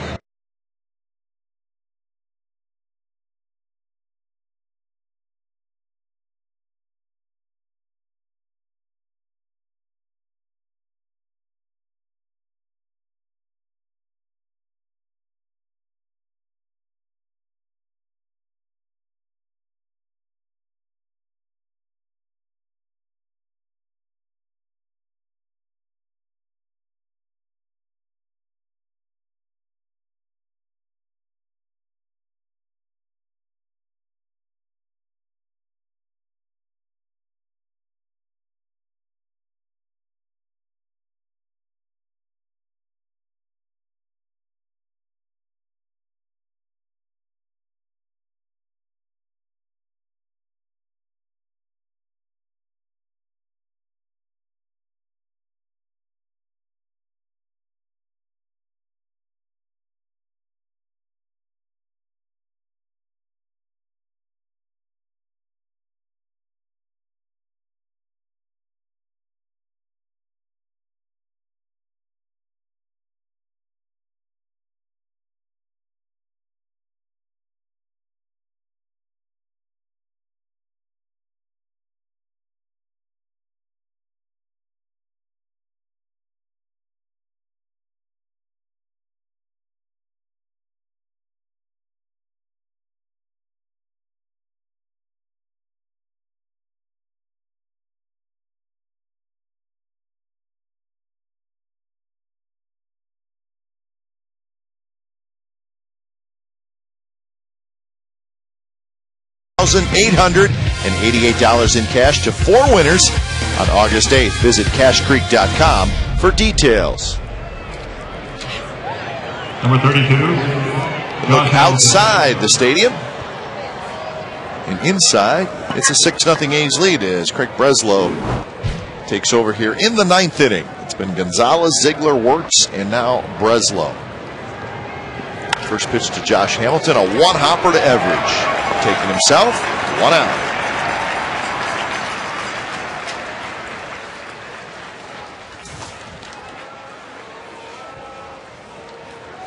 $1,888 in cash to 4 winners on August 8th. Visit cashcreek.com for details. Number 32. Look outside the stadium. And inside, it's a 6-0 A's lead as Craig Breslow takes over here in the 9th inning. It's been Gonzalez, Ziegler, Wirtz, and now Breslow. First pitch to Josh Hamilton, a one-hopper to Everidge. Taking himself, 1 out.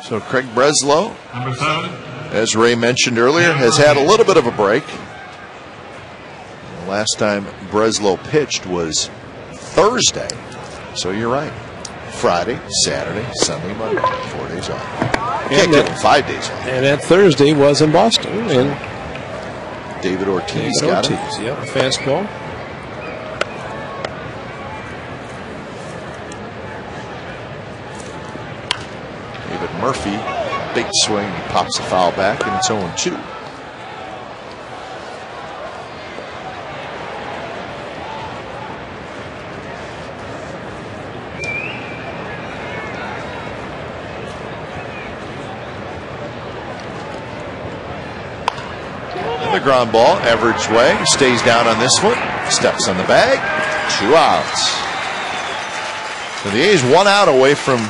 So Craig Breslow, Number 7. as Ray mentioned earlier, has had a little bit of a break. The last time Breslow pitched was Thursday. So you're right. Friday, Saturday, Sunday, Monday. 4 days off. Can't give him 5 days off. And that Thursday was in Boston. And David Ortiz got it. Yep, fastball. David Murphy, big swing, he pops the foul back, and it's 0-2. The ground ball, average way, stays down on this one, steps on the bag, 2 outs. So the A's 1 out away from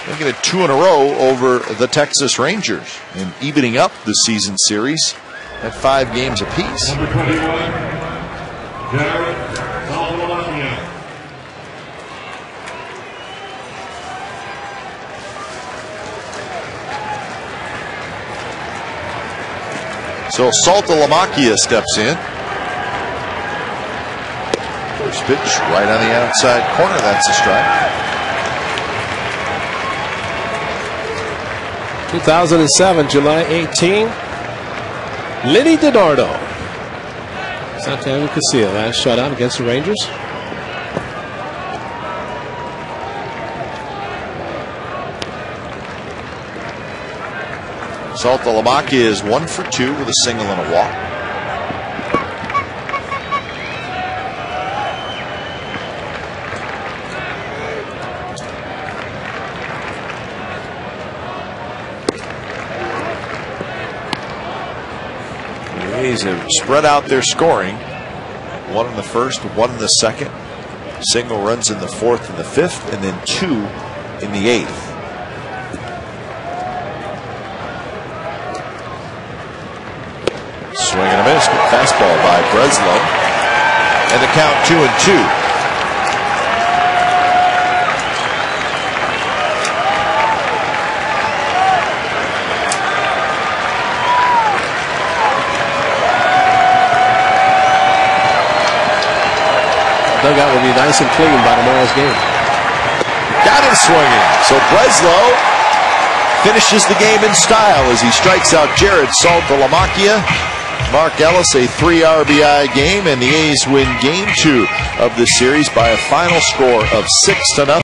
making it 2 in a row over the Texas Rangers and evening up the season series at 5 games apiece. Number 21. Jared Salvadoria. So Saltalamacchia steps in. First pitch right on the outside corner. That's a strike. 2007, July 18. Lenny DiNardo. Santiago Casilla, last shutout against the Rangers. Saltalamacchia is 1 for 2 with a single and a walk. A's have spread out their scoring. 1 in the first, 1 in the second. Single runs in the fourth and the fifth, and then 2 in the eighth. Swing and a miss. Good fastball by Breslow. And the count 2-2. Dugout will be nice and clean by tomorrow's game. Got him swinging. So Breslow finishes the game in style as he strikes out Jared Saltalamacchia. Mark Ellis, a 3 RBI game, and the A's win game 2 of the series by a final score of 6-0.